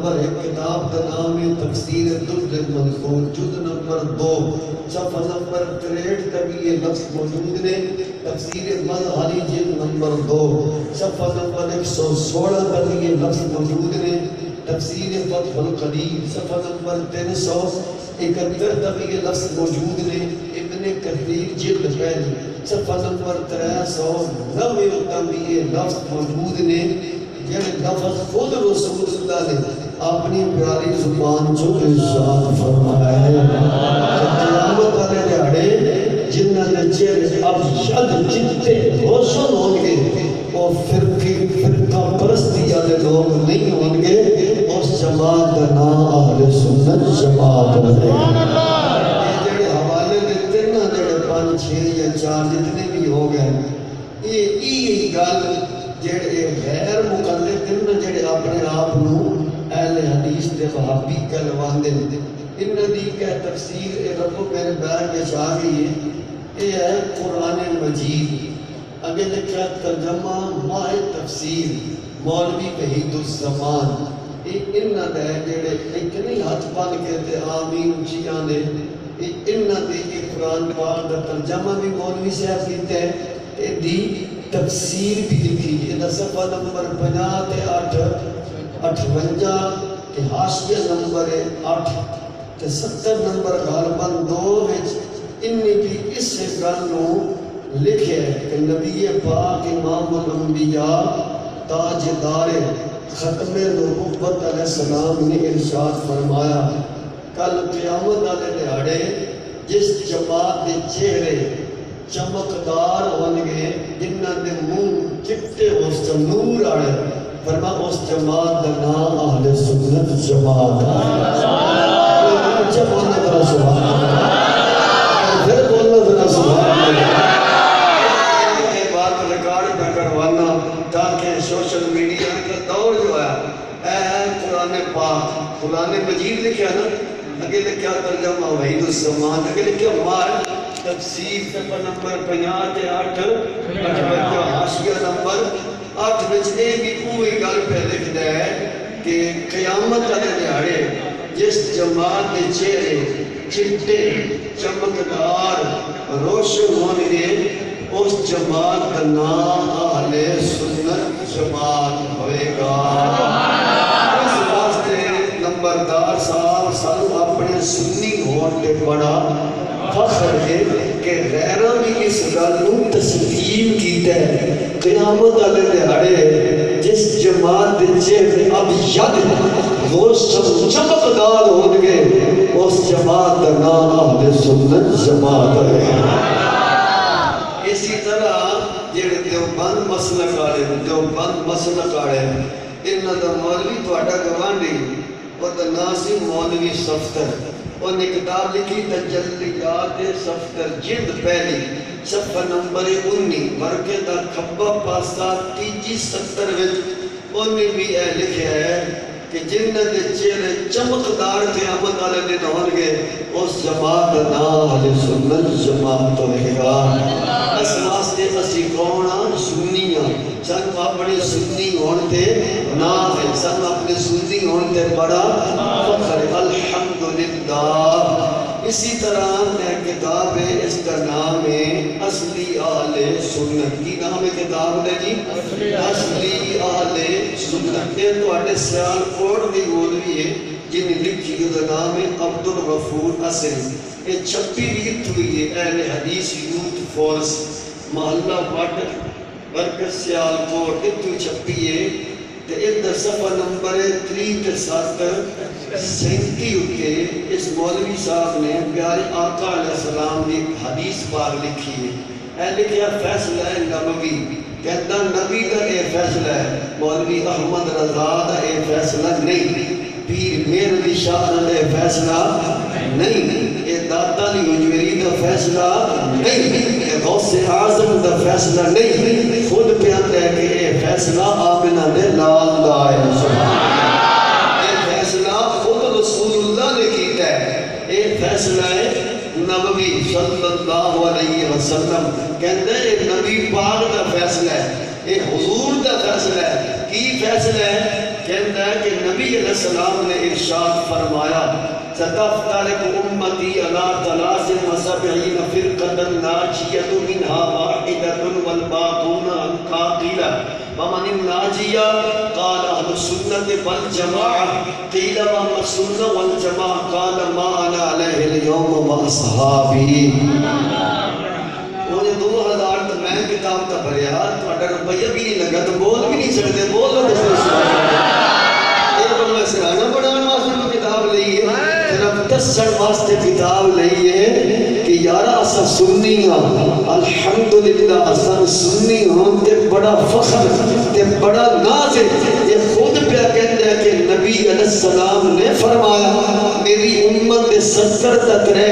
Number ایک کتاب کا نام ہے تفسیر درر المنثور جزء نمبر 2 صفحہ نمبر 63 تک یہ لفظ موجود ہے. تفسیر مظہری جلد نمبر 2 صفحہ نمبر 116 تک یہ لفظ موجود ہے. تفسیر فتح القدیر صفحہ نمبر 371 تک یہ لفظ موجود ہے. ابن کثیر جلد پہلی صفحہ نمبر 390 تک یہ لفظ موجود ہے. یہ لفظ خود رسول اللہ نے اپنی پیاری زبان جو ارشاد فرمایا ہے قیامت والے دیہڑے جنہاں دے چہرے ابیض چٹے روشن ہوں گے وہ فرقہ پرستی والے لوگ نہیں ہوں گے. اس جماعت کا نام اہل سنت جماعت ہے. یہ جڑے حوالے دیتے نا جڑے 5 6 یا 4 جتنے بھی ہو گئے یہ گل جڑے غیر مقلد ہیں جڑے اپنے آپ نو اہل حدیث دے وہابی کہلواندے ہیں. انہاں دی کہ تفسیر رب میرے بیان وچ آ گئی ہے. یہ ہے قرآن مجید. اگے لکھا ترجمہ ماہ تفسیر مولوی وحید الزمان. یہ انہاں دے جڑے ایک نہیں ہاتھ بن کے تے آمین اچھیاں دے انہاں دی قرآن پاک دا ترجمہ بھی مولوی صاحب کیتے ہیں. دی تفسیر بھی لکھی ہے. صفحہ نمبر 50 تے 58 تے حاشیہ نمبر 8 تے 70 نمبر غالباً 2 وچ انہی بھی اس گل نو لکھے کہ نبی پاک امام الانبیاء تاجدار ختم نبوت علیہ السلام نے ارشاد فرمایا کل قیامت والے دیہڑے جس جماعت دے چہرے چمکدار ہونگے جنہاں دے منہ چٹے اس نور آڑے فرما اس جماعت دا نام اہل سنت جماعت جب بولنا ذرا سبحان اللہ پھر بولنا ذرا سبحان اللہ. یہ بات ریکارڈ میں کروانا تاکہ سوشل میڈیا کا دور جو ہے اے قرآن پاک قرآن مجید لکھا نا اگے لکھا ترجمہ وحید الزمان اگے لکھا مار تفسیر صفحہ نمبر 50 تے 8 حاشیہ نمبر 8 وچ اے بھی کوئی گل پہ لکھدا ہے کہ قیامت والے دیہڑے جس جماعت دے چہرے چٹے چمکدار روشن ہون گے اس جماعت کا نام اہل سنت جماعت ہوئے گا. اس واسطے نمبردار صاحب سانو اپنے سنی ہون تے بڑا فخر ہے کہ غیرہ بھی اس گلوں تسلیم کیتا ہے. قیامت والے دیہڑے جس جماعت دے چہرے ابیض روشن چمکدار ہونگے اس جماعت کا نام اہل سنت جماعت ہے. اسی طرح جڑے دیوبند مسلک والے دیوبند مسلک والے انہاں دا مولوی تہاڈا گوانڈی اور دا نام سی مولوی صفتر. انہوں نے کتاب لکھی تجلیات صفتر جلد پہلی صفحہ نمبر 19 ورکے دا کھبا پاسا 370 وچ انہوں نے بھی اے لکھا ہے کہ جنہاں دے چہرے چمکدار قیامت والے دن ہونگے اس جماعت کا نام اہل سنت جماعت ہوئے گا. اس واسطے اسی کون سنیاں سن اپنے سنی ہونے نام ہے سن اپنے سنی ہونے بڑا فخر الحمدللہ. اسی طرح میں کتاب ہے اس کا نام ہے اصلی اہل سنت. کی نام ہے کتاب ہے جی اصلی اہل سنت. یہ تو اٹھے سیال کوٹ بھی مولوی ہے جنہیں لکھی جو نام ہے عبدالغفور اصلی. یہ چھپی ریت ہوئی ہے اہل حدیث یوتھ فورس محلہ واٹر برکت سیال کوٹ اتو چھپی ہے. اندر صفحہ نمبر 37 ہوتے اس مولوی صاحب نے پیارے آقا علیہ السلام نے حدیث پار لکھی ہے. اے لکھیا فیصلہ ہے نبوی کہتا نبی دا اے فیصلہ ہے مولوی احمد رضا دا اے فیصلہ نہیں پیر میروی شاہ دا اے فیصلہ نہیں اے داتا علی حجویری دا فیصلہ نہیں اے غوث اعظم دا فیصلہ نہیں خود پیانتا ہے کہ اے فیصلہ آمنہ نے لال لائے اے فیصلہ خود رسول اللہ نے کیتا ہے. اے فیصلہ ہے نبوی صلی اللہ علیہ وسلم کہتے ہیں نبی پاک دا فیصلہ ہے اے حضور دا فیصلہ ہے. کی فیصلہ ہے کہتا ہے کہ نبی علیہ السلام نے ارشاد فرمایا ستفترق امتی علی 73 فرقة ناجیۃ منها واحدۃ والباقون عنها قیل ومن الناجیہ قال اہل السنة والجماعة قیل وما السنة والجماعة قال ما انا علیہ اليوم واصحابی. مجھے 2000 تو میں کتاب کا بھریا تھوڑا روپیہ بھی نہیں لگا تو بول بھی نہیں سکتے بول رہا میں سرانا پڑھانا واسطے کو کتاب لئی ہے جناب دسن واسطے کتاب لئی ہے کہ یارا اسا سنی ہاں الحمدللہ اسا سنی ہاں تے بڑا فخر تے بڑا ناز ہے. یہ خود پہ کہتے ہیں کہ نبی علیہ السلام نے فرمایا میری امت دے 70 تک رہ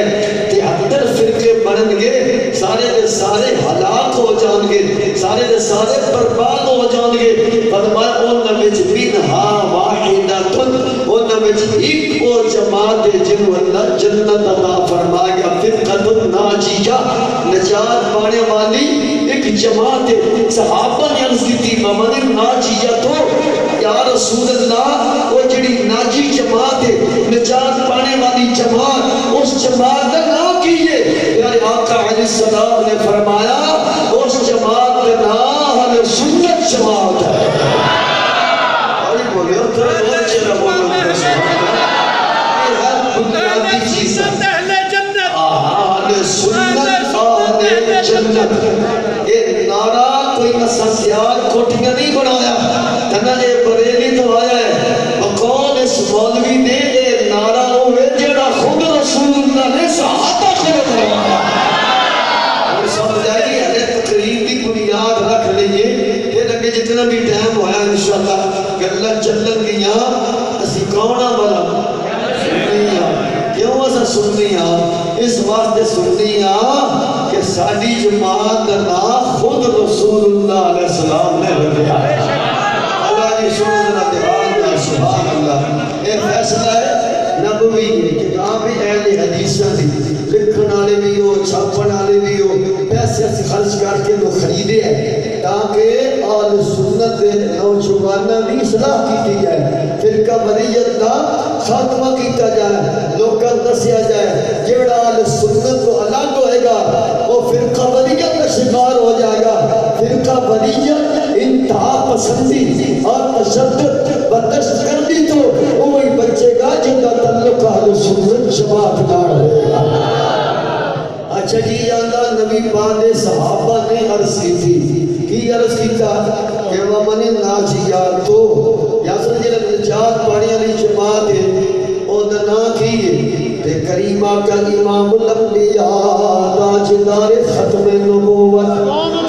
73 فرقے بنن گے سارے دے سارے ہلاک ہو جان گے سارے دے سارے برباد ہو جان گے. فرمایا انہاں وچ منہا واحدۃ انہاں وچ ایک اور جماعت ہے جنہوں اللہ جنت عطا فرمائے گا فرقۃ ناجیہ نجات پانے والی ایک جماعت ہے. صحابہ نے عرض کی تھی ممن ناجیہ تو یا رسول اللہ وہ جڑی ناجی جماعت ہے نجات پانے والی جماعت اس جماعت کا نام کیجئے. پیارے آقا علیہ السلام نے فرمایا اس جماعت کا نام اہل سنت جماعت ہے. اور بولے اور بہت چلا بولنا یہ ہے بنیادی چیز اہل جنت اہل سنت اہل جنت. یہ نعرہ کوئی اساسیات کوٹیاں نہیں بنایا تنہ یہ بریلی تو آیا ہے وقال اس مولوی نے یہ نعرہ ہوئے جڑا خود رسول اللہ نے صحابہ کو بنایا. اور سمجھ آئی ہے تقریر کی بنیاد رکھ لئیے پھر اگے جتنا بھی ٹائم ہوا انشاءاللہ گلہ چلن گیا اسی کونا والا سنیاں کیوں ایسا سنیاں اس واسطے سنیاں کہ ساری جماعت کا خود رسول اللہ علیہ السلام نے رکھا ہے. اللہ کی سننا دیوان کا سبحان اللہ. یہ فیصلہ ہے نبوی کتاب اہل حدیثہ دی لکھن آلے بھی ہو چھاپن آلے بھی ہو پیسے سے خرچ کر کے وہ خریدے ہیں تاکہ آل سنت نوجوانہ بھی اصلاح کی جائے فرقہ وریت کا خاتمہ کیتا جائے لوگاں دسیا جائے جیڑا آل سنت کو الگ ہوئے گا وہ فرقہ وریت کا شکار ہو جائے گا. فرقہ وریت انتہا پسندی اور تشدد بدشت کر دی تو وہی بچے گا جن کا تعلق آل سنت جماعت نار ہوئے گا. اچھا جی اللہ نبی پاک نے صحابہ نے عرض کی تھی کی عرض کی تھا کہ ومن ناجیہ تو یا سنجھے نجات پانے والی جماعت ہے او دنا کی تے کریمہ کا امام الانبیاء تاجدار ختم نبوت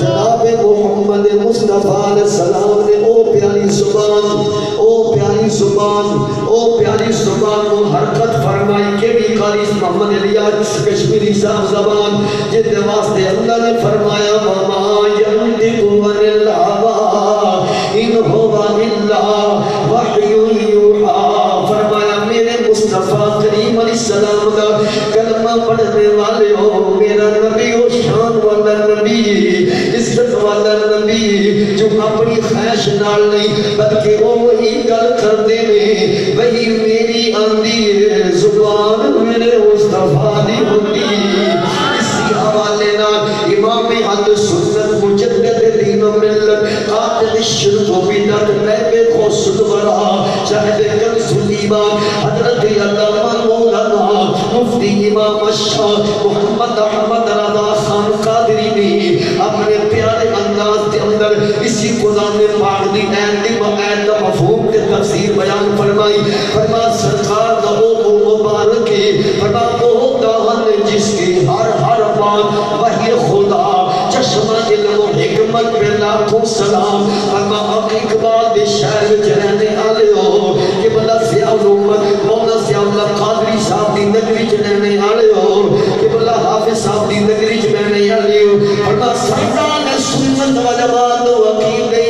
جناب محمد مصطفیٰ علیہ السلام نے او پیاری زبان کو حرکت فرمائی کہ بھی قاری محمد الیاس کشمیری صاحب زبان جن کے واسطے اللہ نے فرمایا وما ينطق عن الهوى ان هو الا وحی یوحی. فرمایا میرے مصطفیٰ کریم علیہ السلام کا کلمہ پڑھنے والے ہو میرا نبی و شان والا نبی عزت والا نبی جو اپنی خواہش نال نہیں بلکہ وہ وہی گل کرتے ہیں وہی میری آندھی زبان میرے مصطفیٰ دی ہوتی. اسی حوالے نال امام اہل سنت مجدد دین و ملت قاتل الشرک و بدعت نائب غوث الورا شاہد کنز الایمان حضرت علامہ مولانا مفتی امام الشاہ محمد احمد رضا خان قادری نے اپنے پیارے انداز کے اندر اسی قرآن پاک دی آیت کا مفہوم کے تفسیر بیان فرمائی. فرما سرکار دا او مبارکی فرما وہ دہن جس کی ہر بات وحی خدا چشمہ علم و حکمت پہ لاکھوں سلام. فرما اقبال دے شہر وچ رہنے آلے ہو کہ بلا سیاہ الامت مولا سیاہ اللہ قادری صاحب دی نگری وچ رہنے آلے ہو کہ بلا حافظ صاحب دی نگری وچ رہنے آلے ہو. فرما سردان سنت و جماعت و عقیدے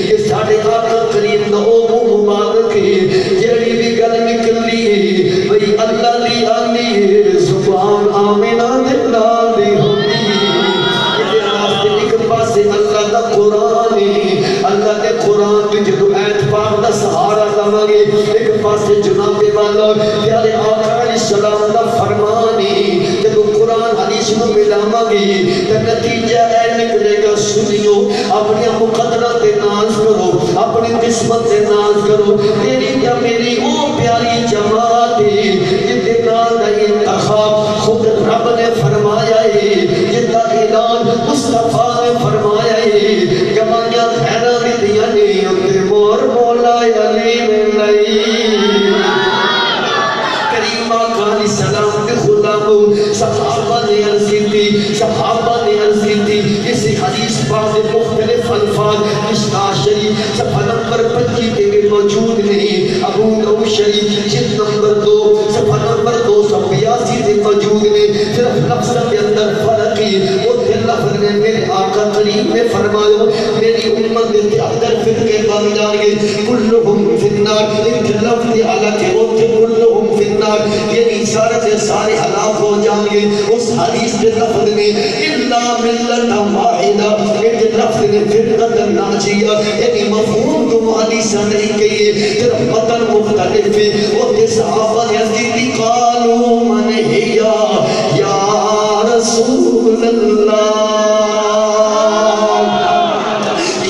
کہ ساڈے آقا کریم دا او مبارک جیڑی بھی گل نکلی وہی اللہ دی آلی زبان آمینہ دے نال دی ہوتی. یہ راستے ایک پاسے اللہ دا قرآن اللہ دے قرآن دی جدو ایت پاک دا سہارا جاواں گے ایک پاسے جناب والا پیارے آقا علیہ السلام دا فرمانی جب قرآن حدیث میں ملاواں گے تے نتیجہ اے نکلے گا سنیو اپنے مقدرات ناز کرو اپنی قسمت ناز کرو تیری یا میری او پیاری جماعت جتنا دا انتخاب خود رب نے فرمایا ہے جتنا اعلان مصطفیٰ نے فرمایا ہے گوانیاں خیرہ بھی دیا نہیں ہوتے مور مولا علی میں نہیں کریم آقا علیہ السلام کے غلاموں صحابہ نے عرض کی تھی اسی حدیث بعض مختلف الفاظ مشکاہ شریف صفحہ نمبر 25 کے موجود نہیں ابو داؤد شریف جلد نمبر 2 صفحہ نمبر 282 کے موجود نہیں صرف لفظ کے اندر فرقی وہ لفظ نے میرے آقا کریم نے فرمایا میری امت کے اندر فرقے بن جائیں گے کلہم فی النار ایک لفظ علا کے ہوتے کلہم فی النار یعنی سارے سے سارے ہلاک ہو جائیں گے اس حدیث کے لفظ نے الا ملت واحدہ ایک لفظ نے فرقت ناجیہ یعنی مفہوم تو حدیثہ نہیں کہیے صرف مطلب مختلف ہے وہ صحابہ نے عزیزی قالوا من ہیا یا رسول اللہ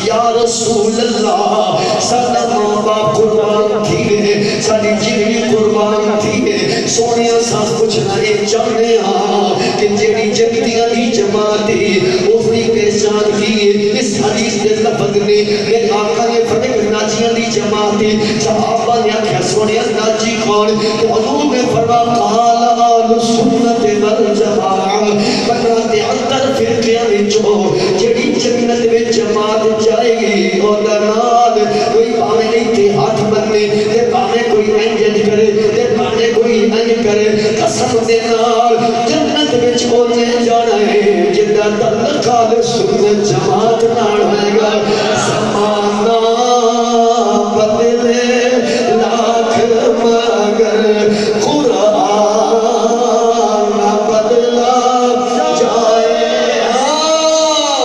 یا رسول اللہ سادہ ماں باپ قربان تھی ہے ساری جنگی قربان تھی ہے سونے سا کچھ نئے چاہنے ہاں کہ جیڑی جنگیاں دی جماعتی اس نے پہچان کی اس حدیث کے لفظ نے میرے آقا نے فرمایا ناجیاں دی جماعتی صحابہ نے آکھیا سونے ناجی کون تو حضور نے فرمایا قال آل سنت والجماعہ بناتے اندر فرقیاں وچوں جیڑی جنت میں جماعت جائے گی اور نال کوئی پاوے نہیں تے ہاتھ بننے تے پاوے کوئی انجن کرے تے پاوے کوئی انج کرے قسم دے نال جنت وچ اونے جانا ہے جدا تعلق آل سنت جماعت نال ہوئے گا زمانہ بدلے لاکھ مگر قرآن بدلا جائے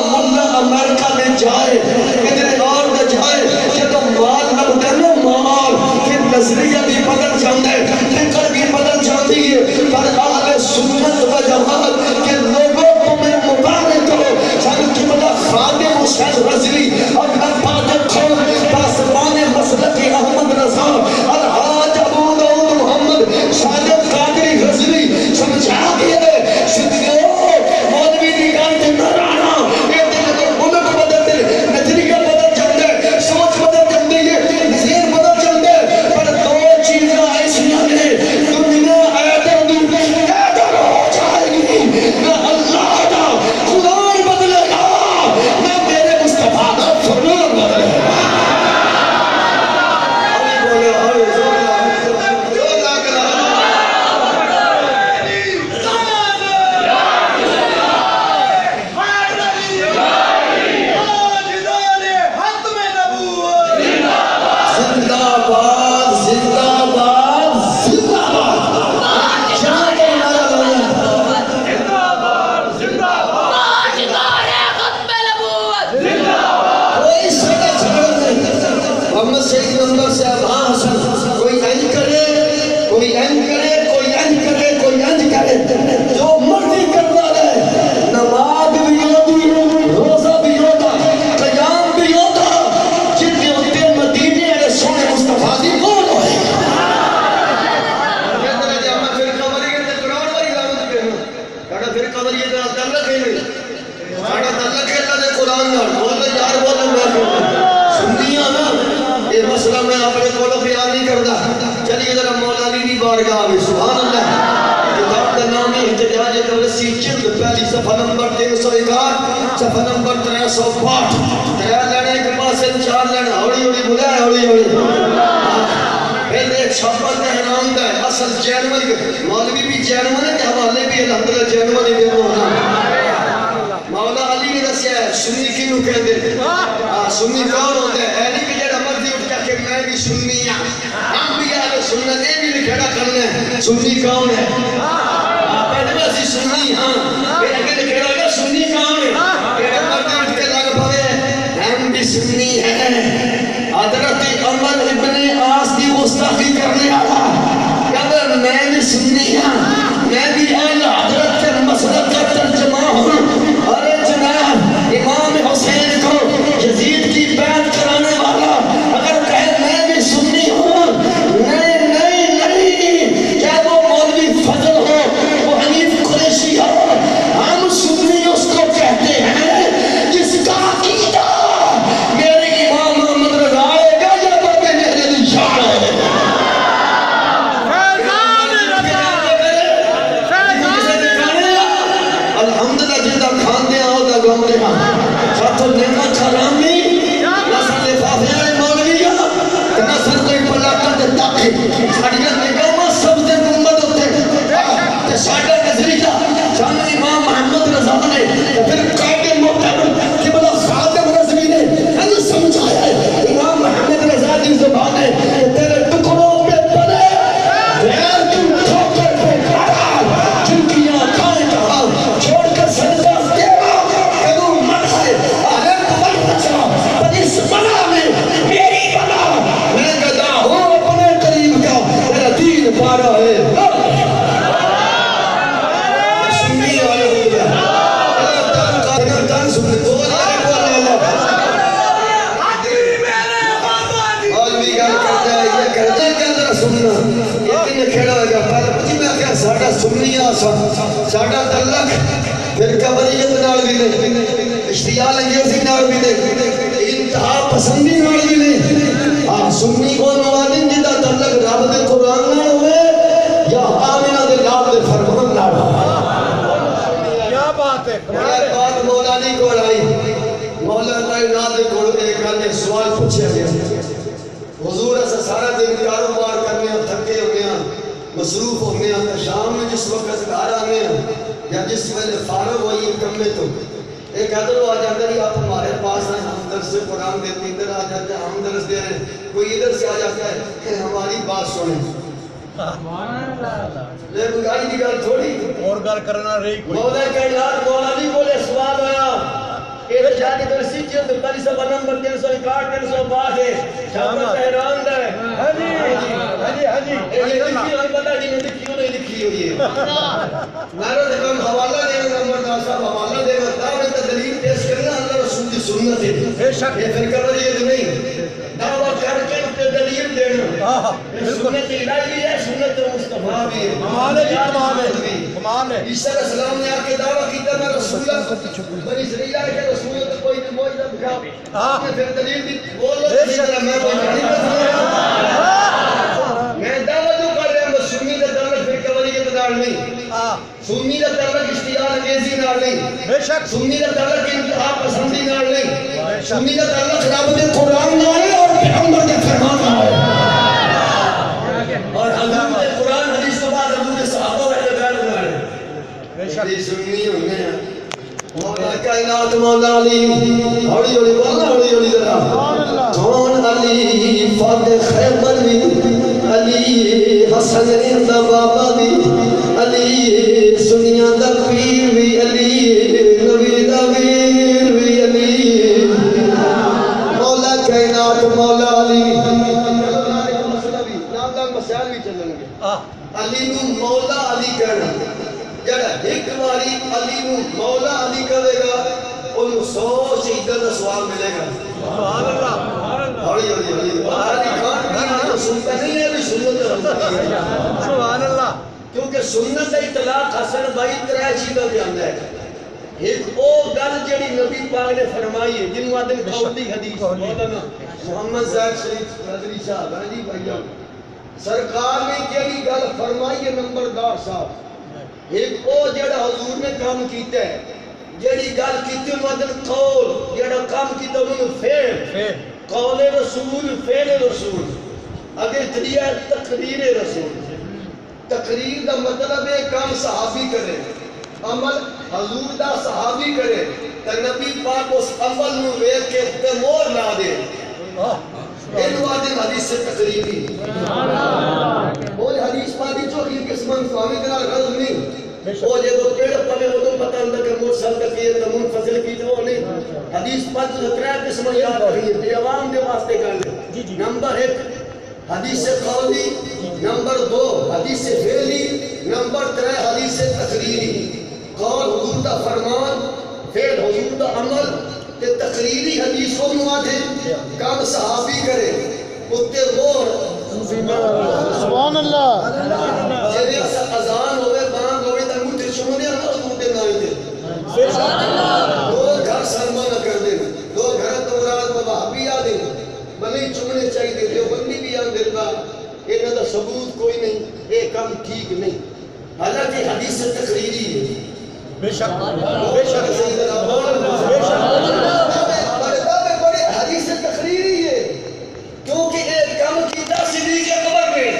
ملا امریکہ میں جائے ادھر اور نہ جائے جب مال نہ بدلو مال پھر نظریہ بھی بدل جاندے فکر بھی بدل جاتی ہے پر اہل سنت و جماعت کے لوگوں کو میں مبارک کرو جب کی بلا خادم حسین رضوی اور نفاذ کھول پاسبان مسلک احمد رضا الحاج ابو داؤد محمد شاہد قادری رضوی سمجھا دیئے شدیو مولوی دی گانتے نہ رانا اے دل ملک بدل دل نظریہ بدل جاندے سوچ بدل جاندے نظیر بدل جاندے پر دو چیزیں ایسیاں ہیں دنیا آیتیں ایدر ہو جائے گی نہ اللہ دا قرآن بدلے گا نہ میرے مصطفیٰ دا فرمان بدلے گا جو مرضی کرنا ہے نماز بھی ہوتی روزہ بھی ہوتا قیام بھی ہوتا جتنے ہوتے مدینے علیہ سونے مصطفیٰ دی کون ہوئے یہ مسئلہ میں اپنے کولو بیان نہیں کرتا چلیے ذرا مولا علی دی بارگاہ میں سبحان اللہ کتاب کا نام ہے احتجاج تورسی جلد پہلی صفحہ نمبر 361 صفحہ نمبر 365 تیار لینے کے پاس چار لینا ہوڑی ہوڑی بلائے ہوڑی ہوڑی پہلے چھاپا تحرام دا ہے اصل جینوری مولوی بھی جینوری ہے کہ حوالے بھی الحمدللہ جینوری بھی ہونا مولا علی نے دسیا ہے سنی کیوں کہہ دے سنی کون ہوتا ہے ایلی کہ جڑا مرضی اٹھ کہ میں بھی سنی ہوں ہم بھی اہل سنت یہ بھی لکھڑا کرنا ہے سنی کون ہے پہلے میں اسی سنی ہاں پھر اگر لکھڑا ہوگا سنی کون ہے جڑا مرضی اٹھ کے لگ پڑے ہم بھی سنی ہیں حضرت عمر ابن عاص دی ہونے ساتھ نعمت حرامی نسل لفافیاں مولویہ نسل کوئی پلاکہ دے تاکہ ساڑھیاں نگاہ سب دے محمد ہوتے ساڑھا نظریہ جانا امام محمد رضا نے پھر قائد محترم قبلہ خاتم رضوی نے ہمیں سمجھایا ہے امام محمد رضا کی زبان ہے تیرے ٹکڑوں پہ پڑے غیر تم ٹھوکر پہ کھڑا جن کی آنکھائیں کہا چھوڑ کر سجدہ تیرا کدو من ہے آرد من بچا پر اس بنا میں میری بنا میں گدا ہوں اپنے قریب کا میرا دین پارا ہے ساڑھا تعلق پھر قبریت نال بھی نہیں اشتیال انگیزی نال بھی نہیں انتہا پسندی نال بھی نہیں آپ سنی کو نوالین جدہ تعلق رب دے قرآن نال ہوئے یا آمینہ دے لاب دے فرمان نال کیا بات ہے یہ بات مولانی کو لائی مولانا نال دے قرآن ایک آنے سوال پوچھے گیا حضور ایسا سارا دن کاروبار کرنے اور تھکے ہونے مصروف ہونے ہیں شام میں جس وقت گھر آنے ہیں یا جس ویلے فارغ ہوئی کم میں تو ایک حضر آ جاتا ہے آپ ہمارے پاس ہیں ہم درس قرآن دیتے ہیں ادھر آ جاتے ہیں ہم درس دے رہے ہیں کوئی ادھر سے آ جاتا ہے کہ ہماری بات سنیں لیکن گائی دی گل تھوڑی اور گل کرنا رہی کوئی مولا کائنات مولا نہیں بولے سوال آیا یہ جاتی درسی چیز تو پہلی سبا نمبر 361 362 ہے شام تحران ہے حجی یہ لکھی ہوئی پتہ نہیں میں کیوں نہیں لکھی ہوئی ہے میرا دکھم حوالہ دے گا نمبر 10 صاحب حوالہ دے گا دعوت دلیل پیش کرنا اللہ رسول کی سنت ہے یہ پھر قبر یہ نہیں دعوت کر کے اپنے دلیل دینا سنت الہی ہے سنت مصطفیٰ بھی ہے کمال ہے کمال ہے عیسیٰ علیہ السلام نے آ کے دعویٰ کیتا میں رسول اللہ بنی اسرائیل ہے کہ رسول اللہ کوئی بھی معجزہ دکھا پھر دلیل دی بولو میں میں دعویٰ جو کر رہا ہوں سنی کا تعلق پھر قبریت نال نہیں سنی کا تعلق اشتیال انگیزی نال نہیں سنی کا تعلق انتہا پسندی نال نہیں سنی کا تعلق رب دے قرآن نال ہے اور پیغمبر کے فرمان نال ہے اور حضور دے قرآن حدیث کے بعد حضور دے صحابہ والے غیر نال ہے یہ سنی ہونے ہیں مولا کائنات مولا علی ہوڑی ہوڑی بولنا ہوڑی ہوڑی ذرا کون علی فاتح خیبر بھی علی حسن رضا بابا بھی علی سنیا دا پیر بھی علی نبی دا ویر بھی علی مولا کائنات مولا علی نام دا مسائل بھی چلن گے علی نو مولا علی کہنا جڑا ایک باری علی نو مولا علی کہے گا انہوں 100 شہیدوں کا ثواب ملے گا سبحان اللہ ہوڑی ہوڑی ہوڑی علی خان کی سنتا نہیں ہے بھی سنت سبحان اللہ کیونکہ سنت اطلاق حسن بھائی ترائے چیزوں کے اندر ہے ایک او گل جڑی نبی پاک نے فرمائی ہے جنہوں آدم قولی حدیث مولانا محمد زاہد شریف نظری صاحب ہے جی بھائیوں سرکار نے کیلی گل فرمائی ہے نمبردار صاحب ایک او جڑا حضور نے کام کیتا ہے جڑی گل کیتی انہوں آدم قول جڑا کام کیتا انہوں فعل قول رسول فعل رسول اگر تریہ تقریر رسول تقریر دا مطلب ہے کام صحابی کرے عمل حضور دا صحابی کرے تو نبی پاک اس عمل نو ویکھ کے تے مور لا دے انہوں آدم حدیث سے تقریری وہ حدیث پاکی چوکی قسمان سوامی دلال غلط نہیں وہ جے دو پیڑ پلے وہ تو پتہ اندر کہ مرسل تکیے تو منفصل کی تو نہیں حدیث پاک جو ترہ قسمان یاد رہی ہے عوام دے واسطے کرنے نمبر 1 حدیث قولی نمبر 2 حدیث فعلی نمبر 3 حدیث تقریری قول حضور دا فرمان فعل حضور دا عمل تے تقریری حدیثوں نواد ہے کام صحابی کرے اتے غور سبحان اللہ جب ایسا اذان ہوئے بانگ ہوئے تا موٹے شمونے اللہ موٹے نائے دے دو گھر سلمہ نہ کر دیں دو گھر تورات و وحبی آ دیں بلے چمنے چاہی دے جو بندی بھی آن دل با ایک نہ ثبوت کوئی نہیں ایک کام ٹھیک نہیں حالانکہ حدیث تقریری ہے بے شک بے شک بے شک بڑے حدیث تقریری ہے کیونکہ ایک کام کیتا صدیق اکبر نے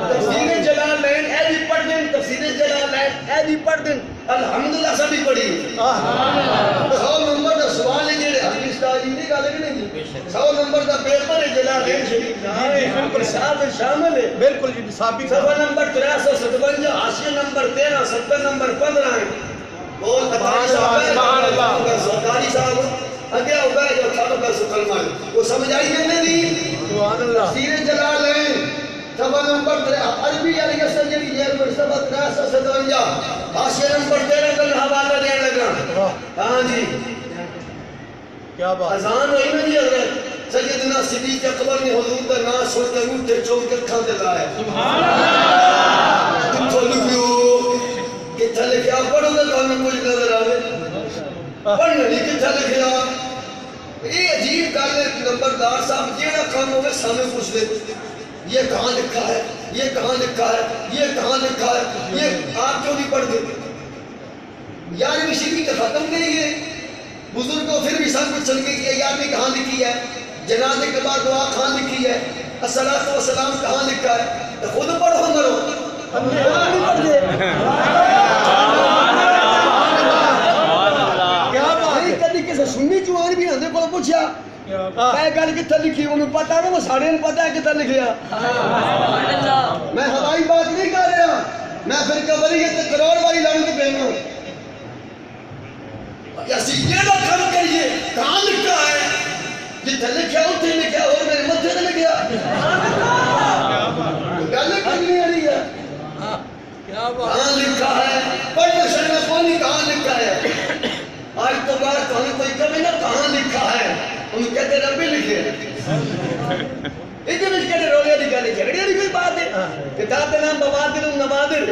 تفسیر جلالین اے بھی پڑھ دیں تفسیر جلالین اے بھی پڑھ دیں الحمدللہ سبھی پڑھی 100 نمبر دا سوال ہے جڑے حدیث دا نہیں گل نہیں 100 نمبر دا پیپر ہے جلالین شریف بالکل صاحب شامل ہے بالکل جی صحابی صفحہ نمبر 357 حاشیہ نمبر 13 70 نمبر 15 ہے بول سبحان اللہ سرکاری صاحب اگے ہوگا جو تھا کا سکلمہ وہ سمجھ آئی کہ نہیں سبحان اللہ تفسیر جلالین صفحہ نمبر عربی علی سجدی یہ صفحہ 357 حاشیہ نمبر 13 کا حوالہ دینے لگا ہاں جی کیا بات اذان ہوئی نا جی حضرت سیدنا صدیق اکبر نے حضور کا نام سن کے اٹھے چون کے کھا دے لائے سبحان اللہ کتھا لکھیو کتھا لکھیا پڑھو گا تو ہمیں کچھ نظر آوے پڑھنے نہیں کتھا لکھیا یہ عجیب گل ہے نمبردار صاحب جیڑا کام ہوئے سامنے پوچھ لے یہ کہاں لکھا ہے یہ کہاں لکھا ہے یہ کہاں لکھا ہے یہ آپ کیوں نہیں پڑھ دیتے یار بھی شریف کا ختم نہیں ہے بزرگوں پھر بھی سب کچھ چل گئی ہے یار بھی کہاں لکھی ہے جنازے کے بعد دعا کہاں لکھی ہے الصلاۃ والسلام کہاں لکھا ہے تو خود پڑھو مرو ہم نہیں پڑھ دے کیا بات ہے کدی کسی سنی جوان بھی ہندے کو پوچھا میں گل کتھا لکھی انہوں پتا نا وہ ساڑے نے پتا ہے کتھا لکھیا میں ہوائی بات نہیں کر رہا میں پھر کبری ہے کروڑ والی لانت پہ ہوں یا سیدھا کام کریے کہاں لکھا ہے جتھے لکھیا اتھے لکھیا اور میرے متھے تے لکھیا گل کرنی والی ہے کہاں لکھا ہے پڑھنے شرم کون کہاں لکھا ہے آج تو بعد کہاں کوئی کبھی نہ کہاں لکھا ہے ان کہتے ربی لکھے اتنے میں کہتے روڑے لکھا لکھے گڑی کوئی بات ہے کتاب نام بوادر و نوادر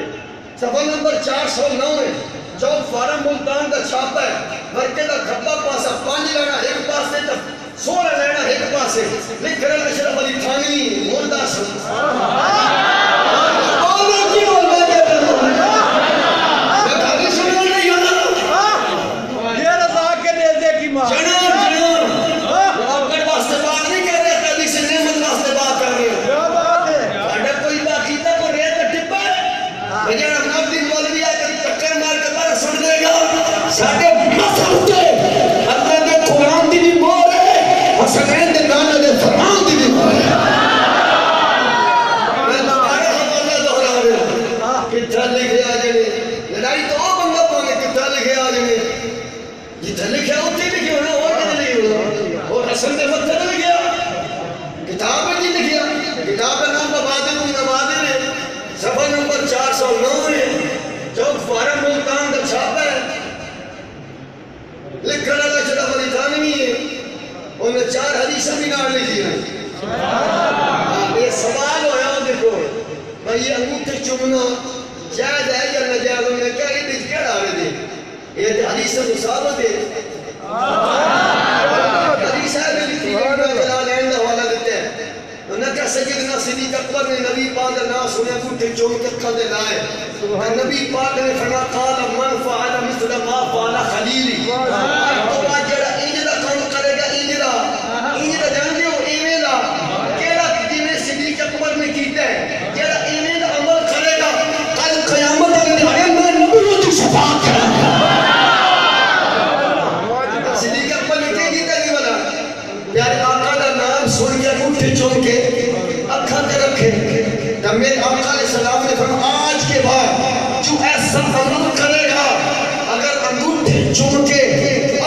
صفحہ نمبر 409 ہے چوک فارم ملتان کا چھاپا ہے مرکے کا کھپا پاسا 5 لینا ایک پاسے 16 لینا ایک پاسے لکھ رہا اشرف علی تھانوی مردہ سن بولو کی بولنا کہتا ہوں میں کھالی سننا نہیں ہونا یہ رضا کے نیزے کی ماں جناب وہ اپنے واسطے بات نہیں کر رہے کبھی سے نعمت واسطے بات کر رہے ہیں کیا بات ہے ساڑھا کوئی باقیدہ کو ریت کا ٹپا ہے بجان اپنا دن مولوی آکر ٹکر مار کے بارہ سن دے گا ساڑھے مصر کے اللہ نے قرآن دی بھی مور ہے حسنین دے نانا دے فرمان دی بھی مور ہے میں تمہارے حوالہ دہرا رہا ہوں کتھا لکھے آجنے لڑائی تو وہ بندہ پانے کتھا لکھے آجنے جتھا لکھے ہوتے لکھے ہونا اور کتھا لکھے ہونا اور حسن دے مطلب لکھے کتاب ہے جی لکھے کتاب کا نام بوادر و نوادر ہے صفحہ نمبر 409 ہے چوک فارم ملتان کا چھاپا ہے لکھ رہا اشرف علی تھانوی ہے انہوں نے 4 حدیثیں بھی نام لکھی ہیں یہ سوال ہویا ہو دیکھو میں یہ انگوٹھے چمنا جائز ہے یا نجائز انہوں نے کہا یہ دیکھ کیا ڈالے دے یہ حدیث مصابت ہے حدیث ہے بھی لکھی ہے جلالین کا حوالہ دیتے ہیں انہوں نے کہا سیدنا صدیق اکبر نے نبی پاک کا نام سنے انگوٹھے چوم کے کھندے لائے نبی پاک نے فرمایا قال من فعل مثل ما فعل خلیلی تو بعد جڑا انجلا کام کرے گا انجلا جان دیو ایویں دا کیڑا جویں صدیق اکبر نے کیتا ہے جڑا ایویں دا عمل کرے گا کل قیامت دے دن میں نبیوں دی شفاعت کروں گا صدیق اکبر نے کیا کیتا نہیں والا پیارے آقا دا نام سن کے انگوٹھے چوم کے اکھاں تے رکھے تو میرے آقا علیہ السلام نے فرمایا آج کے بعد جو ایسا عمل کرے گا اگر انگوٹھے چوم کے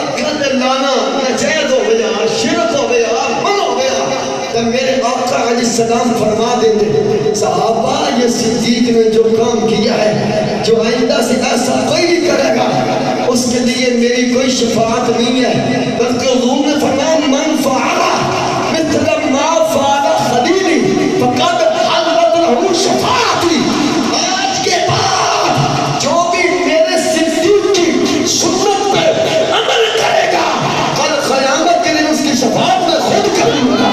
اکھاں تے لانا نجائز ہو گیا شرک ہو گیا من ہو گیا تو میرے آقا علیہ السلام فرما دیتے صحابہ یہ صدیق نے جو کام کیا ہے جو آئندہ سے ایسا کوئی بھی کرے گا اس کے لیے میری کوئی شفاعت نہیں ہے بلکہ حضور نے فرمایا من فعل مثل ما فعل خلیلی فقد حلت له شفاعتی آج کے بعد جو بھی میرے صدیق کی سنت پہ عمل کرے گا کل قیامت کے دن اس کی شفاعت میں خود کروں گا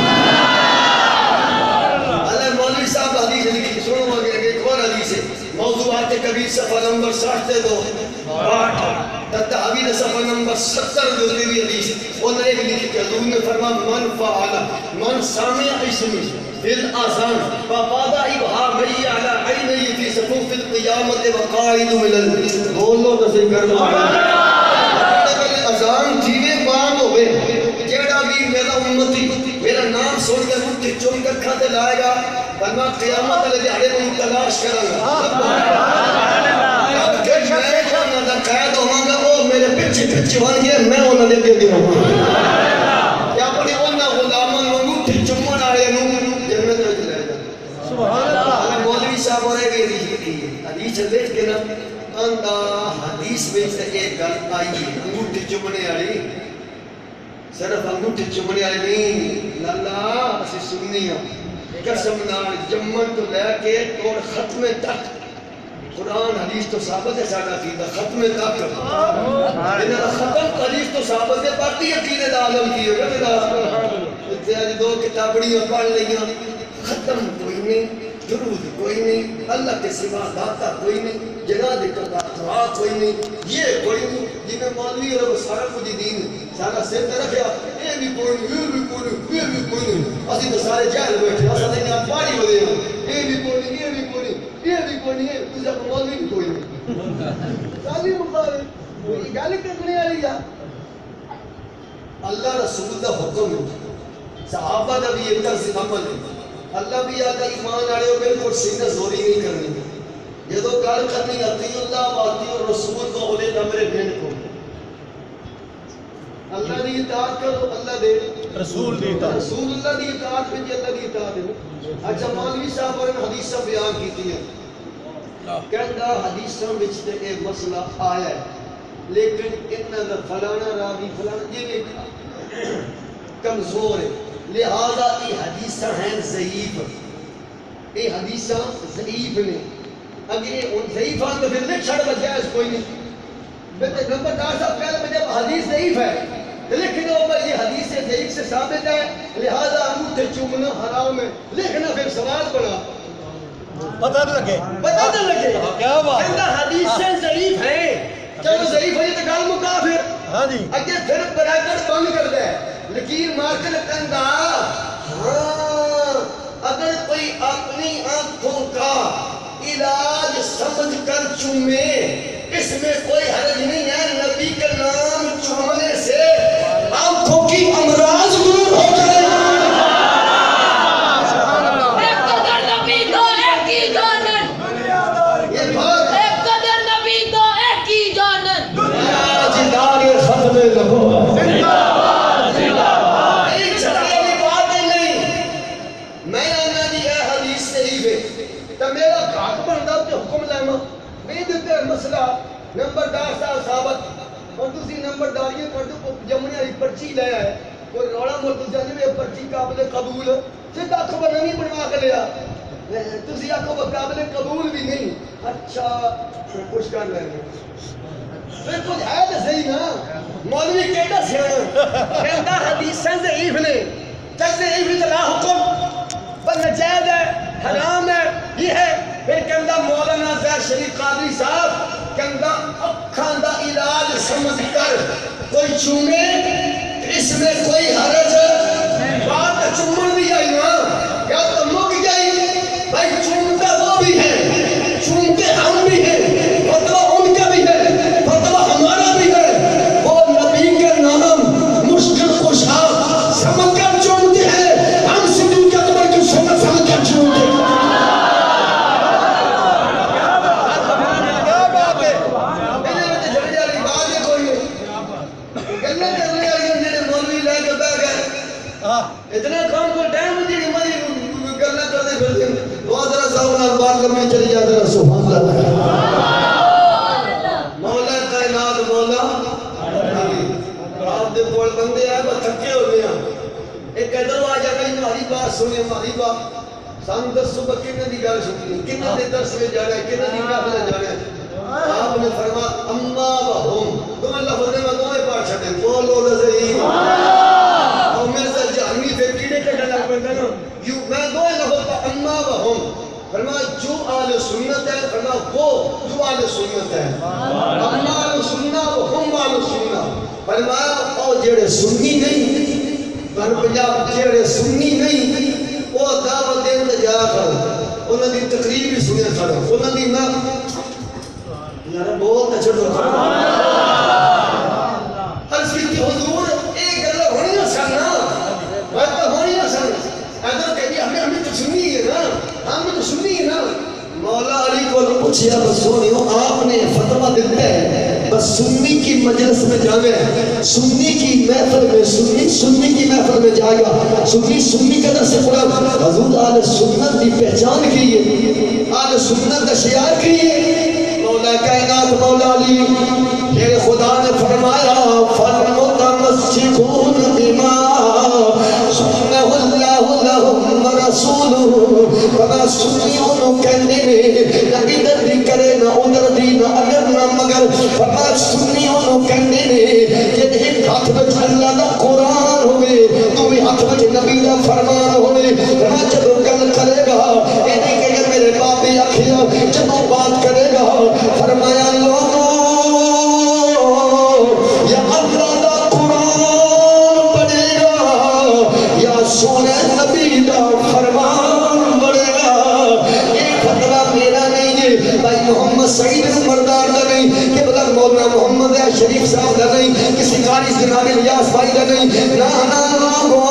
اللہ مولوی صاحب حدیث لکھی سنو آگے ایک اور حدیث حدیث ہے موضوعات کبیر صفحہ نمبر 60 دو 62 تحویل صفحہ نمبر 70 دو بھی حدیث انہوں نے لکھی کہ حضور نے فرمایا من فعل من سامع اسمی فی الاذان فبعد ابہامی علی عینی فی صفوف القیامت وقائد من بولو تو صحیح کرنا اذان جیوے بان ہوئے جیڑا بھی میرا امتی میرا نام سن کر مجھے چون کر کھاتے لائے گا ورنہ قیامت علیہ دیہڑے میں تلاش کروں گا قید ہوں گا وہ میرے پچھے پچھے بن گئے میں انہوں نے دے دیا ہوں کیا پڑی انہوں غلاموں نے پھر چمن آئے جنت میں چلے گا سبحان اللہ مولوی صاحب اور ایک حدیث دیکھ کے نا اندہ حدیث میں سے ایک گل آئی ہے انگوٹھی چمنے آئی صرف انگوٹھی چمنے آئی نہیں لالا اسی سننی ہوں قسم نال جمن تو لے کے توڑ ختم تک قرآن حدیث تو ثابت ہے ساڑھا کیتا ختم تک انہا ختم حدیث تو ثابت ہے باقی عقیدت عالم کی ہے میرا اتنے دو کتابڑیاں پڑھ لئیاں ختم کوئی نہیں درود کوئی نہیں اللہ کے سوا داتا کوئی نہیں جناد کا دعا کوئی نہیں یہ کوئی نہیں جنہیں مولوی اور سارا کچھ دین سارا سر پہ رکھیا یہ بھی کوئی نہیں یہ بھی کوئی نہیں یہ بھی کوئی نہیں اسی تو سارے جہل بیٹھے اصلا دیکھیں آپ پاڑی ہو دے یہ بھی کوئی نہیں یہ بھی کوئی نہیں یہ بھی کوئی نہیں ہے تجھے مولوی بھی کوئی نہیں سالی مخالف یہ گالے کرنے آلی جا اللہ رسول دا حکم ہے صحابہ دا بھی یہ طرز عمل ہے اللہ بھی آدھا ایمان آڑے ہو بالکل سینہ زوری نہیں کرنی یہ تو کار کرنی اطیع اللہ و اطیع الرسول کو اولے امر بین کو اللہ دی اطاعت کرو اللہ دے رسول دی اطاعت رسول اللہ دی اطاعت میں جی اللہ دی اطاعت ہے اچھا مولوی صاحب اور حدیثہ بیان کی تھی کہندہ حدیثہ بچتے ایک مسئلہ آیا ہے لیکن انہا فلانا راوی فلانا یہ کمزور ہے لہذا یہ حدیثہ ہیں ضعیف یہ حدیثہ ضعیف نے اگر یہ ضعیف ہیں تو پھر لکھ چھڑ بجائے اس کوئی نہیں نمبر 10 صاحب پہلے میں جب حدیث ضعیف ہے لکھ دو بھائی یہ حدیث ضعیف سے ثابت ہے لہذا انگوٹھے چومنا حرام ہے لکھنا پھر سوال بنا پتہ نہ لگے کیا بات ہے حدیث ضعیف ہیں چلو ضعیف ہے تو گل مکا پھر ہاں جی اگر پھر بریکٹ بند کر دے لکیر مار کے لکھنگا ہاں اگر کوئی اپنی آنکھوں کا علاج سمجھ کر چومے اس میں کوئی حرج نہیں ہے نبی کا نام چومنے سے آنکھوں کی امراض دور ہو جائے ایک قدر نبی دو ایک ہی جانن یہ بات ایک قدر نبی دو ایک ہی جانن دنیا جدار ختم لگو مسئلہ نمبر 10 سال ثابت اور دوسری نمبر داریاں کر دو جمعی علی پرچی لے آئے کوئی روڑا مرد جانے میں پرچی قابل قبول صرف آنکھوں پر نمی بنوا کے لیا دوسری آنکھوں پر قابل قبول بھی نہیں اچھا کچھ کر لیں گے پھر کچھ ہے تو صحیح نا مولوی کہتا سیانا کہتا حدیثیں ضعیف نے چل ضعیف لا حکم پر نجائز ہے حرام ہے یہ ہے پھر کہندہ مولانا زہر شریف قادری صاحب کہندہ اکھان دا علاج سمجھ کر کوئی چومے اس میں کوئی حرج بات چومن بھی آئی نا یا تو مک جائی بھائی چومتا وہ بھی ہے چومتے ہم بھی ہیں فتوہ ان کا بھی ہے فتوہ ہمارا بھی ہے وہ نبی کے نام مشکل خوشا سمجھ کر چومتے ہیں ہم صدیق اکبر کی سنت سمجھ کر چومتے ہیں اتنا کام کو ٹائم مجھے نہیں مجھے کرنا کرنے پھرتے ہیں وہ ذرا صاحب نال بار لمحے چلی جاتے ہیں سبحان اللہ مولا کائنات مولا آپ دے بول بندے آئے بس تھکے ہو گئے ہیں ایک ادھر آ جا گئی ہماری بات سنی ہماری بات سان دس صبح کنے دی گل سنی کنے دے درس میں جا رہے ہیں کنے دی محفل جا رہے ہیں آپ نے فرمایا اما و ہم تمہیں لفظ نے میں تمہیں پاٹ چھٹے بولو نظری اور میرے ساتھ جہنمی پھر کیڑے کٹا لگ پڑتا نا میں دو لفظ کا اما و ہم فرمایا جو اہل سنت ہے، فرمایا وہ جو اہل سنت ہے، ہم اہل سنت و ہم اہل سنت، فرمایا او جڑے سنی نہیں، پر پنجاب جڑے سنی نہیں وہ دعوت دین تے جا کر انہاں دی تقریر بھی سنے کھڑو، انہاں دی نہ یار بہت اچھا تو عرض کی حضور ایک گل ہونی نہ سننا بات ہونی نہ سن اگر کہ ہمیں تو سنی ہے نا، ہمیں تو سنی ہے نا۔ مولا علی کو پوچھیا بس سونیو آپ نے فتویٰ دیتا ہے بس سنی کی مجلس میں جاوے، سنی کی محفل میں سنی کی محفل میں جائے گا، سنی قدر سے قرآن حضور آل سنت کی پہچان کیے، آل سنت کا شعار کیے۔ مولا کائنات مولا علی میرے خدا نے فرمایا فَالْمُتَمَسِّكُونَ بِمَا سُنَّهُ اللَّهُ لَهُمْ وَرَسُولُهُ فَمَا سُنِّيُونُ كَنِّنِ نبی در دی کرے نہ ادھر دی نہ اگر نہ مگر فَمَا سُنِّيُونُ كَنِّنِ جن ایک ہاتھ بچ اللہ دا قرآن ہوئے تو بھی ہاتھ بچ نبی دا فرمان ہوئے فَمَا جب گل کرے گا یعنی کہ اگر میرے باپی اکھیا جب بات کرے گا فرمایا لوگوں یا اللہ دا قرآن پڑھے گا یا سونے نبی دا فرمان پڑھے گا۔ یہ فتویٰ میرا نہیں ہے، بھائی محمد سعید مردار دا نہیں، کہ بلا مولانا محمد شریف صاحب دا نہیں، کسی قاری جناب الیاس بھائی دا نہیں، نا لوگوں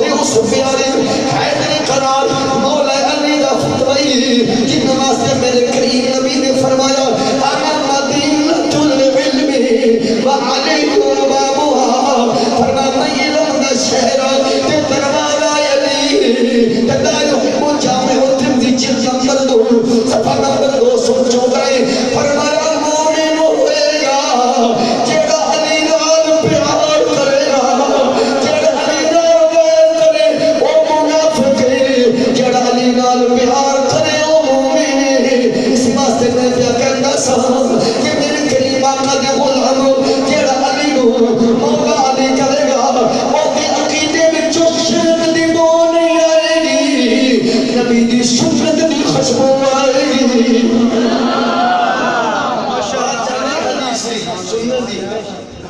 یہ اس پیارے حیدر قرار مولا علی دا فتوی جن واسطے میرے کریم نبی نے فرمایا انا مدینۃ العلم وعلیکم بابها، فرمایا میں علم دا شہر تے دروازہ علی لا يحب جامع الترمذی جلد نمبر 2 صفحہ نمبر 214 فرمایا مومن ہوئے گا جیڑا علی نال پیار کرے گا، جیڑا علی نال پیار کرے وہ منافق ہے، جیڑا علی نال پیار کرے وہ مومن ہے۔ اس واسطے میں کیا کہنا سا کہ میرے کریم آقا دے غلام جیڑا علی نو مولا علی کرے گا وہ دے عقیدے میں جو شرک دی بو نہیں آئے گی، نبی دی سنت دی خوشبو آئے گی۔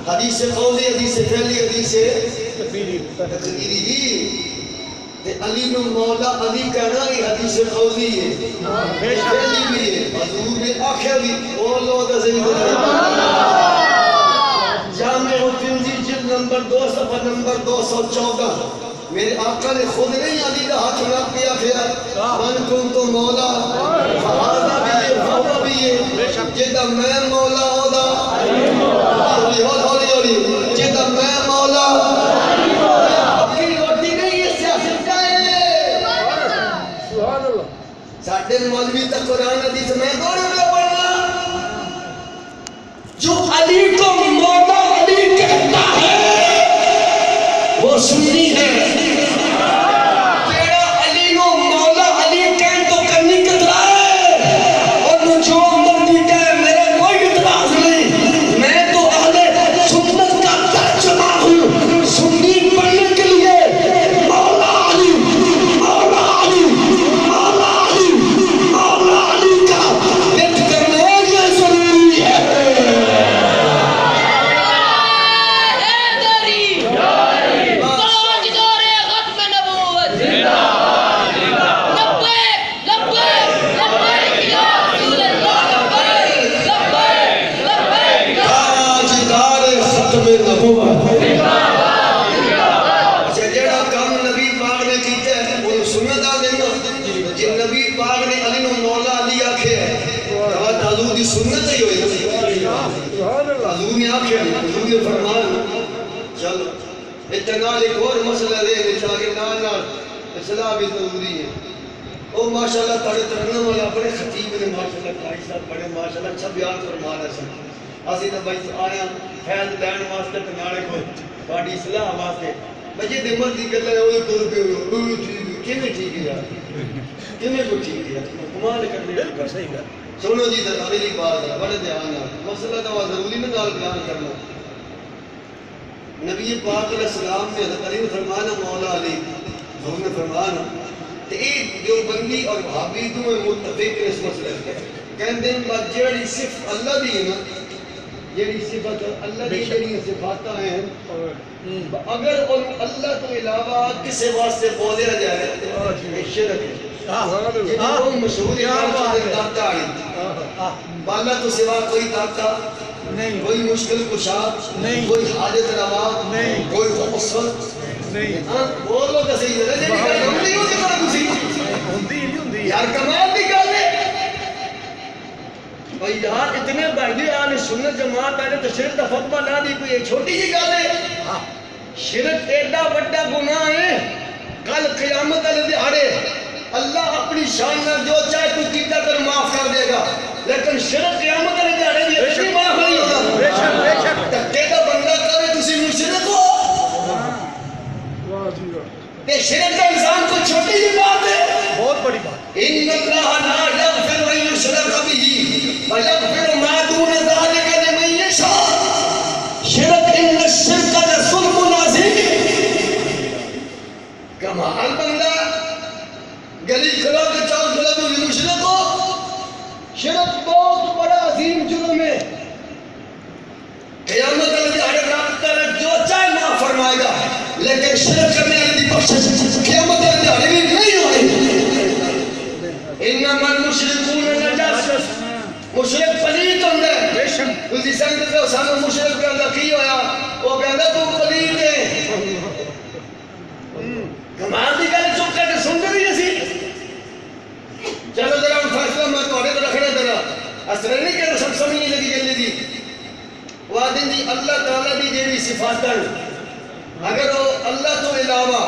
حدیث قولی، حدیث فعلی، حدیث تقریری ہی علی نو مولا علی کہنا یہ حدیث قولی ہے، فعلی بھی ہے، حضور نے آخیا بھی بولو دا صحیح جامع الترمذی جلد نمبر 2 صفحہ نمبر 214 میرے آقا نے خود نہیں علی کا ہاتھ رکھ کے آخیا من کنتو مولا فہذا بھی ہے فہذا بھی ہے، جدہ میں مولا ہودا ہولی ہولی ہولی جدہ میں مولا اپنی روٹی نہیں ہے سیاست کا ہے۔ ساڑھے مولوی تک قرآن حدیث میں دورے میں پڑھنا جو علی کو مولا علی کہتا ہے وہ سنی ہے، تیرا علی کو مولا علی کہن تو کرنی کترا ہے اور جو مرضی کہے میرا کوئی اعتراض نہیں، میں تو اہل سنت کا ترجمہ ہوں، سنی پڑھنے کے لیے مولا علی مولا علی مولا علی مولا علی کا ذکر کرنا یہ ضروری ہے۔ حضور نے آخیا حضور نے فرمایا چلو اتنا ایک اور مسئلہ دے چاہے نانا اصلاح بھی ضروری ہے۔ او ماشاءاللہ تڑے ترنم والا بڑے خطیب نے ماشاءاللہ قائد صاحب بڑے ماشاءاللہ اچھا بیان فرما رہے سن، اسی نے بھائی آیا فیض لین واسطے تناڑے کو باڑی اصلاح واسطے بجے دے مرضی گلے ہوئے تر پہ ہوئے کیویں ٹھیک ہے یار کیویں کو ٹھیک ہے کمال کرنے کا صحیح ہے۔ سنو جی ذرا میری بات ہے بڑے دھیان نال مسئلہ تو ضروری میں نال بیان کرنا۔ نبی پاک علیہ السلام نے حضرت علی نے فرمایا مولا علی حضور نے فرمایا ایک جو بندی اور وہابی دو میں متفق اس مسئلے کہندے ہیں جیڑی صرف اللہ دی ہے نا جیڑی صفت اللہ دی جیڑی صفات ہیں اگر ان اللہ تو علاوہ کسی واسطے بولیا جائے تو شرک ہے جنہوں مشہور داتا آئی بالا تو سوا کوئی داتا کوئی مشکل کشا کوئی حاجت روا کوئی غصل بولو تو صحیح ہے جیڑی کہ ہم نہیں ہوتی کرا کسی یار کمال بھی کر لے اور یار اتنے بھائی آنے سنت جماعت آنے تو شرک دا فتوہ نہ دی کوئی چھوٹی جی گال ہے شرک ایڈا بڑا گناہ ہے کل قیامت علیہ دیہاڑے اللہ اپنی شان میں جو چاہے تو کیتا کر معاف کر دے گا لیکن شرک قیامت علیہ دیہاڑے یہ کسی معاف نہیں ہوگا تکے کا بندہ کرے تسی مشرک ہو تے شرک کا انسان کو چھوٹی جی بات ہے بہت بڑی بات ان اللہ لا یغفر ان یشرک به ویغفر ما دون ذلك لمن یشاء شرک ان الشرک لظلم عظیم کمال بندہ گلی کھلا کے چال کھلا تو مشرک ہو شرک بہت بڑا عظیم جرم ہے قیامت علیہ رب تعالی جو چاہے معاف فرمائے گا لیکن شرک کرنے والی بخشش قیامت علیہ بھی نہیں ہوئی انما المشرکون نجس مشرک پلید ہوندہ ہے کسی سنگت سے سانو مشرک کہندا کی ہویا وہ کہندا تو پلید ہے کمال دی گل چپ کر کے سن رہی اسی چلو ذرا فیصلہ میں تھوڑے تو رکھنا ذرا اثر نہیں کہ سب سمجھ نہیں لگی گل دی وعدن دی اللہ تعالی دی جیڑی صفات اگر وہ اللہ تو علاوہ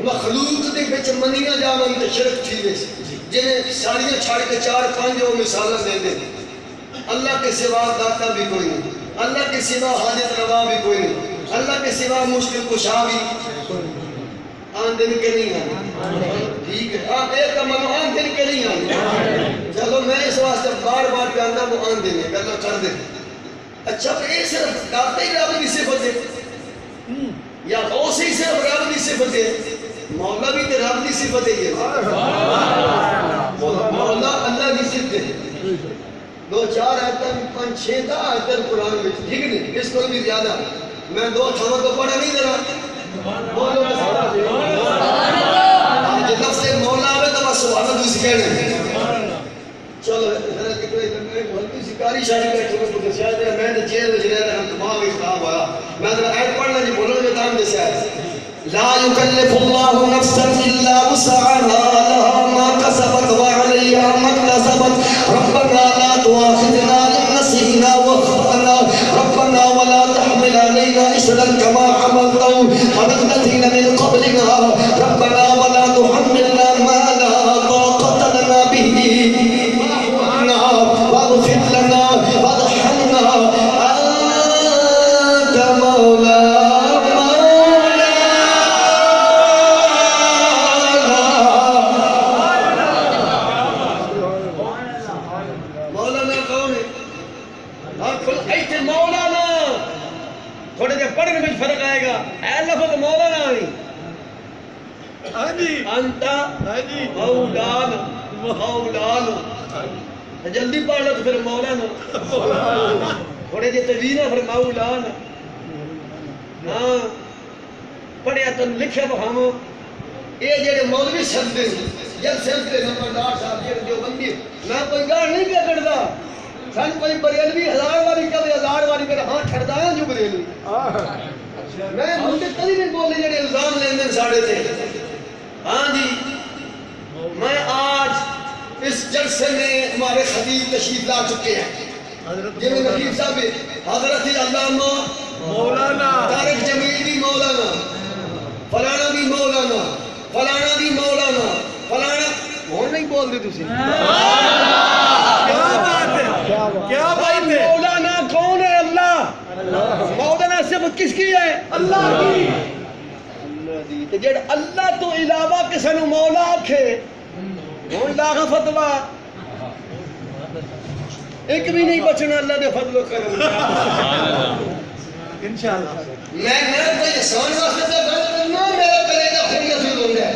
مخلوق دے وچ منیاں جاون تے شرک تھی ویسی جنہیں ساڑیاں چھاڑ کے 4-5 وہ مثالہ دے دیں اللہ کے سوا داتا بھی کوئی نہیں اللہ کے سوا حاجت روا بھی کوئی نہیں اللہ کے سوا مشکل کشا بھی آن دن کے نہیں آنے ٹھیک ہے ایک منو آن دن کے نہیں آنے چلو میں اس واسطے بار بار کہنا وہ آن دیں گے اللہ کر دیں اچھا تو یہ صرف داتا ہی رب کی صفت ہے یا غوث ہی صرف رب کی صفت ہے مولا بھی تے رب کی صفت ہے یہ مولا اللہ کی صفت ہے 2-4 آیتیں 5-6 آیتیں قرآن میں ٹھیک نہیں اس کو بھی زیادہ میں 2 تھاموں کو پڑھا نہیں درہا بولو آج لفظ مولا آوے تو بس سبحانہ دوسری کہنے چلو بلکہ سکاری شاہی بیٹھے میں کچھ شاید ہے میں نے جیل میں جنہیں ہم دماغ بھی خراب ہویا میں نے آیت پڑھنا جی بولو جو تام جیسے آئے لا يكلف الله نفسا الا وسعها لها ما كسبت وعليها ما اكتسبت ربنا لا تؤاخذنا ان نسينا واخطانا ربنا ولا تحمل علينا اصرا كما حملته على الذين من قبلنا ربنا ولا تحملنا ما لا طاقة لنا به واغفر لنا وارحمنا انت مولانا تھوڑے جب پڑھنے میں فرق آئے گا اے لفظ مولانا نہیں انتا مولانا مولانا جلدی پڑھ لو تو پھر مولانا تھوڑے جب تجوینا پھر مولانا ہاں پڑھیا تو لکھے وہ ہم یہ جیڑے مولوی شبد جب سلسلے نمبردار صاحب جیڑے جو بندی میں کوئی گاڑ نہیں کیا کرتا سن کوئی بریلوی 1000 واری کبھی 1000 واری کر ہاں ٹھڑدا ہے جو بریلوی میں مجھے کبھی نہیں بولے جڑے الزام لیندے ساڑے تھے ہاں جی میں آج اس جلسے میں ہمارے خطیب تشریف لا چکے ہیں جنہیں نقیب صاحب حضرت علامہ مولانا طارق جمیل بھی مولانا فلانا بھی مولانا فلانا بھی مولانا فلانا اور نہیں بول دے تسی کیا بات ہے مولانا کون ہے اللہ مولانا صفت کس کی ہے اللہ کی جڑ اللہ تو علاوہ کسے نو مولا آکھے کون لاغا فتوہ ایک بھی نہیں بچنا اللہ دے فضل و کرم انشاءاللہ میں کوئی احسان واسطے سے غلط کرنا میرا کلیجہ خون نصیب ہو گیا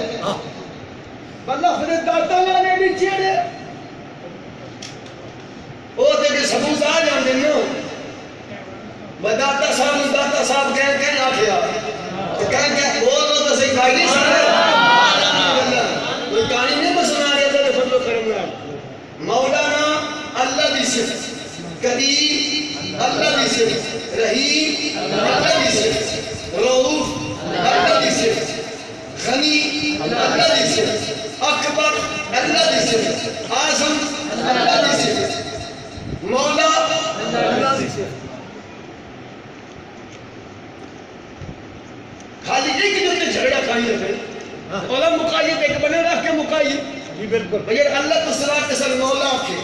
بندہ پھر داتا لانے بھی چیڑے وہ تے کہ سبوز آ جاندے نو بداتا صاحب کہیں آکھیا کہیں بولو تو صحیح بھائی نہیں سارے کوئی کہانی نہیں میں سنا رہا تھا فضل و کرم مولانا اللہ دی صفت کریم اللہ دی صفت رحیم اللہ دی صفت رؤوف اللہ دی صفت غنی اللہ دی صفت اکبر اللہ دی صفت اعظم اللہ دی صفت مولا اللہ دی صفت خالی ایک جو تے جھگڑا کھائی رکھے اولا مقاید ایک بنے رکھ کے مقاید جی بالکل بھئی اللہ تو سوا کے سر مولا آکھے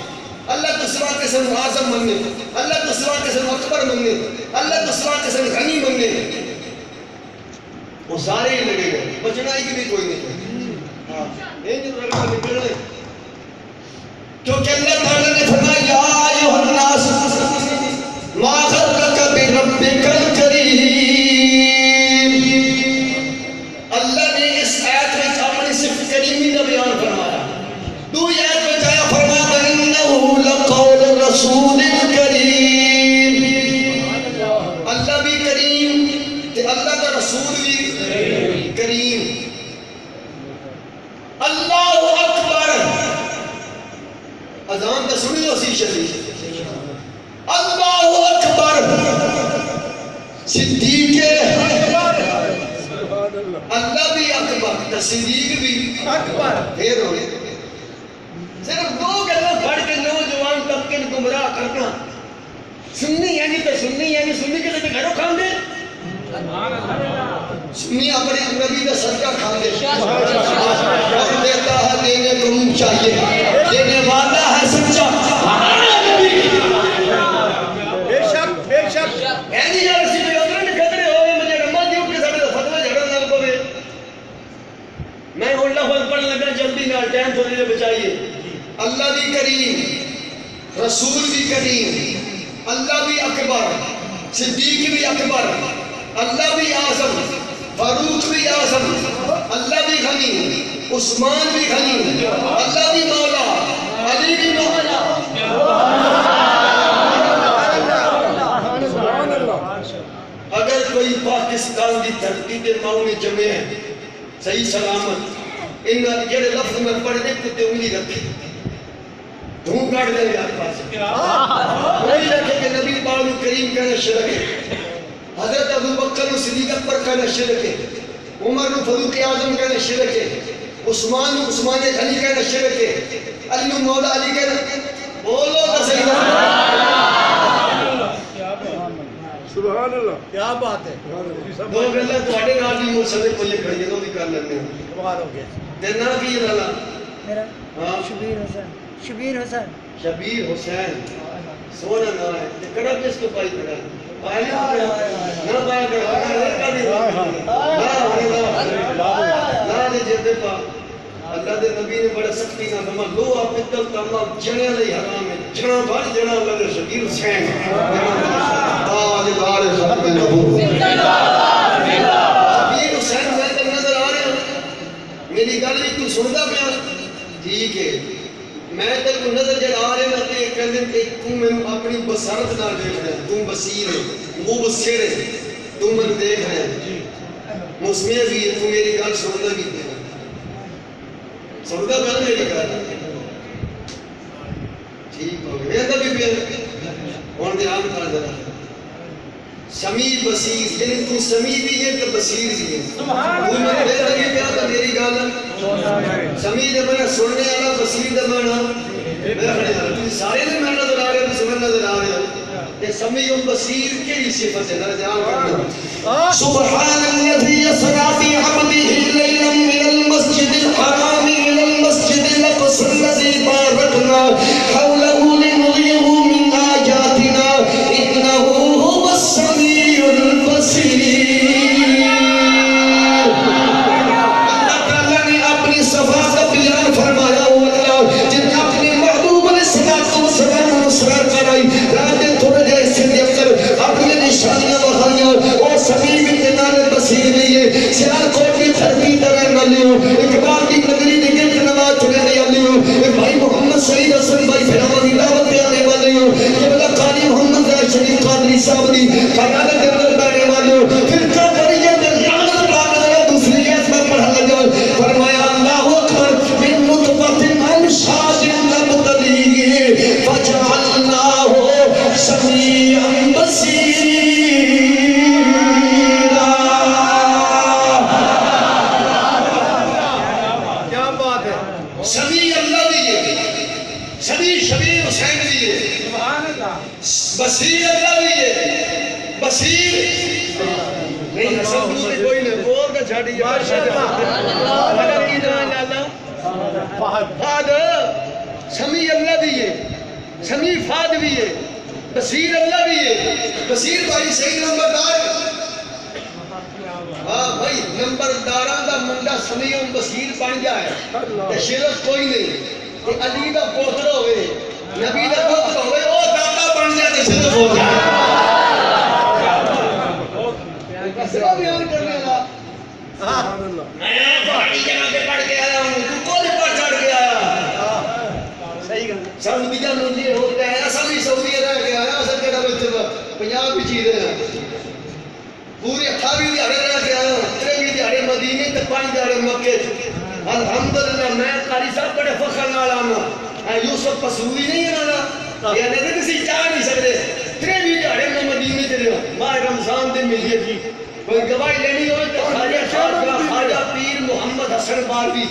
اللہ تو سوا کے سر اعظم مننے اللہ تو سوا کے سر اکبر مننے اللہ تو سوا کے سر غنی مننے وہ سارے ہی لگے گئے بچنا ہی بھی کوئی نہیں یہ جو رکھا نکل رہے کیونکہ اللہ تعالیٰ نے فرمایا یا ایھا الناس ما غرک بربک الکریم اللہ نے اس آیت میں اپنی صفت کریمی کا بیان فرمایا دو آیت میں جایا فرمایا انہو لقول رسول کریم اللہ بھی کریم تے اللہ کا رسول بھی کریم اللہ اکبر اذان تو سنی اسی شریف اللہ اکبر صدیق اللہ بھی اکبر صدیق بھی اکبر پھر ہوئے صرف دو گلوں پڑھ کے نوجوان طبقے کو گمراہ کرنا سنی یعنی تو سنی یعنی سنی کے لیے گھروں کھان دے سنی اپنے نبی کا صدقہ کھان دے اور دیتا ہے دینے کو منہ چاہیے دینے والا ہے سچا بے شک اینی یا رسی پہ اترے میں کھترے ہوئے مجھے رمہ دیو کے ساتھ فتوہ جھڑا نہ کوئے میں اللہ خود پڑھ لگا جلدی نہ ٹائم تھوڑی دے بچائیے اللہ بھی کریم رسول بھی کریم اللہ بھی اکبر صدیق بھی اکبر اللہ بھی اعظم فاروق بھی اعظم اللہ بھی غنی عثمان بھی غنی اللہ بھی مولا علی بھی مولا اگر کوئی پاکستان کی دھرتی کے ماؤں میں جمعے ہیں صحیح سلامت ان جڑے لفظ میں پڑھنے کو تے انگلی رکھے دھوں کاٹ دے گا آپ پاس کوئی رکھے کہ نبی پاک کریم کہنا شرک ہے حضرت ابو بکر صدیق اکبر کہنا شرک ہے عمر فاروق اعظم کہنا شرک ہے عثمان غنی کہنا شرک ہے علی مولا علی کہنا بولو تو صحیح سبحان اللہ کیا بات ہے دو گلہ تو آڑے نال بھی مرسلے کو یہ کھڑی ہے تو بھی کر لیتے ہیں کمال ہو گیا دینا کی یہ لالا میرا شبیر حسین شبیر حسین شبیر حسین سونا نہ ہے یہ کڑا کس کو پائی کڑا پائی نہ پایا کڑا نہ دے جیتے پا اللہ دے نبی نے بڑا سختی نہ فرما لو آپ پتل تمام جنے لئی حرام ہے جنا بھر جنا اللہ دے شبیر حسین آل دار ختم نبو شبیر حسین میں تک نظر آ رہے ہیں میری گل بھی تو سنتا پیا ٹھیک ہے میں تک کو نظر جڑ آ رہے ہیں کہ کہندے کہ تو میں اپنی بصارت نال دیکھ رہا ہے تو بصیر ہے وہ بصیر ہے تو میں دیکھ رہا ہے مسمع بھی ہے تو میری گل سنتا بھی ہے سنتا پہلے میری گل ٹھیک ہو گیا تو بھی پھر اور دھیان کر ذرا سمیع بصیر یعنی تو سمیع بھی ہے تو بصیر بھی ہے تو میں دیکھ رہی پیا تو میری گل سمیع دے میں سننے والا بصیر دے میں سارے دے میں نظر آ رہے ہیں سمجھ نظر آ رہے ہیں کہ سمیع و بصیر کی صفت ہے ذرا دھیان کرنا سبحان الذی اسری بعبده لیلا من المسجد الحرام الى المسجد الاقصى الذي باركنا حوله لنريه من آياتنا انه هو السميع البصير اللہ تعالیٰ نے اپنی صفات کا بیان فرمایا ہوا جن اپنی محبوب علیہ السلام مسرار کرائی راجے تھوڑے جائے سے دیکھ کر اپنی نشانیاں بخائیاں اور سمیع بنتنال بصیر لیے سیال کوٹ کی دھرتی طرح نہ لیو اقبال کی نگری نگت نہ سامنی خیال کے اندر بیٹھنے والوں پھر کا بریے میں لعنت پاک نے دوسری ایت میں پڑھا لگا فرمایا اللہ اکبر من نطفة امشاج نبتلیہ فجعلناہ سمیعا بصیرا کیا بات ہے سمیع اللہ بھی ہے سمیع شبیر حسین بھی ہے بصیر اللہ بھی ہے بصیر نہیں سب کوئی نہیں بول کے چھڑی اگر ایمان اللہ فاد سمیع اللہ بھی ہے سمیع فاد بھی ہے بصیر اللہ بھی ہے بصیر بھائی صحیح نمبردار ہاں بھائی نمبرداراں دا منڈا سمیع بصیر بن جائے تے شرف کوئی نہیں تے علی دا پوتر ہوئے نبی دا پوتر ہوئے او دادا بن جائے تے شرف ہو جائے کسرا بیان کرنے لگا میں پہاڑی جگہ پہ پڑھ کے آیا ہوں تو کون پر چڑھ کے آیا صحیح گل سعودیہ میں یہ ہوتا ہے اصل ہی سعودیہ رہ کے آیا اصل کے نام پنجاب بھی چیز رہے ہیں پورے 28 دیہڑے رہ کے آیا ہوں 23 دیہڑے مدینے تے 5 دیہڑے مکے الحمدللہ میں قاری صاحب بڑے فخر نال آنا یوسف پسوری نہیں ہے نا یہ نہیں کسی چاہ نہیں سکتے 23 دیہڑے میں مدینے تے رہا ماہ رمضان دے ملیے کی کوئی گواہی لینی ہوئے تو خواجہ شاہ خواجہ پیر محمد حسن باروی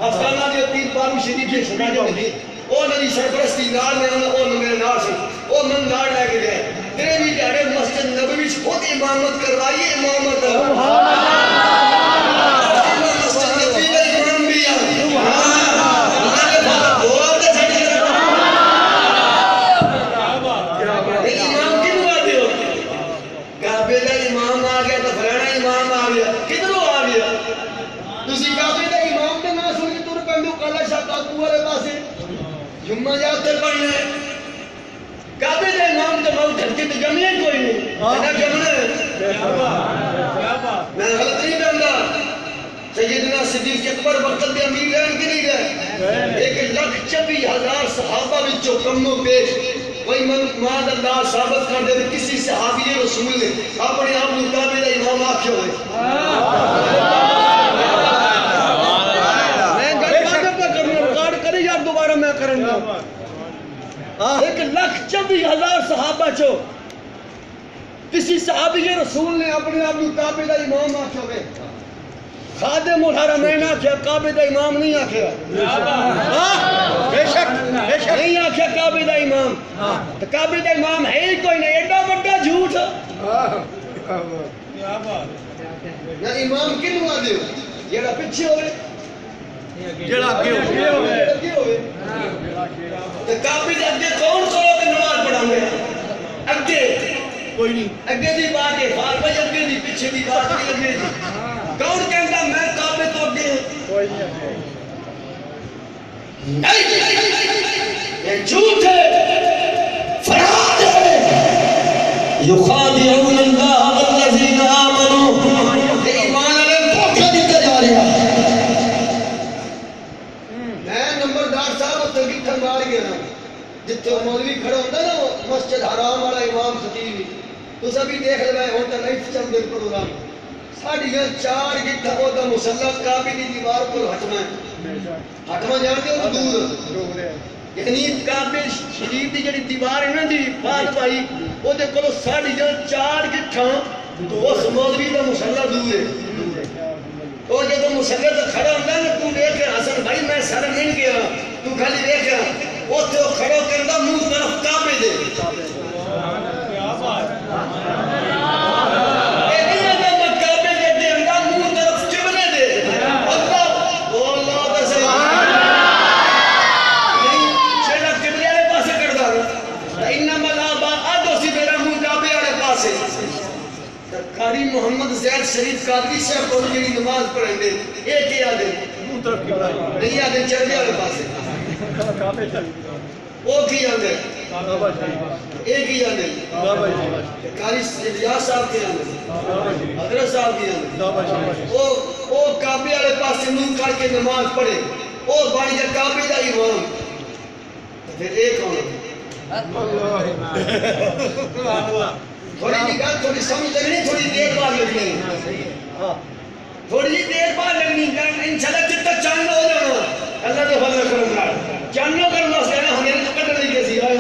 افغانہ دے پیر باروی شریف کے سنا جو ملی او نبی سرپرستی نال میں آنا او میرے نال سے او من نال لے کے گئے تیرے بھی جاڑے مسجد نبوی سے خود امامت کروائی امامت مسجد نبوی کا امام بھی امام کی بات ہو کعبے کا امام آ گیا تو فلانا امام آ گیا کدھروں آ گیا تسی کعبے کا امام کے نام سن کے تر پندو کالا شاہ کاکو والے پاسے جمعہ جاؤ تے پڑھنا ہے کعبے کا امام تو بہت دھرتی تو جمعے کوئی نہیں ہے جمعہ میں غلط نہیں کرنا سیدنا صدیق اکبر وقت دے امیر رہن کے نہیں رہے 1,24,000 صحابہ وچوں کموں پیش کوئی ماد اللہ ثابت کر دے کسی صحابی رسول نے اپنے آپ کو کعبے کا امام آکھے ہوئے میں گھر پہ کرنا ریکارڈ کری یا دوبارہ میں کروں گا 1,24,000 صحابہ چو کسی صحابی رسول نے اپنے آپ کو کعبے کا امام آکھے ہوئے خادم الحرمین آکھیا کعبے دا امام نہیں آکھیا بے شک نہیں آکھیا کعبے دا امام تو کعبے دا امام ہے ہی کوئی نہیں ایڈا بڑا جھوٹ نہ امام کنوں آ دیو جیڑا پیچھے ہوئے جڑا اگے ہوئے تو کعبے دے اگے کون کھڑو کے نماز پڑھاؤں گے اگے کوئی نہیں اگے دی بات ہے فال بھائی اگے دی پیچھے دی بات نہیں اگے دی کون کہتا میں کعبے تو اگے یہ جھوٹ ہے فراد ہے یخادعون اللہ والذین آمنوا یہ ایمان علیہ دھوکہ دیتا جا رہا میں نمبردار صاحب تنگیٹھا مار گیا نا جتے مولوی کھڑا ہوتا نا مسجد حرام والا امام خطیبی تو سبھی دیکھ لگائے ہوتا نہیں چند دن پروگرام ساڑھی یہاں 4 گٹھا ہوتا مسلح کعبے دی دیوار پر ہٹنا ہے ہٹنا جانتے ہو دور یعنی کعبے شریف دی جڑی دیوار ہے نا دی بات بھائی وہ دے کلو ساڑھی یہاں 4 گٹھا اس مولوی دا مسلح دور ہے اور جب مسلح تو کھڑا ہوتا ہے نا تو دیکھ حسن بھائی میں سر نہیں گیا تو خالی دیکھ وہ تو کھڑو کرنا منہ طرف کعبے دے قاری محمد زید شریف قادری صاحب کو جڑی نماز پڑھیں گے ایک ہی آدھے نہیں آدھے چربے والے پاسے وہ کی آدھے ایک ہی آدھے قاری ریاض صاحب کے آدھے حضرت صاحب کی آدھے وہ کعبے والے پاسے منہ کر کے نماز پڑھے وہ بڑھ جائے کعبے کا امام پھر ایک ہونا تھوڑی جی گل تھوڑی سمجھ لگنی تھوڑی دیر بعد لگنی تھوڑی جی دیر بعد لگنی انشاءاللہ جتنا چاند ہو جانا اللہ کے فضل کرم نال چاند کرنا سے نا ہمیں تو کٹر نہیں کسی آئے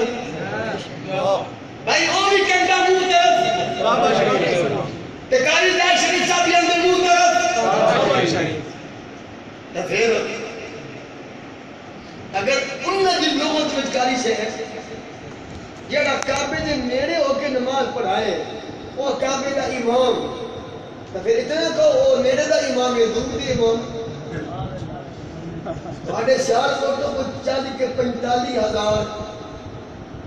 بھائی او بھی کنڈا منہ طرف تے کاری دار شریف صاحب بھی اندر منہ طرف تو پھر اگر انہاں دی لوگوں کی کاری سے ہے جڑا کعبے دے نیڑے ہو کے نماز پڑھائے وہ کعبے دا امام تو پھر اتنا کہ وہ نیڑے دا امام ہے دور دی امام ساڑھے سیال کو تو کچھ 40 کے 45,000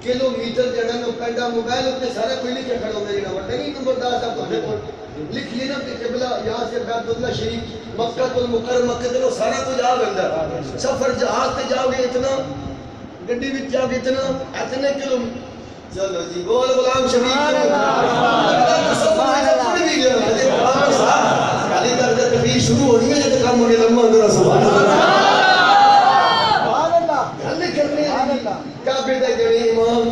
کلومیٹر جڑا نو پینڈا موبائل اپنے سارے کوئی لکھے کھڑا ہوگا جڑا وٹا نہیں نمبر 10 آپ کو لکھ لینا کہ قبلہ یہاں سے بیت اللہ شریف مکہ المکرمہ مکہ دلو سارا کچھ آ گندہ سفر جہاز تے جاؤ گے اتنا گڈی وچ جاؤ گے اتنے کلو چلو جی بول غلام شریف علی در تقریر شروع ہو رہی ہے جب کام ہونے لمحہ اندر سبحان اللہ گل کرنے کعبے دا جڑے امام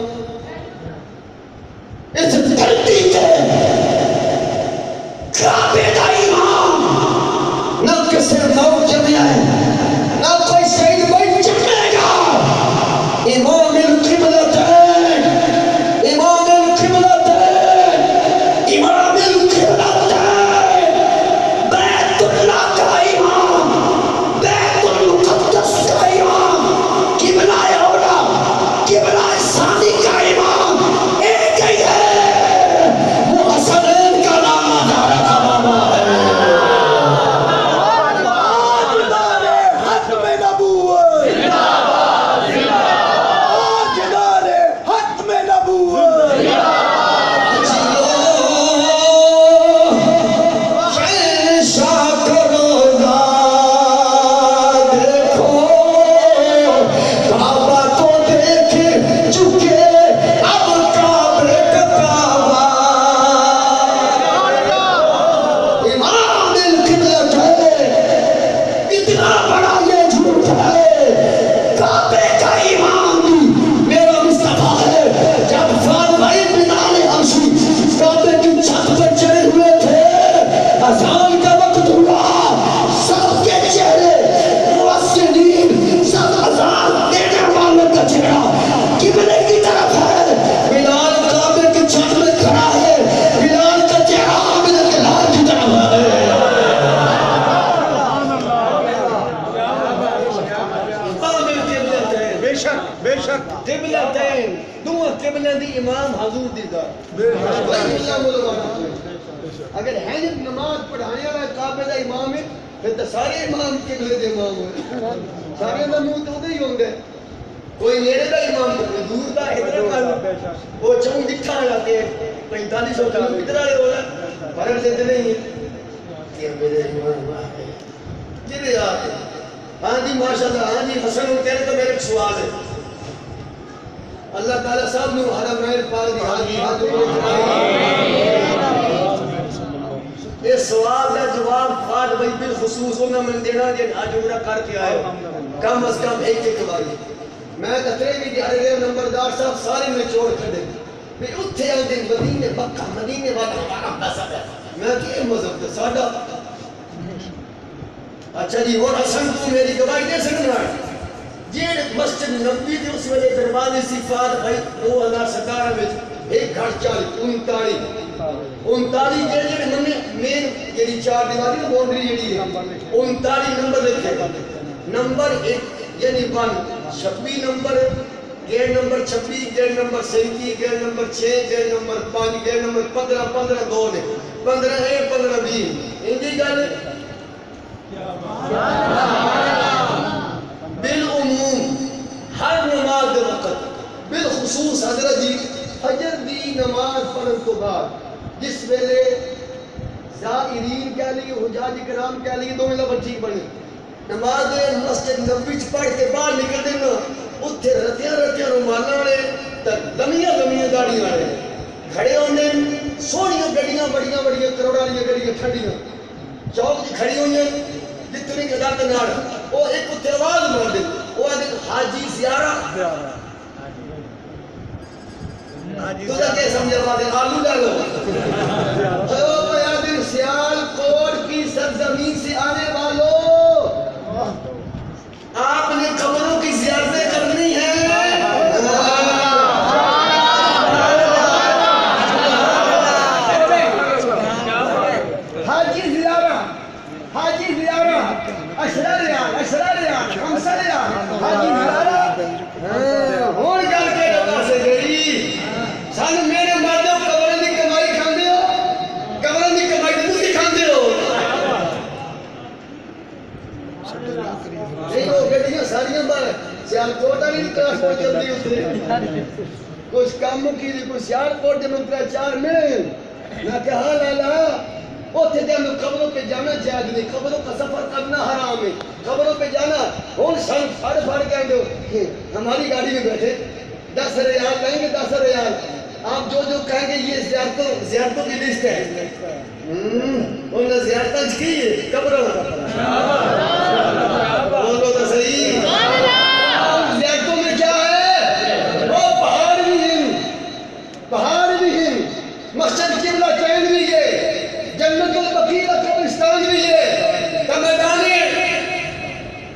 اس دھرتی تے کعبے دا امام نہ کسے موت جمعہ ہے نہ کوئی شہید کوئی چکے گا امام القبلتین امام القبلتین امام القبلتین بیت اللہ کا امام بیت المقدس کا امام قبلہ اولا قبلہ ثانی کا امام ایک ہی ہے وہ حسنین کا نام ادارہ کا ماما ہے حتم نبوت حتم نبوت اگر ہے جب نماز پڑھانے والا کعبے دا امام ہے پھر تو سارے امام قبلے دے امام ہوئے سارے دا منہ تو دے ہی ہوں گے کوئی نیڑے دا امام کوئی دور دا ادھر کر وہ چون دکھا جاتے ہیں 4500 کلومیٹر والے ہو رہا فرق دیتے نہیں ہیں کہ میرے امام ہے جنہیں آتے ہاں جی ماشاءاللہ ہاں جی حسن تیرے تو میرے سوال ہے اللہ تعالیٰ صاحب نے حرمین پاک دی حاضر اس سوال کا جواب فاد بھائی بالخصوص ہونا من دینا جن آج عمرہ کر کے آئے کم از کم ایک باری میں کترے بھی دیارے گئے نمبردار صاحب سارے میں چھوڑ کر دیں میں اتھے آن دیں مدینے مکہ مدینے والا میں کہ مذہب تھا ساڑھا اچھا جی اور حسن تو میری گواہی دے سکنا ہے یہ مسجد نبی تھی اس وجہ دروازے صفات بھائی 2017 میں ایک گھر 39 جیڑے مین جیڑی 4 دیواری باؤنڈری جیڑی ہے 39 نمبر لکھے نمبر 1 یعنی 1 26 number gate number 26 gate number 37 gate number 6 gate number 5 gate number 15 15 2 نے 15 1 15 20 ان دی گل بالعموم ہر نماز دے وقت بالخصوص حضرت جی فجر دی نماز پڑھن تو بعد جس ویلے زائرین کہہ لیے حجاج کرام کہہ لیے دو ملا بچی بنی نماز مسجد نبی پڑھ کے باہر نکل دینا اتھے رتیاں رومانا والے لمیاں داڑی والے کھڑے ہونے سونیاں گڑیاں بڑیاں کروڑا لیاں گڑیاں کھڑیاں چوک جی کھڑی ہوئی ہیں جتنی قدر نار وہ ایک اتھے آواز مار دے وہ آدھے حاجی زیارہ تو جا کے سمجھے والے آلو ڈالو او بیادر سیال کوٹ کی سرزمین سے آنے والوں آپ نے قبروں کی زیارتیں کرنی ہیں حاجی زیارہ اشرا ریال 5 ریال حاجی زیارہ ہون گل کے رہا سے گئی سان میرے مردوں قبروں کی کمائی کھاندے ہو قبروں کی کمائی تسی کھاندے ہو نہیں ہو گئیاں ساریاں بار سیال کوٹ والی ٹرانسپورٹ چلدی اترے کچھ کام کی کوئی سیال کوٹ دے منترا 4 مل نہ کہ ہاں لالا اوتھے دے ہمیں قبروں پہ جانا جائز نہیں قبروں کا سفر کرنا حرام ہے قبروں پہ جانا ہون سن پھاڑ کے آندے ہو ہماری گاڑی میں بیٹھے 10 ریال لیں گے 10 ریال آپ جو کہیں گے یہ زیارتوں کی لسٹ ہے انہوں نے زیارتیں کی ہے قبروں بولو تو صحیح زیارتوں میں کیا ہے وہ پہاڑ بھی ہیں مسجد قبلہ چین بھی ہے جنت البقیع کا قبرستان بھی ہے میدان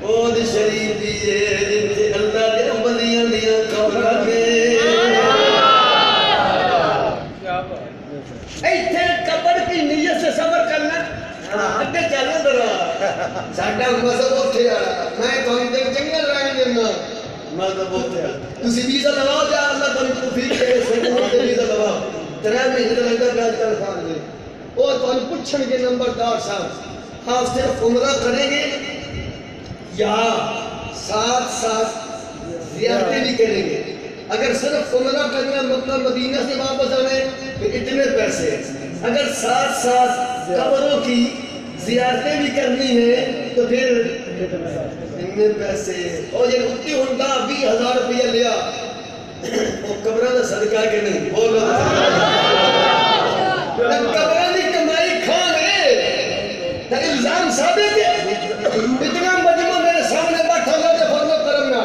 اود شریف بھی ہے جن سے اللہ کے ولیاں دیاں قبراں نے ایتھے قبر کی نیت سے صبر کرنا اگے چلنا ذرا ساڈا مذہب اوتھے آ میں تھانوں تے چنگا رہن دینا مذہب اوتھے آ تسی ویزا لواؤ یا اللہ تانوں توفیق دے سکو تے ویزا لواؤ 3 مہینے لگدا بیاج کر کھان دے وہ تو ہم پوچھیں گے نمبردار صاحب آپ صرف عمرہ کریں گے یا ساتھ زیارتیں بھی کریں گے اگر صرف عمرہ کرنا مکہ مدینہ سے واپس آنے تو اتنے پیسے اگر ساتھ قبروں کی زیارتیں بھی کرنی ہے تو پھر اتنے پیسے اور یہ اتی ہنڈا 20,000 روپیہ لیا وہ قبرہ دا صدقہ کے نہیں بولو قبرہ دی کمائی کھانے تا الزام ثابت ہے اتنا مجمع میرے سامنے بیٹھا ہوا کہ فرما کرم نہ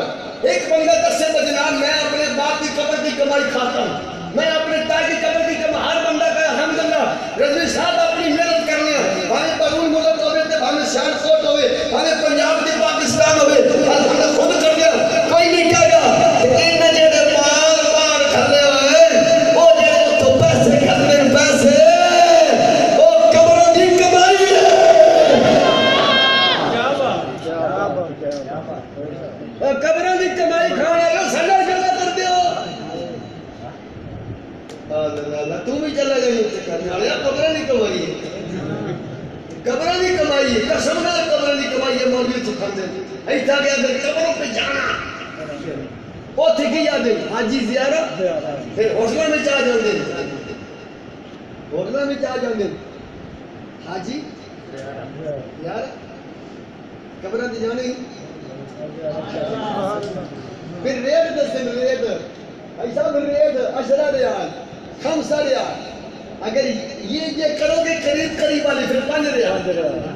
ایک بندہ 10 سے بجناب میں اپنے باپ کی قبر کی کمائی کھاتا ہوں میں اپنے تائی کی قبر کی کمائی ہر بندہ کا الحمدللہ رضوی صاحب اپنی محنت کرنے ہمیں برون ملک ہوئے تے ہمیں شہر کوٹ ہوئے ہمیں پنجاب دی پاکستان ہوئے ہمیں خود کر دیا کوئی نہیں کیا گیا ان جڑے پار کھلے ہوئے وہ جڑے تو پیسے کھلے پیسے قبروں کی کمائی کھانے لو سنڈا چلا کر دیو تو بھی چلا جائیں کرنے والے قبروں کی کمائی ہے قبروں کی کمائی ہے قسم نہ قبروں کی کمائی ہے مولوی تو کھاندے ایتھا کہ اگر قبروں پہ جانا اوتھے کی یاد ہے حاجی زیارت پھر ہوٹلوں میں چاہ جاندے ہوٹلوں میں چاہ جاندے حاجی یار قبروں تے جانے پھر ریٹ دستے ریٹ ایسا ریٹ 10 ریال 5 ریال اگر یہ کرو گے قریب والی پھر 5 ریال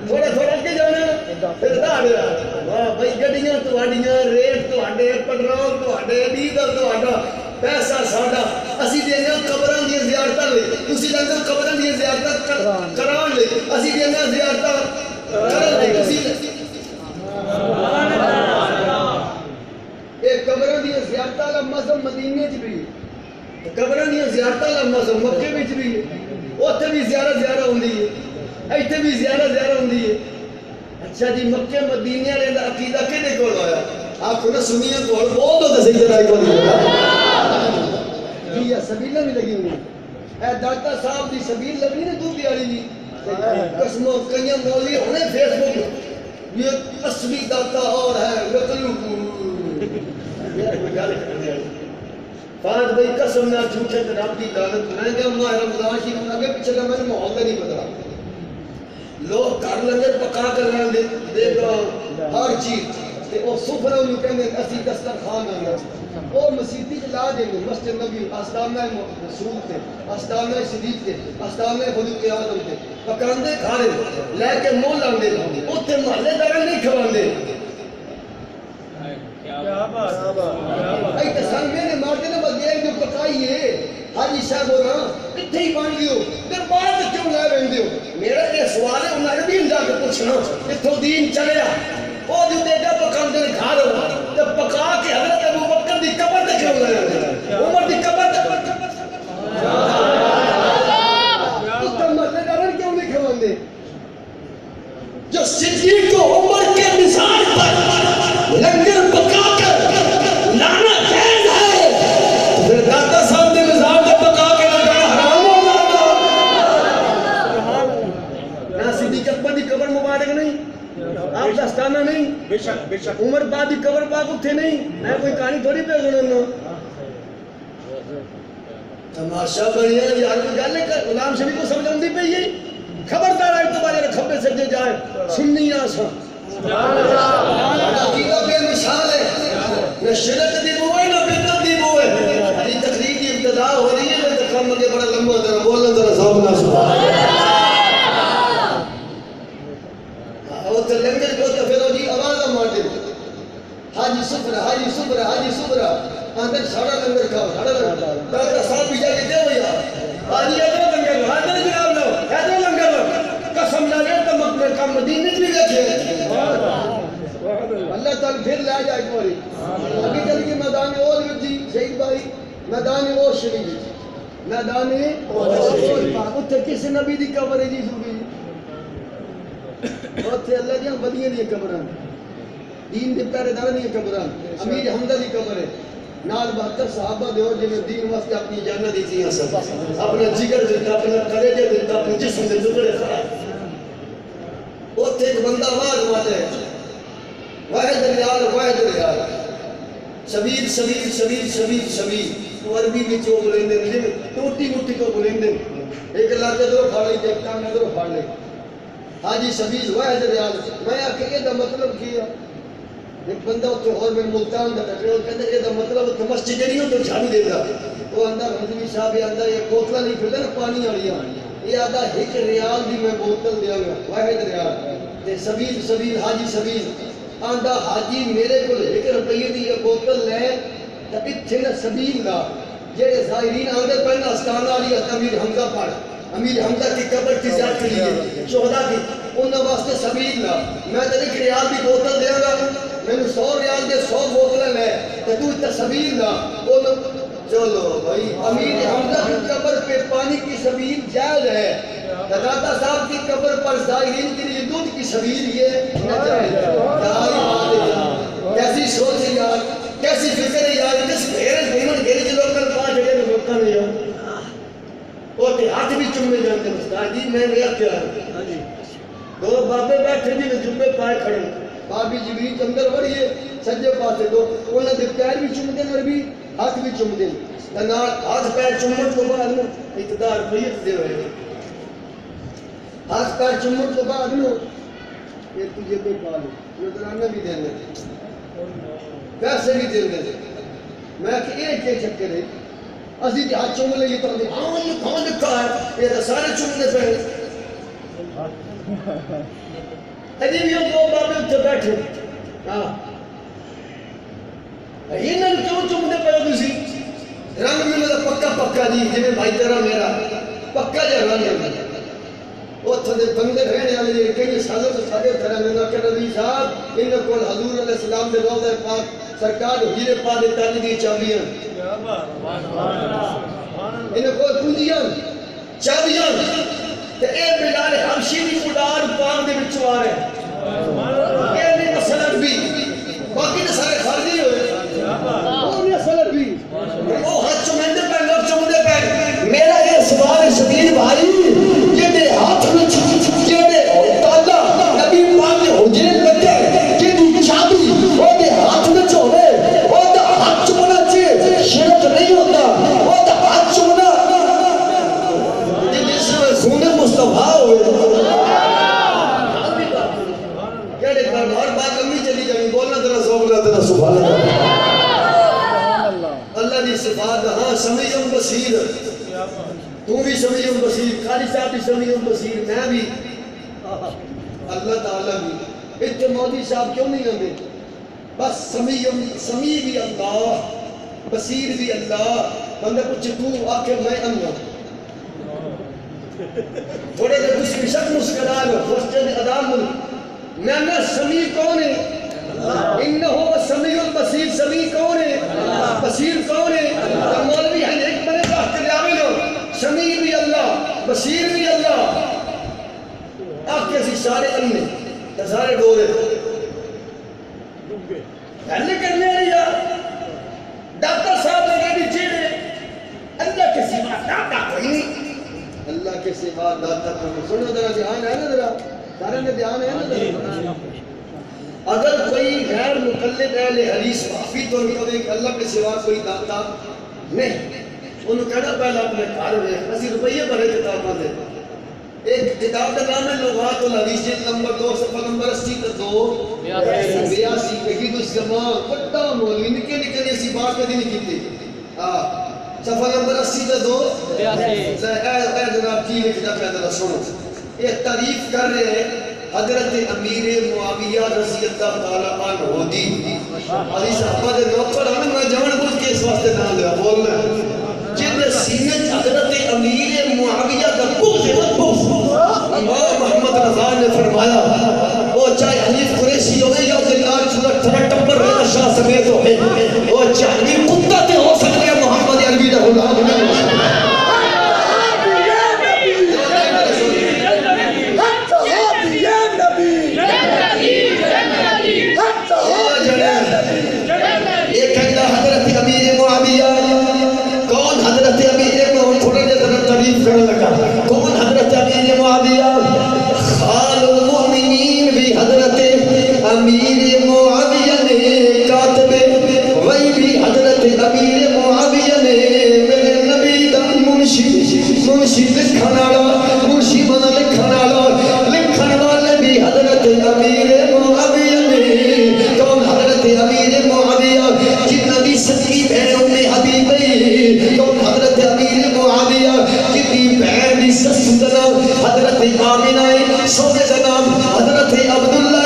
تھوڑا کے جانا پھر 10 ریال واہ بھائی گڈیاں تواڈیاں ریٹ تواڈے پیٹرول تواڈے ڈیزل تواڈا پیسہ ساڈا اسی دینا قبراں دی زیارتاں لئی تسی لنگو قبراں دی زیارتاں کران لئی اسی دینا زیارتاں کرن لئی تسی ایک قبروں دی زیارتاں دا مذہب مدینے وچ بھی قبروں دی زیارتاں دا مذہب مکے وچ بھی اوتھے بھی زیارت ہوندی ہے ایتھے بھی زیارت ہوندی ہے اچھا جی مکے مدینے والے دا عقیدہ کدے کول آیا آپ کو نہ سنیے کول بول دو تے صحیح طرح کول جی یہ سبیل بھی لگی ہوئی اے داتا صاحب دی سبیل لگی نا دوبی والی دی قسموں کئی مولوی ہونے فیس بک یہ اصلی داتا اور ہے نقلو پانچ بھائی قسم نہ جھوٹے تے رب دی لعنت میں کہ ماہ رمضان شریف اگے پیچھے کا میں ماحول نہیں بدلا لوگ گھر لنگر پکا کر رہے دیکھو ہر چیز تے او سفرہ انہوں کہنے اسی دسترخوان آنا او مسیحی لا دیں گے مسجد نبی آستانہ رسول تے آستانہ شریف تے آستانہ خلق اعظم تے پکاندے کھانے لے کے منہ لاندے اوتھے محلے دار نہیں کھواندے کیا بات ایک سن میں نے مارتے نے بغیر جو پکائی ہے ہر حاجی صاحب ہو نا کتھے ہی بن گئے ہو تے بعد کیوں لے رہندے ہو میرا یہ سوال ہے انہاں نے بھی جا کے پوچھنا کتھوں دین چلیا او جو ڈیڈا پکاندے نے گھر تے پکا کے حضرت ابوبکر دی قبر تے کیوں لے رہندے عمر دی قبر تے جو صدیق کو عمر کے مثال پر لنگر پکا کر لانا جائز ہے پھر داتا صاحب نے مثال پر پکا کے لگانا حرام ہو جاتا ہے صدیق اکبر دی قبر مبارک نہیں آپ دستانہ نہیں بے شک عمر بعد دی قبر پاک اتھے نہیں میں کوئی کہانی تھوڑی پہ سننا تماشا بڑھیا یار کوئی گل ہے غلام شریف کو سمجھ آندی پئی ہے خبردار ہے تمہارے کھبے سجدے جائے سنی آسا عقیدہ بے مثال ہے نہ شرک دی بو ہے نہ بدعت دی بو ہے یہ تقریر کی ابتدا ہو رہی ہے تو کم کے بڑا لمبا ذرا بولنا ذرا سامنا سبحان اللہ او تے لنگر کو تے پھر جی آواز مار دے حاجی صبر حاجی صبر حاجی صبر اندر ساڑا لنگر کھاؤ ساڑا لنگر ڈاکٹر صاحب بھی جا کے دے ہویا حاجی ادھر لنگر حاضر جناب لو ادھر لنگر قسم لا لے تو مکہ کا مدینے بھی رکھے اللہ تعالی پھر لے جائے کوئی آگے چل کے میدان اور جی شہید بھائی میدان اور شریف میدان اور اتھے کس نبی دی قبر ہے جی سوگی اتھے اللہ دیاں بدیاں دی قبران دین دے پہرے دار دی قبران امیر حمزہ دی قبر ہے نال 72 صحابہ دے ہو جنہیں دین واسطے اپنی جانہ دی تھی سب اپنا جگر دیتا اپنا کلیجہ دیتا اپنے جسم دے ٹکڑے خراب اوتھے ایک بندہ آواز مارے واحد ریال شبیر شبیر شبیر شبیر شبیر تو عربی بھی جو بولیں دے ٹوٹی موٹی کو بولیں دے ایک لاتے دو پھاڑ لئی دیکھتا میں دو پھاڑ لئی حاجی شبیر واحد ریال میں آکے یہ دا مطلب کیا ایک بندہ ہوتے اور میں ملتان دا ٹکرے اور کہتے یہ دا مطلب تو مسجد نہیں ہو تو جھاڑو دے دا وہ اندر رضوی صاحب اندر یہ بوتلہ نہیں پھرتا نا پانی آڑیا یہ آدھا ایک ریال دی میں بوتل دیا گیا واحد ریال تے سبیل سبیل حاجی سبیل آندہ حاجی میرے کو 1 روپیے دی یہ بوتل لے تا اتھے نا سبیل لا جیڑے ظاہرین آندے پہنا استانہ آلی امیر حمزہ پڑھ امیر حمزہ کی قبر کی زیاد کے لیے شہدہ کی انہوں واسطے سبیل لا میں تے 1 ریال دی بوتل دیا گا میں نے 100 ریال دے 100 بوتلیں لے تے تو اتھا سبیل لا چلو بھائی امیر حمزہ کی قبر پہ پانی کی سبیل جائز ہے داتا صاحب کی قبر پر ظاہرین کے لیے دودھ کی سبیل یہ نہ جائز کیسی سوچ ہے یار کیسی فکر ہے یار کس بھیرن بھیمن گھیری جو لوکل پاس جگہ میں موقع نہیں ہے وہ تے ہاتھ بھی چمنے جانتے ہیں استاد جی میں نے کیا ہے دو بابے بیٹھے جی میں جمعے پائے کھڑے بابی جبریل اندر وڑیے سجے پاسے دو انہوں نے پیر بھی چم دیں عربی ہاتھ بھی چم دیں ہاتھ پیر چمن تو بعد میں اقتدار بیت دے رہے ہیں ہاتھ پیر چمن تو بعد میں یہ تجھے پہ پالو نظرانہ بھی دینے تھے پیسے بھی دینے تھے میں کہ ایک چکر ہے اسی جی ہاتھ چم لے یہ تو یہ کون لکھا ہے یہ تو سارے چمنے پہ عجیب یہ دو بابے اتھے بیٹھے یہ نہ کیوں چمنے پہ ہو کسی رنگ بھی مطلب پکا پکا جی جنہیں بھائی تیرا میرا پکا جا رنگ ہے وہ تھے بندے رہنے والے یہ کئی سالوں سے سارے طرح میں نہ کہ نبی صاحب انہوں کو حضور علیہ السلام دے روضہ پاک سرکار ہیرے پا دے تالی دی چابیاں انہوں کو کنجیاں چابیاں تے اے بلال حبشی بھی اڑار پاک دے بچوں آ رہے اے بھی مسلط بھی باقی نے سارے خارجی ہوئے وہ بھی مسلط بھی وہ ہاتھ چمندے پہ لوگ چمندے پہ میرا یہ سوال شبیر بھائی یہ دے ہاتھ میں یہ دے تالا نبی پاک نے حجرے لگے یہ دی چابی وہ دے ہاتھ میں چھوڑے وہ دے ہاتھ چمنا چاہیے شرک نہیں ہوتا وہ دے ہاتھ چمنا سونے مصطفیٰ ہوئے کیا دیکھا اور بات امی چلی جائیں بولنا تیرا سوگنا تیرا سبحان اللہ اللہ دی صفات ہاں سمیعم بصیر تو بھی سمیعم بصیر قاری صاحب بھی سمیعم بصیر میں بھی اللہ تعالیٰ بھی اتنے مودی صاحب کیوں نہیں آتے بس سمیع بھی اللہ بصیر بھی اللہ بندے پوچھے تو آکے میں اندھا تھوڑے دے دوسری شک مسکرا گو مسجد ادام ملک میں نے سمیع کون ہے انہو سمیع البصیر سمیع کون ہے بصیر کون ہے تو مولوی ہیں ایک بنے کا اختیاری لو سمیع بھی اللہ بصیر بھی اللہ آپ کیسی سارے انہیں سارے ڈورے پہلے کرنے لیا ڈاکٹر صاحب لگے بھی چیڑے اللہ کے سوا داتا کوئی نہیں اللہ کے سوا داتا کوئی نہیں سنو ذرا دھیان ہے نا ذرا سارے میں دھیان ہے نا ذرا اگر کوئی غیر مقلد اہل حدیث معافی تو نہیں اللہ کے سوا کوئی داتا نہیں انہوں کہنا پہلا اپنے کار میں اسی روپیے بھرے کتاب دے ایک کتاب کا نام ہے لغات الحدیث جلد نمبر 2 صفحہ نمبر 82 82 وحید الزمان بڑا مولوی نکے نکے ایسی بات کبھی نہیں کیتی صفحہ نمبر 82 اے جناب جی یہ کتاب ہے ذرا سنو یہ تعریف کر رہے ہیں حضرت امیر معاویہ رضی اللہ تعالیٰ عنہ دی علی صحابہ دے نوکر ہمیں میں جان بوجھ کے اس واسطے نام دیا بولنا جن سینے حضرت امیر معاویہ کا بغض امام محمد رضا نے فرمایا وہ چاہے حنیف قریشی ہوئے یا دلال چھوڑا ٹپر رہنا شاہ سمیت ہوئے وہ چاہے کتا تے ہو سکتے ہیں محمد عربی دا غلام ایک کہتا حضرت امیر معاویہ کون حضرت امیر معاویہ تھوڑا جا ذرا تعریف کرنے لگا کون حضرت امیر معاویہ خال المؤمنین بھی حضرت امیر معاویہ نے کاتب وہی بھی حضرت امیر معاویہ نے میرے نبی دا منشی لکھن والا منشی بنا لکھن والے بھی حضرت امیر معاویہ نے کون حضرت امیر معاویہ جتنا بھی سکی بہنوں میں حبیبی کون حضرت امیر معاویہ جتنی بہن بھی سسدنا حضرت آمینہ سونے کا نام حضرت عبداللہ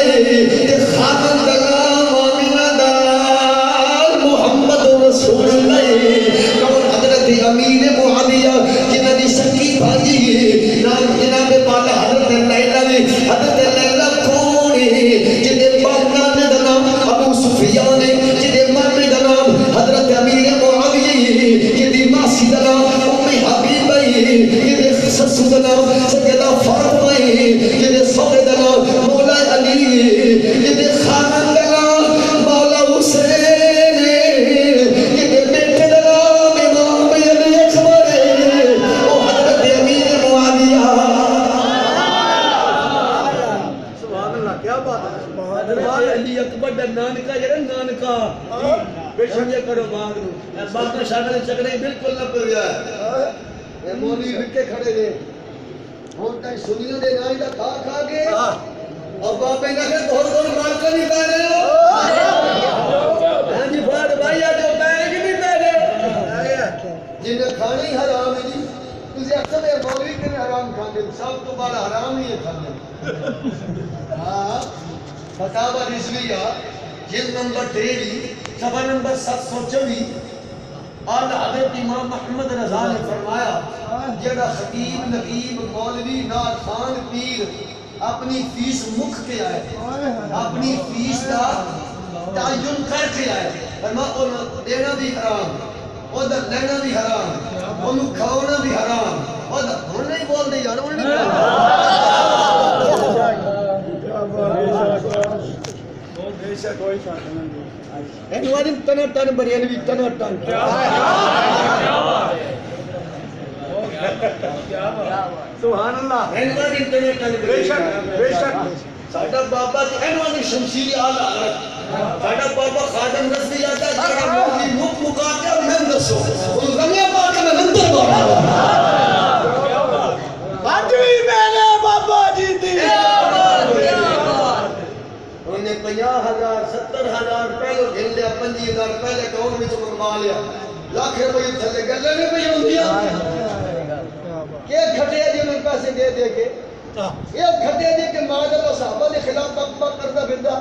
کہ خاتم کا نام آمینہ دار محمد رسول اللہ کون حضرت امیر معاویہ جتنا بھی سکی بھائی نام جناب بالا حضرت لیلہ حضرت لیلہ کون ہے جتنے بانا نے دنام ابو سفیان جتنے مرمی دنام حضرت امیر معاویہ جتنے ماسی دنام ام حبیبہ جتنے سسو دنام سیدہ فاطمہ جتنے صبر دنام مولا علی جتنے خانن دنام مولا حسین جتنے بیٹے دنام امام علی اکبر وہ حضرت امیر معاویہ سبحان اللہ کیا بات ہے حضرت علی اکبر دا نانکا جڑا نانکا بے سمجھے کرو باغ نو باغ نو شاگرد چکرے بالکل نہ پہ گیا ہے مولوی وکے کھڑے دے ہون تائیں سنیوں دے نائی دا کھا کے اور باپے نہ کہ دور مالکہ نہیں پہ رہے ہو ہاں جی فاد بھائی آجو پہ کہ نہیں پہ رہے جنہیں کھانے ہی حرام ہے جی تجھے اکثر ہے مولوی کے حرام کھانے سب تو بڑا حرام ہی ہے کھانے ہاں فتاوہ رضویہ جلد نمبر 23 صفحہ نمبر 724 اعلیٰ حضرت امام محمد رضا نے فرمایا جڑا خطیب نقیب مولوی نعت خان پیر اپنی فیس مکھ کے آئے اپنی فیس کا تعین کر کے آئے فرمایا انہوں دینا بھی حرام ادھر لینا بھی حرام انہوں کھاؤنا بھی حرام ادھر نہیں بول دے یار انہوں نہیں کوئی انواری تنہ تن بریانوی تنہ تن سبحان اللہ انواری تنہ تن بے شک ساڑھا بابا کی انواری شمشیری آلہ حضرت ساڑھا بابا خادم رضی آتا ہے جڑا مولی مک مکاتے اور میں دسو ان غمیہ پاکے میں نندر بابا بانجوی میں نے بابا جی دی انہیں 50,000 70,000 پہلو گھن لیا 50,000 پہلے کون میں تو منوا لیا لاکھ روپے تھلے گلے میں بھی ہوں دیا کہ گھٹے دی انہیں پیسے دے دے کے یہ گھٹے دی کہ ماں اللہ صحابہ نے خلاف تقبہ کردہ بندہ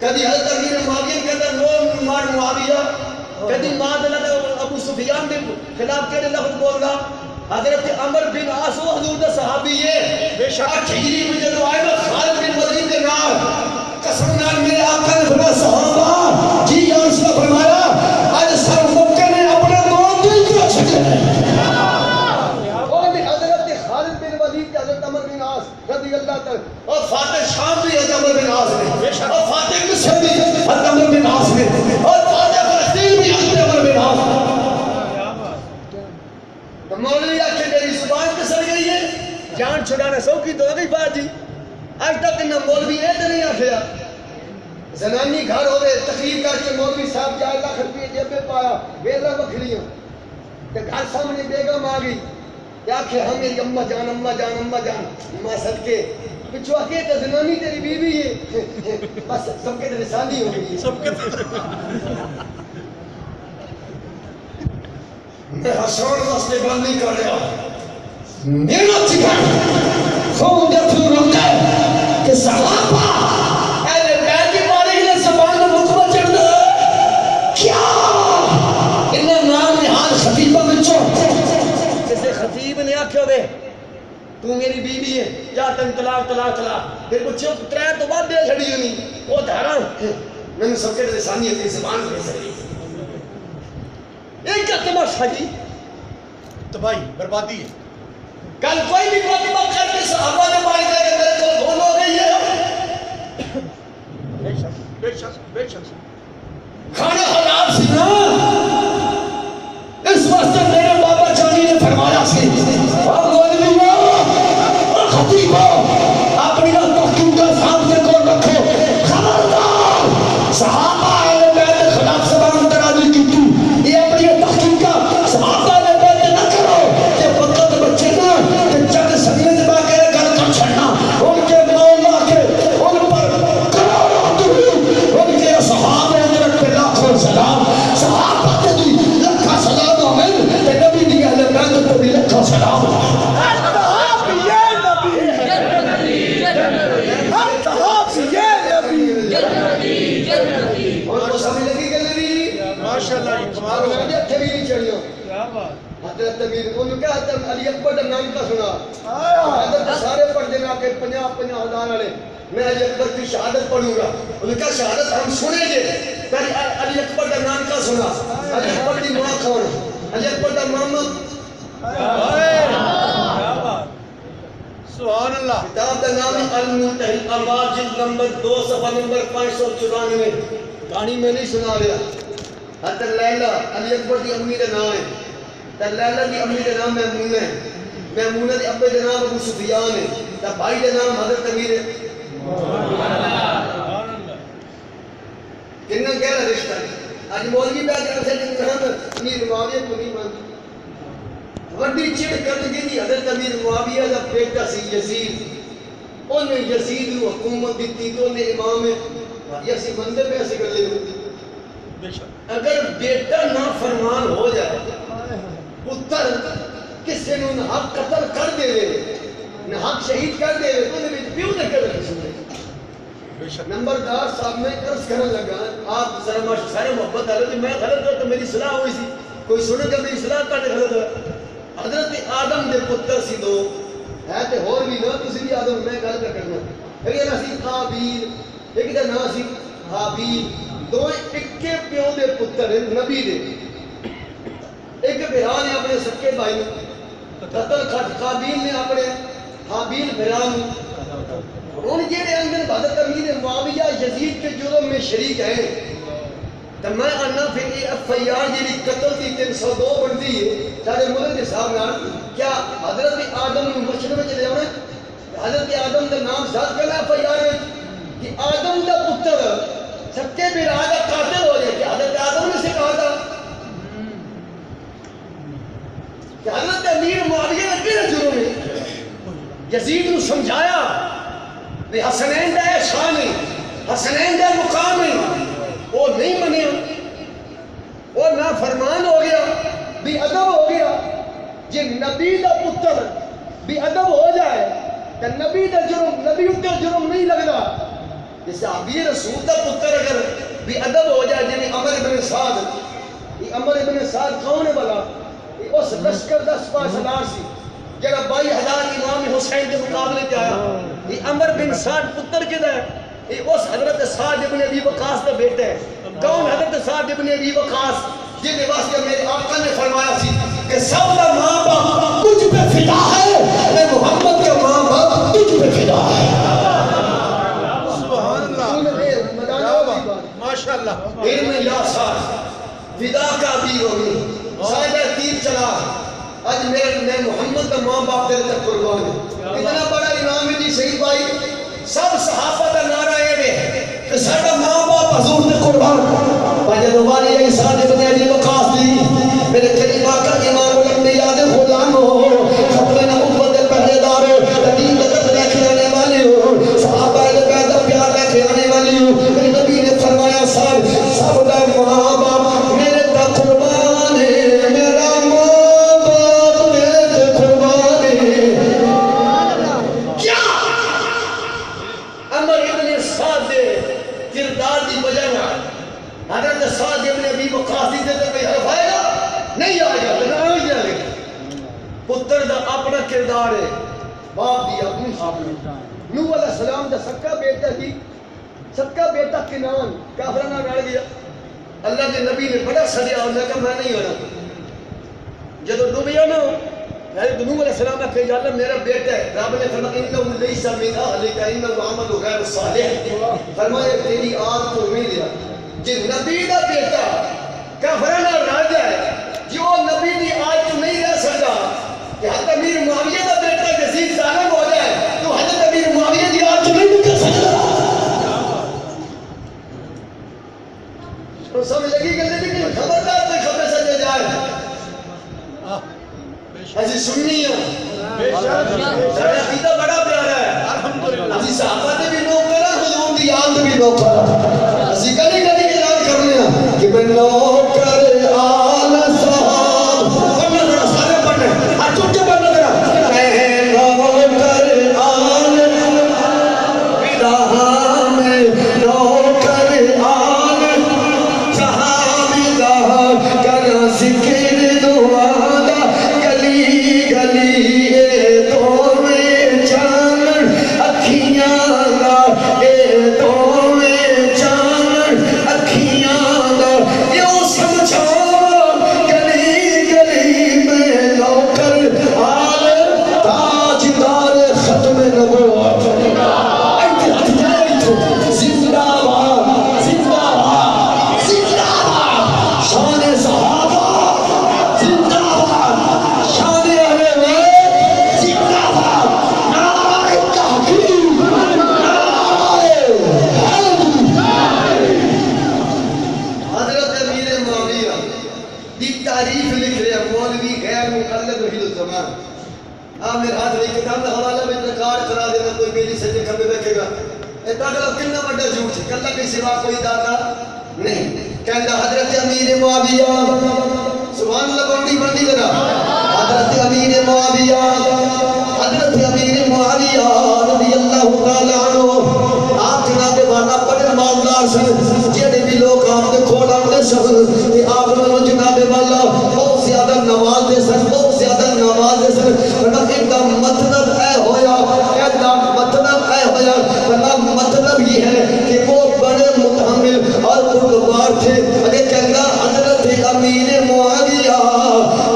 کدی حضرت امیر معاویہ کے اندر نو مار معاویہ کدی ماں اللہ ابو سفیان کے خلاف کہنے لفظ بول رہا حضرت عمر بن عاص و حضور دا صحابی ہے بے شک ہجری میں جدو آئے نا خالد بن ولید کے نام قسم نال میرے آقا نے فرمایا صحابہ جی یا رسول اللہ فرمایا آج سر مکہ نے اپنے دو دل کو چھکے ہیں اور بھی حضرت خالد بن ولید کے حضرت عمر بن عاص رضی اللہ تعالی اور فاتح شام بھی حضرت عمر بن عاص نے اور فاتح مصر بھی حضرت عمر بن عاص نے اور فاتح فلسطین بھی حضرت عمر بن عاص تو مولوی آکھے میری زبان کسر گئی ہے جان چھڑانا سو کی تو اگئی بات جی آج تک انہا مولوی ایت نہیں آکھیا زنانی گھر ہوئے تقریب کر کے مولوی صاحب جائے لاکھ روپیے جیب میں پایا ویلہ بکھلیاں کہ گھر سامنے بیگم آگئی یا کہ ہم میری اممہ جان اممہ جان اممہ جان ماں صدقے پچھو آکے کہ زنانی تیری بی بی ہے بس سب کے تیرے سالی ہو گئی سب کے میں حسان واسطے بند نہیں کر رہا میرا چکر خون دیکھو رنگا کہ صحابہ اہل بیت کی بارے کے زبان میں مطمئن چڑھ دے کیا انہیں نام نحال خطیبہ میں چوک جیسے خطیب نے آکھے ہوئے تو میری بی بی ہے یا تن طلاق طلاق طلاق پھر بچے ترائے تو بعد دے چھڑی ہونی وہ دھارا میں نے سب کے لسانی ہے زبان میں سکتی ایک کا تماشا جی تباہی بربادی ہے کل کوئی بھی مطبع کر کے صحابہ نے ماری جائے کہ میرے کو دھون ہو گئی ہے بے شک بے شک بے شک کھانا حلال سی نا اس واسطے میرے بابا جانی نے فرمایا سی اور مولویوں اور خطیبوں اپنی تحقیق کا سامنے کو رکھو خبردار صحابہ اہل بیت خلاف زبان ترازی کی تھی یہ اپنی تحقیق کا صحابہ نے بیت نہ کرو کہ فقط بچے نا کہ جگ سگنے سے باقی گل کر چھڑنا ان کے مولا کے ان پر کروڑوں درود ان کے صحابہ حضرت پہ لاکھوں سلام صحابہ تے دی لکھا سلام آمین تے نبی دی اہل بیت تے بھی لکھا سلام ماشاءاللہ کمال ہو گیا اٹھے بھی نہیں چڑھیوں حضرت امیر انہوں کہا حضرت علی اکبر کا نام کا سنا حضرت سارے پڑھ دینا کہ 50,000 والے میں علی اکبر کی شہادت پڑھوں گا انہوں کہا شہادت ہم سنیں گے پہلے علی اکبر کا نام کا سنا علی اکبر کی ماں کون علی اکبر کا ماما سبحان اللہ کتاب کا نام ہے المنتہی الانوار جلد نمبر 2 صفحہ نمبر 594 کہانی میں نہیں سنا رہا حضرت لیلہ علی اکبر دی امی کا نام ہے تا لیلہ دی امی کا نام میمونہ ہے میمونہ دی ابے کا نام ابو سفیان ہے تا بھائی کا نام حضرت امیر ہے کنہ گہرا رشتہ ہے آج مولوی بیٹھ کر سے جن ہم امیر معاویہ کو نہیں مانتے وڈی چڑ کر گئی تھی حضرت امیر معاویہ کا بیٹا سی یزید انہیں یزید کو حکومت دیتی تو انہیں امام ہے یہ سی بندے پہ ایسے کر لے اگر بیٹا نافرمان ہو جائے پتر کسی نے حق قتل کر دے نہ حق شہید کر دے تو انہیں پیو نے کر رہے نمبردار صاحب میں عرض کرنے لگا آپ ذرا سارے محبت آ رہے تھے میں غلط ہوں تو میری صلاح ہوئی سی کوئی سنے گا میری صلاح کرنے غلط ہوا حضرت آدم دے پتر سی دو ہے تے اور بھی نہ تسی بھی آدم میں گل کر کرنا ایک نا سی قابیل ایک دا نا سی حابیل دو اکے پیو دے پتر نبی دے ایک بھرا نے اپنے سکے بھائی قتل قابیل نے اپنے حابیل بھرا ان جیڑے اندر حضرت امیر معاویہ یزید کے جرم میں شریک ہیں تو میں آنا پھر یہ FIR جیڑی قتل کی 302 بنتی ہے چاہے ملک کے صاحب نال کیا حضرت آدم مشرق میں چلے ہونے حضرت آدم کا نام ذات کرنا FIR ہے کہ آدم کا پتر سچے بیرا کا قاتل ہو جائے کہ حضرت آدم نے سے کہا تھا کہ حضرت امیر معاویہ نے کیوں جرم ہے یزید نے سمجھایا کہ حسنین دا شان ہے حسنین دا مقام ہے وہ نہیں منیا وہ نافرمان ہو گیا بھی ادب ہو گیا جی نبی دا پتر بھی ادب ہو جائے تو نبی دا جرم نبی دا جرم نہیں لگتا جیسے صحابی رسول دا پتر اگر بھی ادب ہو جائے جنہیں عمر بن سعد ساتھ کون ہے بلا اس لشکر دا سپاہ سالار سی جڑا 22,000 امام حسین کے مقابلے تے آیا یہ عمر بن سعد پتر کدا ہے یہ اس حضرت سعد ابن ابی وقاص کا بیٹا ہے کون حضرت سعد ابن ابی وقاص جن کے واسطے میرے آقا نے فرمایا سی کہ سب کا ماں باپ تجھ پہ فدا ہے اے محمد کا ماں باپ تجھ پہ فدا ہے سبحان اللہ ماشاءاللہ علم یا ساتھ فدا کا بھی ہوگی سائدہ تیر چلا آج میرے محمد کا ماں باپ تیرے تک قربان ہے اتنا بڑا امام ہے جی شہید بھائی سب صحابہ کا نعرہ ہے کہ ساڈا ماں باپ حضور تے قربان پاجے دوبارے یہ سعد ابن ابی وقاص دی میرے کریم آقا امام الانبیاء دے غلام ہو ختم نبوت دے پہرے دار دین کا قدر لے کے آنے والے ہو صحابہ دے پیدا پیار لے کے آنے والے ہو میرے نبی نے فرمایا سب دا ماں باپ میرے تک قربان ہے میرا ماں باپ میرے تک قربان ہے کیا عمر ابن سعد دے کردار دی وجہ نہ حضرت سعد ابن ابی وقاص دے تے کوئی حرف آئے گا نہیں آئے گا لیکن آئے گا پتر دا اپنا کردار ہے باپ دی اپنی نوح علیہ السلام دا سکا بیٹا دی سکا بیٹا کنان کافرہ نہ رڑ گیا اللہ کے نبی نے بڑا سڑیا اور نے کہا میں نہیں ہونا جب ڈوبیا نا حضرت نوح علیہ السلام نے کہا یا اللہ میرا بیٹا ہے رب نے فرمایا انہ لیس من اہلک انہ عمل غیر صالح فرمایا تیری آنکھ تو امید ہے جی نبی دا بیٹا کافرہ نہ رڑ جائے جو نبی دی آج تو نہیں رہ سکتا کہ حضرت امیر معاویہ دا بیٹا یزید ظالم ہو جائے تو حضرت امیر معاویہ دی آج تو نہیں کر سکتا تو سمجھ لگی کہ لیکن خبردار کوئی خبر سجے جائے ایسی سننی ہو سارے عقیدہ بڑا پیارا ہے الحمدللہ ایسی صحابہ نے بھی نوک کرا حضور دی آن بھی نوک کرا ایسی کلی اعلان کرنے ہیں کہ میں نوک کر آل صحاب پڑھنا ذرا سارے پڑھنے ہر چوٹ کے پڑھنا ذرا میں نوک کر آل راہ میں نوک کر آل صحابی دا کرا ذکر دعا دا گلی گلی اے دوویں چانن اکھیاں دا اے دوویں چانن اکھیاں دا یوں سمجھا گلی گلی میں نوکر آل تاجدار ختم نبوت زندہ باد زندہ باد زندہ باد شان صحابہ زندہ باد شان اہل بیت زندہ باد نعرہ تحقیق نعرہ حضرت امیر معاویہ دی تعریف لکھ رہے ہیں مولوی غیر مقلد وحید الزمان آپ میرے ہاتھ میں کتاب کا حوالہ میں ریکارڈ کرا دینا کوئی میری سجے کبھی بیٹھے گا اے داخلہ کتنا بڑا جھوٹ ہے کلہ کے سوا کوئی دادا نہیں کہنا حضرت امیر معاویہ سبحان اللہ بندی بندی ذرا حضرت امیر معاویہ رضی اللہ تعالیٰ عنہ آپ جناب وانا بڑے مالدار سن جڑے بھی لوگ آپ دے کھوڑ آتے سن کہ آپ نے جناب والا بہت زیادہ نوازے سن بہت زیادہ نوازے سن ورنہ ان کا مطلب اے ہویا ورنہ مطلب یہ ہے کہ وہ بڑے متحمل اور بردبار تھے اگر کہنا حضرت امیر معاویہ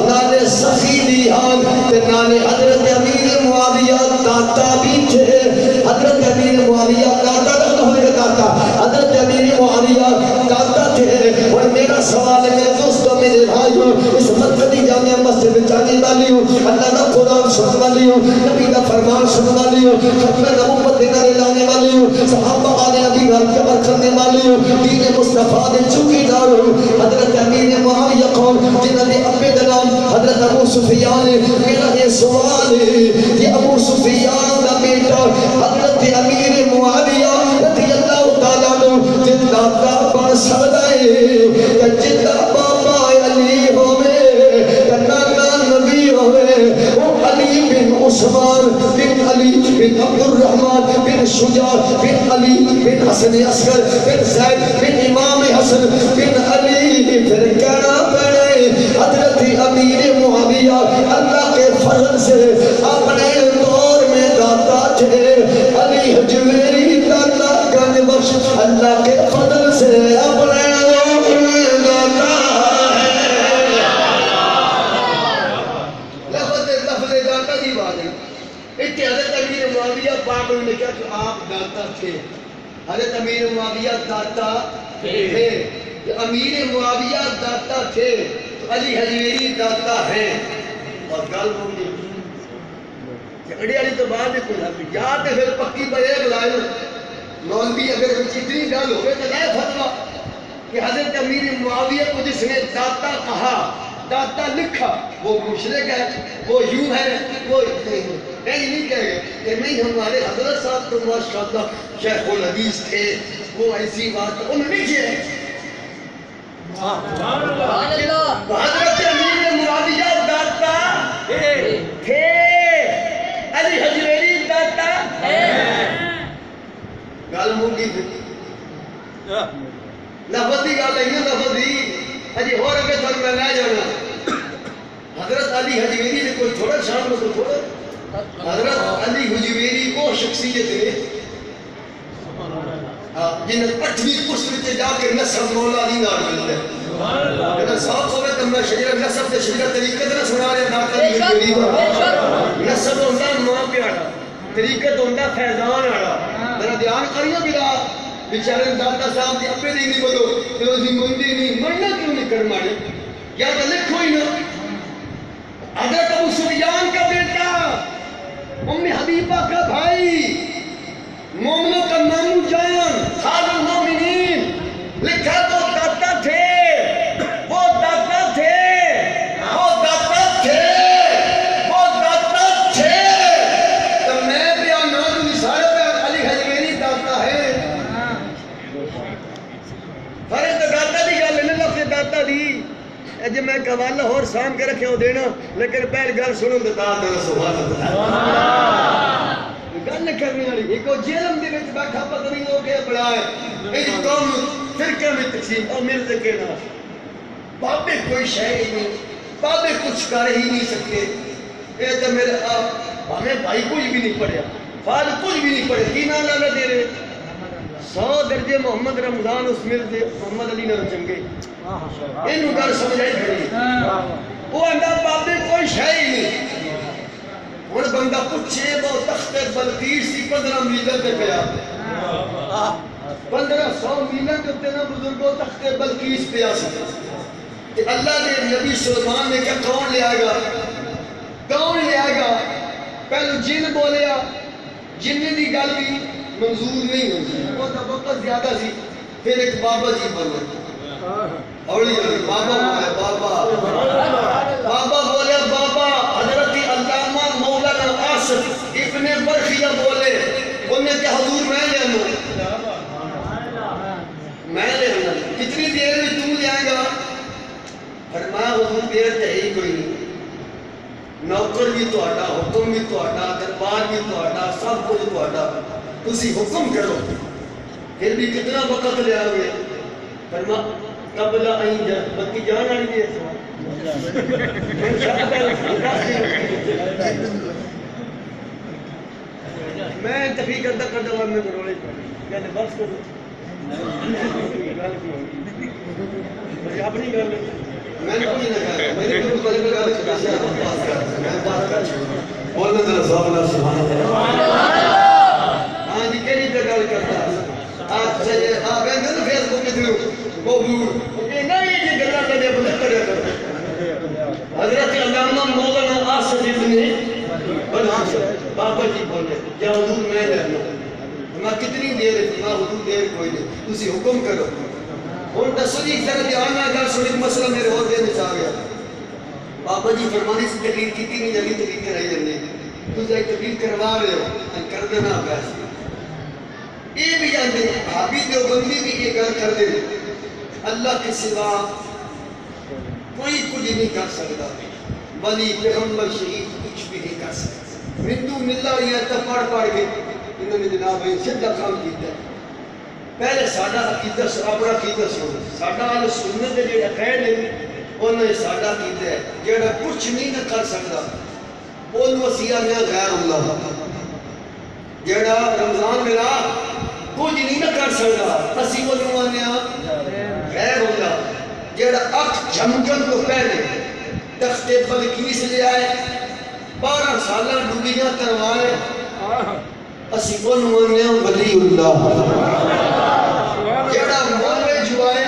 نانے سخی دیان تے نانے حضرت امیر معاویہ داتا بھی تھے حضرت امیر معاویہ داتا نہ ہوئے داتا حضرت امیر معاویہ داتا تھے اور میرا سوال ہے میرے دوستوں میرے بھائیوں اس مرکزی جامعہ مسجد میں جانے والی ہوں اللہ کا قرآن سن والی ہوں نبی کا فرمان سن والی ہوں ختم نبوت دینا لانے والی ہوں صحابہ آنے نبی گھر کے بر کرنے والی ہوں دین مصطفیٰ دے چوکی دار ہوں حضرت امیر معاویہ قوم جنہوں نے اپنے دلام حضرت ابو سفیان میرا یہ سوال ہے کہ ابو سفیان کا بیٹا حضرت امیر معاویہ رضی اللہ تعالیٰ عنہ جتنا بابا سردائے کہ جتنا بابا علی ہوئے کہ نانا نبی ہوئے وہ علی بن عثمان بن علی بن عبد الرحمن بن شجاع بن علی بن حسن اصغر بن زید بن امام حسن بن علی پھر کہنا پڑے سے اپنے دور میں داتا تھے علی حجویری داتا گنج بخش اللہ کے فضل سے اپنے دور میں داتا ہے لفظ داتا کی بات ہے اتنے حضرت امیر معاویہ پاک نے کہا کہ آپ داتا تھے حضرت امیر معاویہ داتا تھے امیر معاویہ داتا تھے تو علی حجویری داتا ہیں اور گل ہوگی جھگڑے والی تو بات ہے کوئی حل یا تو پھر پکی بجے بلائے مولوی اگر اتنی گل ہوگی تو لائے فتویٰ کہ حضرت امیر معاویہ کو جس نے داتا کہا داتا لکھا وہ مشرک ہے وہ یوں ہے وہ نہیں کہے گا کہ نہیں ہمارے حضرت صاحب تو ماشاءاللہ شیخ الحدیث تھے وہ ایسی بات انہوں نے کیا ہے حضرت امیر معاویہ داتا تھے علی حجویری داتا گل موگی لفظ دی گل نہیں لفظ دی اجی اور اگے تھن میں لے جانا حضرت علی حجویری نے کوئی تھوڑا شان میں تو تھوڑا حضرت علی حجویری وہ شخصیت ہے جن 8ویں کشت میں جا کے نصب مولا علی نار ملتا ہے اگر صاحب ہوئے تو میں شجرہ نصب سے شجرہ طریقہ نہ سنا رہے داتا علی حجویری نصب ہوندہ ماں پیارا طریقہ ہوندہ فیضان آڑا میرا دھیان کریو بلا بیچارے داتا صاحب دی اپنے نہیں بولو تو اسی مندی نہیں مرنا کیوں نہیں کر مارے یا تو لکھو ہی نہ حضرت ابو سفیان کا بیٹا ام حبیبہ کا بھائی مومنوں کا مامو جان خالد المومنین لکھا تو داتا تھے وہ داتا تھے وہ داتا تھے وہ داتا تھے تو میں بھی آناز نثارے پہ علی حجویری داتا ہے فرق تو داتا دی گل ہے لفظ داتا دی جب میں قوالہ اور سام کے رکھے ہو دینا لیکن پہل گل سنوں دے داتا سبحان اللہ گل کرنے والی ایک جیلم دے وچ بیٹھا پتہ نہیں ہو گیا بڑا ہے ایک قوم فرقے میں تقسیم اور مل کے نا بابے کوئی شے نہیں بابے کچھ کر ہی نہیں سکتے اے تو میرے ہمیں بھائی کچھ بھی نہیں پڑھیا فال کچھ بھی نہیں پڑھے کی نام لانا دے رہے 100 درجے محمد رمضان اس مل دے محمد علی نہ چنگے انہوں گل سمجھائی کھڑی وہ اندر بابے کوئی شے ہی نہیں اور بندہ پوچھے وہ تخت بلقیس سی 15 میلر پہ پیا 1500 میلر کے اتنے بزرگوں تخت بلقیس پیا سی اللہ نے نبی سلیمان نے کہا کون لے آئے گا پہلو جن بولیا جن دی گل بھی منظور نہیں ہوئی وہ تو وقت زیادہ سی پھر ایک بابا جی بولے اولی بابا بولے بابا حضرت علامہ مولانا آصف ابن برخیہ بولے انہیں کہ حضور میں لے آنا کتنی دیر میں تم لے آئے گا فرمایا حضور دیر تے ہی کوئی نہیں نوکر بھی تو آٹا حکم بھی تو آٹا دربار بھی تو آٹا سب کچھ تو آٹا تسی حکم کرو پھر بھی کتنا وقت لے آئے فرما قبلہ آئیں جا بکی جان آئی دے میں تفیق کرتا ہوں میں کرو لے کہنے بس کرو اپنی گل میں نے کوئی نہ کہا میں نے کوئی بلے بلے گالے کیسے آپ بات کرتا ہے میں بات کرتا ہوں بولنے دل سبحانہ سبحانہ ہاں جی کہنی پہ گال کرتا ہے آج چاہیے آگئے میں نے فیس بک میں دلوں وہ بھول نہیں یہ گلہ کرنے بلے کرے کرتا حضرت علامہ مولانا آصف ابن بابا جی بولے یا حضور میں لہنا میں کتنی دیر ہے میں حضور دیر کوئی نہیں تسی حکم کرو اور دسوی ایک طرح دھیان میں اگر سنی مسئلہ میرے اور دیر میں چاہ گیا بابا جی فرمانی سے تقریر کی نہیں جلی تقریر کرائی جلنے تجھے ایک تقریر کروا رہے ہو کر دینا بیس یہ بھی جانتے ہیں بھابی دیوبندی بھی یہ کر دے اللہ کے سوا کوئی کچھ نہیں کر سکتا ولی پیغمبر شہید کچھ بھی نہیں کر سکتا ہندو ملہ یہ تب پڑھ کے انہوں نے جناب سیدھا کام کیتا ہے پہلے ساڈا عقیدہ اپنا عقیدہ سنو ساڈا اہل سنت دے جڑے عقائد ہیں انہاں نے ساڈا عقیدہ ہے جڑا کچھ نہیں نہ کر سکتا اون وسیع نے غیر اللہ جیڑا رمضان ملا کچھ نہیں نہ کر سکتا اسی کو نوانے غیر اللہ جیڑا اکھ جھمکن کو پہلے تخت بلقیس لے آئے 12 سالہ ڈوبیاں کروائے اسی کو نوانے ولی اللہ جیڑا موے جوائے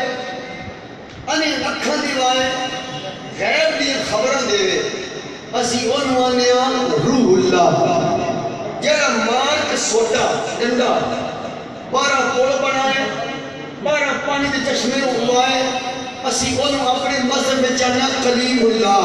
انہیں اکھاں دیوائے غیب دی خبریں دے اسی عنوانے روح اللہ جیڑا مار کے سوٹا ڈنڈا 12 پول بنائے 12 پانی دے چشمے اگوائے اسی انہوں اپنے مذہب میں چاہنا کلیم اللہ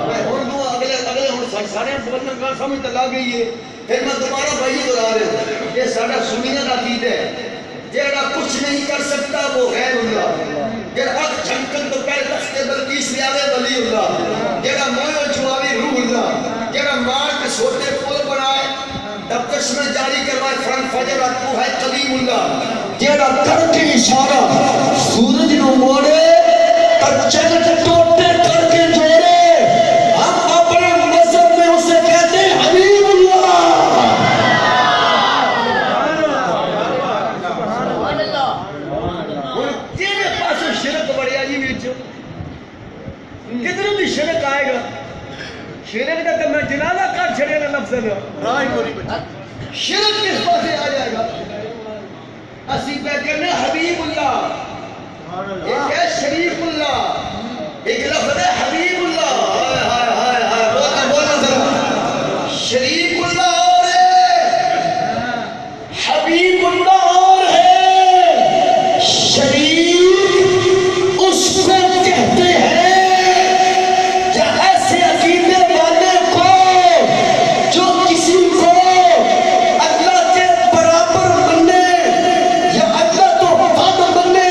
میں اردو اگلے ہوں سارے بولنے کا سمجھ تلا گئی ہے پھر میں دوبارہ بھائی دورا رہا ہوں یہ سارا سنیہ کا عقیدہ ہے جیڑا کچھ نہیں کر سکتا وہ غیر اللہ جیڑا اک جھنکن تو پہلے تخت بلقیس لے آوے ولی اللہ جیڑا مویو چھواوی روح اللہ جیڑا مار کے سوٹے پول بنائے دبکش میں جاری کروائے فرن فجر تو ہے قدیم اللہ جیڑا کر کے اشارہ سورج نو موڑے پر چند ٹوٹے کر کے جوڑے ہم اپنے مذہب میں اسے کہتے ہیں حبیب اللہ شرک بڑی آجی بیچو کتنے بھی شرک آئے گا شرک کا تو میں جنازہ کر چھڑے گا لفظ ہے شرک کس پاسے آ جائے گا اسی پہ کرنے حبیب اللہ ایک ہے شریف اللہ ایک لفظ ہے حبیب اللہ بولنا ذرا شریف اللہ اور ہے حبیب اللہ اور ہے شریف اس کو کہتے ہیں یا ایسے عقیدے والے کو جو کسی کو اللہ کے برابر بننے یا اللہ تو بد بننے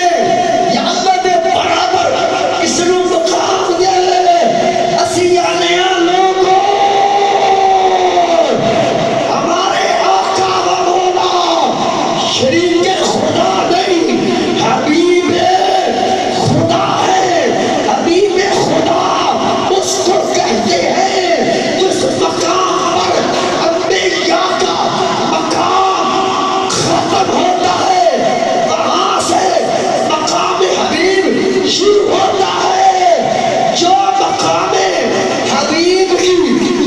یا اللہ کے برابر اس نے مقام دے اسی آنے لوگوں ہمارے آقا و مولا شریک خدا نہیں حبیب خدا ہے حبیب خدا اس کو کہتے ہیں جس مقام پر انبیاء کا مقام ختم ہوتا ہے وہاں سے مقام حبیب شروع ہوتا ہے جو مقام حبیب کی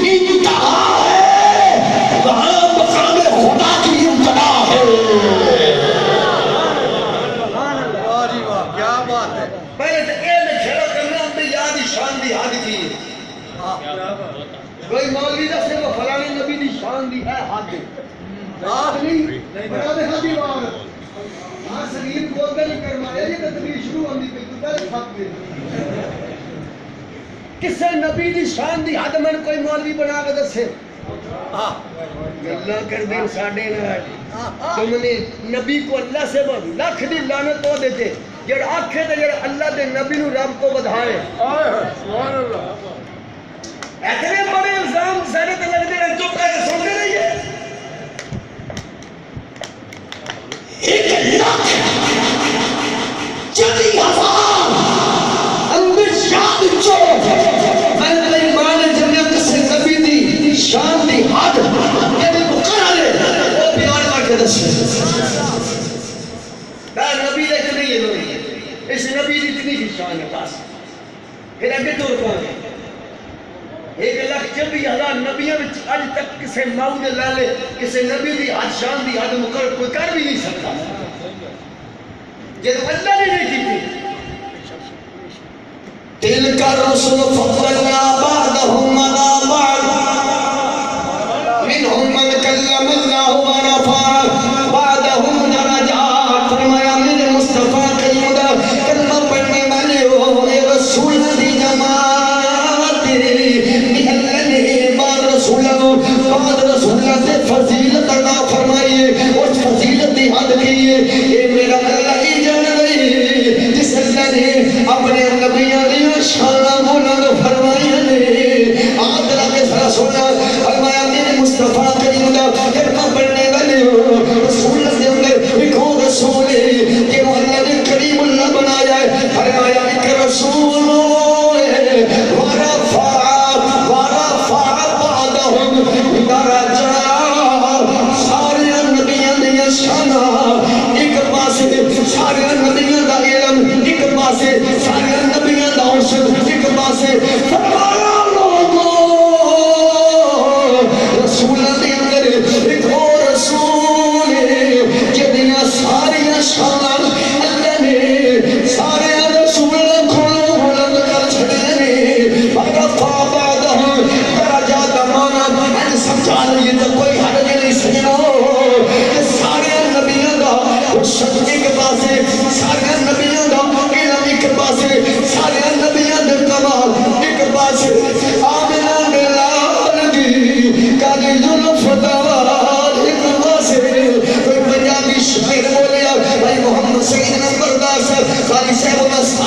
انتہا ہے وہاں مقام خدا کی انتہا ہے کیا بات ہے پہلے تو اے میں کھڑا کرنا انبیاء دی شان دی حد کی کوئی مولوی دا سے وہ فلانے نبی دی شان دی ہے حد بات نہیں بڑا دے حدی وار ہاں سلیم کو اگر نہیں کرمایا یہ تدبیر شروع ہوندی پہ تو پہلے کھاپ دے کسے نبی دی شان دی حد میں کوئی مولوی بنا کے دسے اللہ کر دیں ساڑھے نہ تم نے نبی کو اللہ سے لکھ دی لعنت ہو دیتے جڑا آنکھیں تے جڑا اللہ دے نبی نو رب کو بدھائے سبحان اللہ اتنے بڑے الزام سارے تے لگ دے رہے چپ کر کے سن دے رہی ہے ایک لاکھ 40,000 انبیاء جو میں نے ایمان جنت سے نبی دی شان دی حد یہ مقرر ہے وہ بیان کر کے دس نبی نے اتنی یہ نہیں ہے اس نبی دی اتنی ہی شان ہے بس پھر اگے تو کون ہے 1,40,000 نبیوں میں آج تک کسے موت لالے کسے نبی دی حد شان دی حد مقرر کوئی کر بھی نہیں سکتا یہ تو اللہ نے نہیں کی تھی تلک الرسل فضلنا بعضهم على بعض منهم من كلم الله ورفع بعضهم درجات فرمایا میرے مصطفیٰ کریم دا کلمہ پڑھنے والے ہو اے رسول دی جماعت اللہ بعد رسولہ سے فضیلت عطا فرمائیے اس فضیلت دی حد کیے اے میرا اللہ ہی جان رہی جس اللہ نے اپنے نبیوں نے شانہ بلند فرمایا نے آدھرہ کے سرہ سونا فرمایا میرے مصطفیٰ کریم دا کلمہ پڑھنے والے ہو رسول سے اندر ایک اور رسول ہے کہ وہ اللہ نے کریم اللہ بنایا ہے فرمایا ایک رسول ورفع بعضهم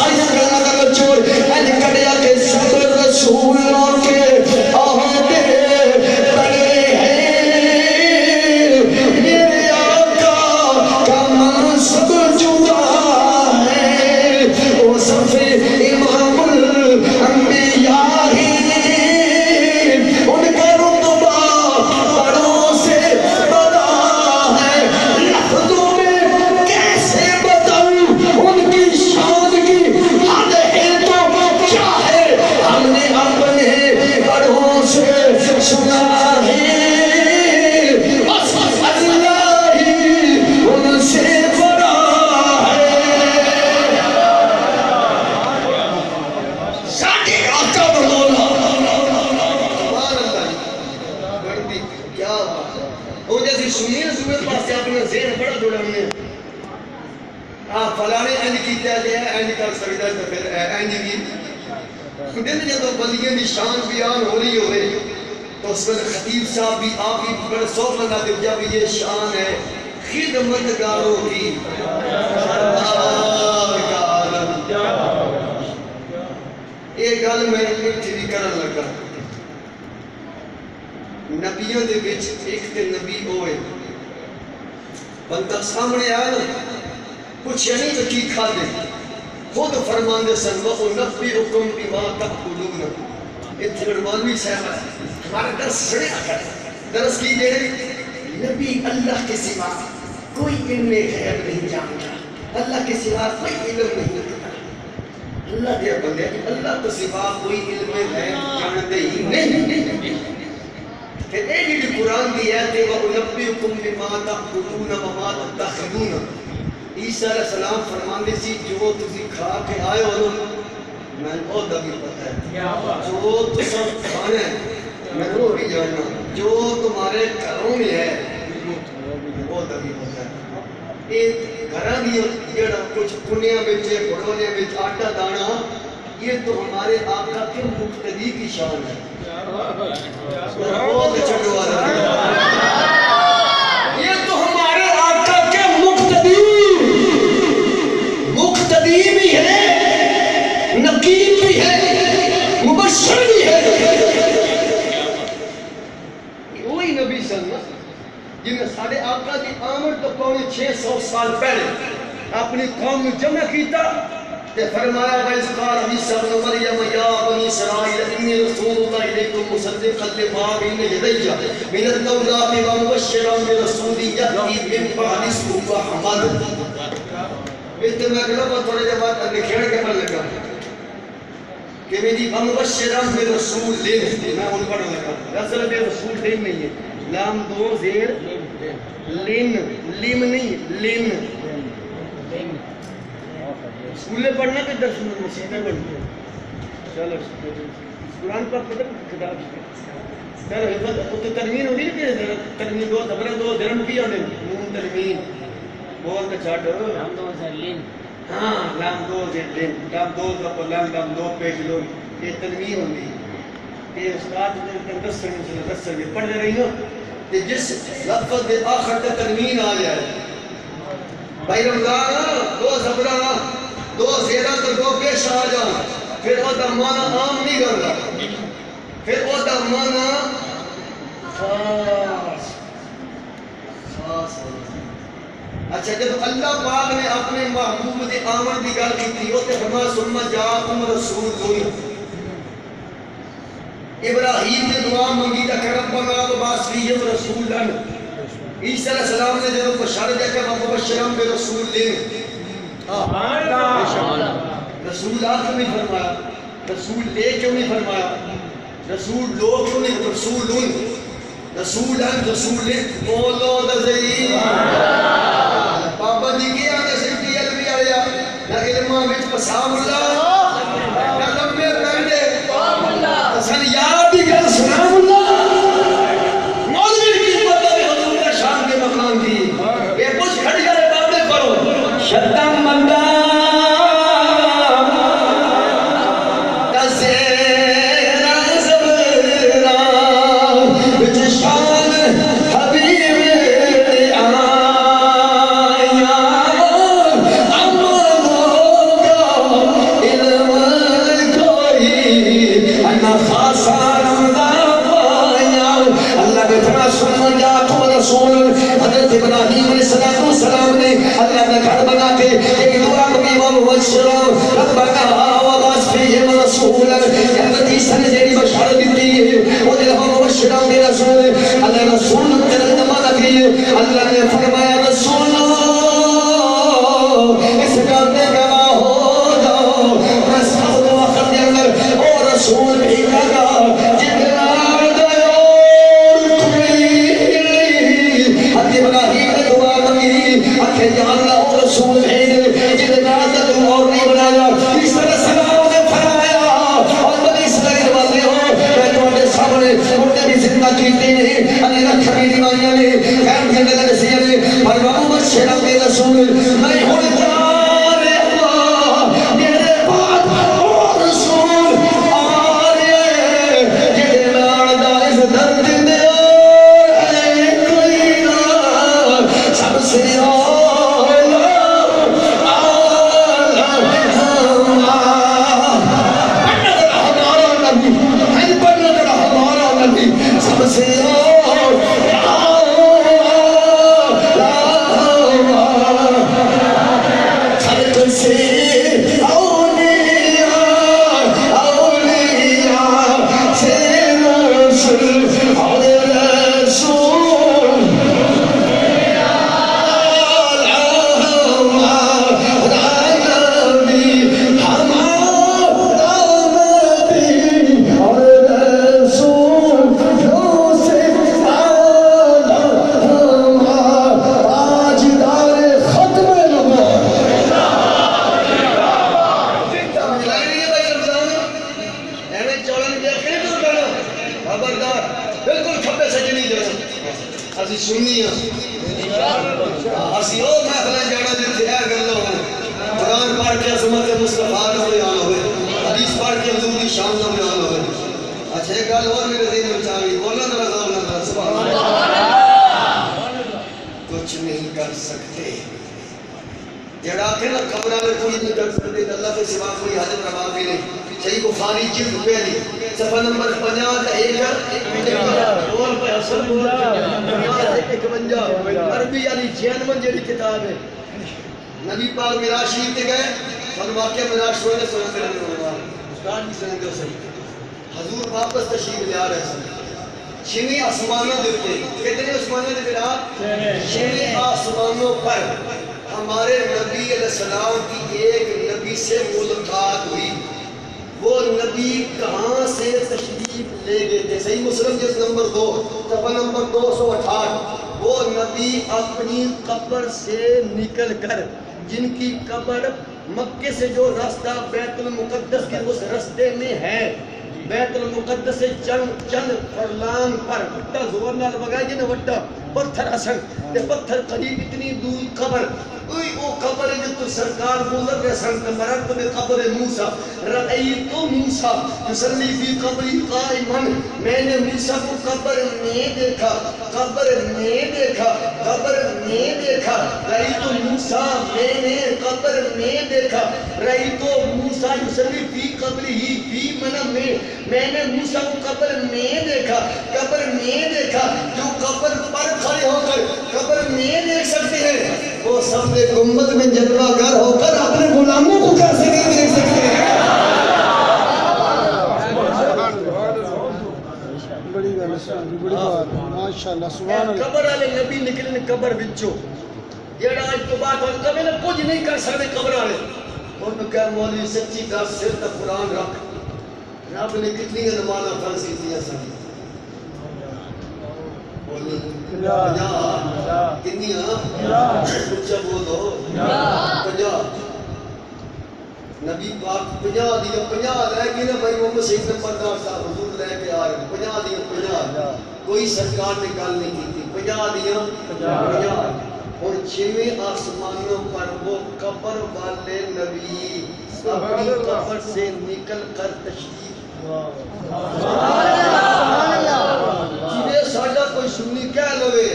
سائیں گانا کا چور این کڑیا کے سب رسولوں کے عہدے بڑے ہیں میرے آقا کا منصب جدا ہے وہ صف امام الانبیاء ہے ان کا رتبہ بڑوں سے بڑا ہے لفظوں میں کیسے بتاؤں ان کی شان کی حد ہے تو کیا ہے ہم نے اپنے بڑوں سے سنا ہے بس اللہ ہی ان سے بڑا ہے ساڑھے آقا بلولا سبحان اللہ بڑھتی کیا بات ہے وہ جیسی سنیے سوئے پاس سے اپنا ذہن بڑا جوڑا ہم نے فلانے اینج کیتا ہے اینج کر سکتا ہے تو پھر اینج کی دن جب بندگی کی شان بیان ہو رہی ہوئے تو اس پر خطیب صاحب بھی آپ بھی بڑے سوچ لگا دے جب یہ شان ہے خدمتگاروں کی سرکار کا عالم ایک گل میں تیری کرن لگا نبیوں دے وچ ایک تے نبی ہوئے بندہ سامنے آیا نا کچھ نہیں تو کی کھا دے خود فرمان دے سن وَأُنَبِّئُكُمْ بِمَا تَأْكُلُونَ یہ ترمانوی صاحب ہے ہمارا درس سنے آتا ہے درس کی دے نبی اللہ کے سوا کوئی علم غیب نہیں جانتا اللہ کے سوا کوئی علم نہیں رکھتا اللہ دیا بندے اللہ کے سوا کوئی علم غیب جانتے ہی نہیں پھر اے جی قرآن کی آیت ہے وَأُنَبِّئُكُمْ بِمَا تَأْكُلُونَ وَمَا تَدَّخِرُونَ عیسیٰ علیہ السلام فرماندے سی جو تسی کھا کے آئے ہو میں وہ بھی پتہ ہے جو تسا کھانا ہے میں وہ بھی جاننا جو تمہارے گھروں میں ہے وہ بھی پتہ ہے ایک گھرہ بھی جڑا کچھ کنیاں بچے بڑونے بچ آٹا دانا یہ تو ہمارے آقا کے مقتدی کی شان ہے بہت چھڑوا رہا ہے یہ تو ہمارے آقا کے مقتدی بھی ہے نقیب بھی ہے مبشر بھی ہے وہی نبی صلی اللہ جن نے سارے آقا کی آمد تو پونے 600 سال پہلے اپنی قوم میں جمع کیتا تے فرمایا وَإِذْ قَالَ عِيسَىٰ ابْنُ مَرْيَمَ يَا بَنِي إِسْرَائِيلَ إِنِّي رَسُولُ اللَّهِ إِلَيْكُمْ مُصَدِّقًا لِمَا بَيْنَ يَدَيَّ مِنَ التَّوْرَاةِ وَمُبَشِّرًا بِرَسُولٍ يَأْتِي مِن بَعْدِي اسْمُهُ أَحْمَدُ اتنا کلمہ تھوڑے جب بات لکھڑ کے پر لگا کہ میری وَمُبَشِّرًا بِرَسُولٍ میں ان پڑھ لگا اصل میں رسول دین نہیں ہے لام دو زیر لن لم نہیں لن اسکولے پڑھنا کہ درس مسیحہ پڑھنا چلو قرآن پر پتہ کتاب چلو حفظ تو ترمین ہوگی کہ ترمین دو زبرہ دو درم کی ہونے نون ترمین بول کے چھاٹ لام دو زیر لن ہاں لام دو زیر لن لام دو زبر لام دو پیش لو یہ ترمین ہوگی یہ استاد دس سے پڑھ رہی ہو کہ جس لفظ دے آخر تے ترمین آ جائے بھائی رمضان دو زبرہ دو زیرہ تو دو پیش آ جاؤں پھر وہ دا معنی عام نہیں کر رہا پھر وہ دا معنی خاص خاص اچھا جب اللہ پاک نے اپنے محبوب دی آمد دی گل کی تھی وہ تے فرمایا ثم جاءکم رسول ابراہیم نے دعا منگی تھا کہ ربنا وبعث فیہم رسولا عیسیٰ علیہ السلام نے جب بشارت دیا کہ مبشرا برسول رسول آخر نہیں فرمایا رسول لے کیوں نہیں فرمایا رسول لو کیوں نہیں رسول بولو دزئی بابا جی کیا نے سنٹی علمی آیا نہ علمہ وچ پسام اللہ نہ لمبے پہنڈے سن یاد ہی گل سلام اللہ مولوی کی پتہ بھی حضور کا شان کے مقام دی یہ کچھ کھڑی جائے باتیں کرو شدم مندہ رسول حضرت عیسیٰ نے جیڑی بشارت دیتی ہے وہ دل ہم مبشرہ کے رسول اللہ رسول تیرے نمانہ کی اللہ نے فرمایا رسول اس کرنے گواہ ہو جاؤ رسول وقت کے اندر او رسول بھی کہا جتنا یا اللہ اور رسول بھیج جتنا تک اور نہیں بنایا اس طرح سلام نے فرمایا اور بنی اسرائیل والے ہو میں تمہارے سامنے مردے بھی زندہ کیتے ہیں علی رکھ بھی دیوائیاں نے خیر جنگ نسیح نے فرمایا مبشرہ کے رسول میں ہوں جان اللہ میرے بعد اور رسول آ رہے جتنے میں دائز درد دے کوئی نہ سب سے صفحہ نمبر 50 عربی یعنی 96 جیڑی کتاب ہے نبی پاک معراج شریف تے گئے اور واقعہ معراج شروع سنتے رہے استاد کی سنتے صحیح حضور واپس تشریف لے آ رہے ہیں چھویں آسمانوں دیتے کتنے آسمانوں دے بنا چھویں آسمانوں پر ہمارے نبی علیہ السلام کی ایک نبی سے ملاقات ہوئی وہ نبی کہاں سے تشریف لے گئے تھے صحیح مسلم جس نمبر 2 صفحہ نمبر 268 وہ نبی اپنی قبر سے نکل کر جن کی قبر مکے سے جو راستہ بیت المقدس کے اس رستے میں ہے بیت المقدس سے چند فرلانگ پر وٹا زور نال بگائی جنہیں وٹا پتھر اسن تے پتھر قریب اتنی دور قبر اوئی او قبر جو تو سرکار گزر رہے سن مرد میں قبر موسیٰ رأیت موسیٰ یصلی فی قبری قائما میں نے موسیٰ کو قبر میں دیکھا قبر میں دیکھا قبر میں دیکھا رأیت موسیٰ میں نے قبر میں دیکھا رأیت موسیٰ یصلی فی قبری فی منم میں نے موسیٰ کو قبر میں دیکھا قبر میں دیکھا جو قبر پر کھڑے ہو کر قبر میں دیکھ سکتے ہیں وہ سب نے گنبد میں جلوہ گر ہو کر اپنے غلاموں کو کیسے نہیں دیکھ سکتے ہیں قبر والے نبی نکلے قبر بچو یہ آج تو بات ہم کبھی نہ کچھ نہیں کر سکتے قبر والے ان نے کہا مولوی سچی دس سر تک قرآن رکھ رب نے کتنی نمازہ فرض کی دیا سکتی کتنی اچھا بولو 50 نبی پاک 50 دیا 50 لے کے نا بھائی محمد شیخ نمبر صاحب حضور لے کے آ رہے 50 دیا 50 کوئی سرکار نے گل نہیں کی تھی 50 دیا 50 اور 6ویں آسمانوں پر وہ قبر والے نبی اپنی قبر سے نکل کر تشریف جنہیں ساڑھا کوئی سنی کہہ لوے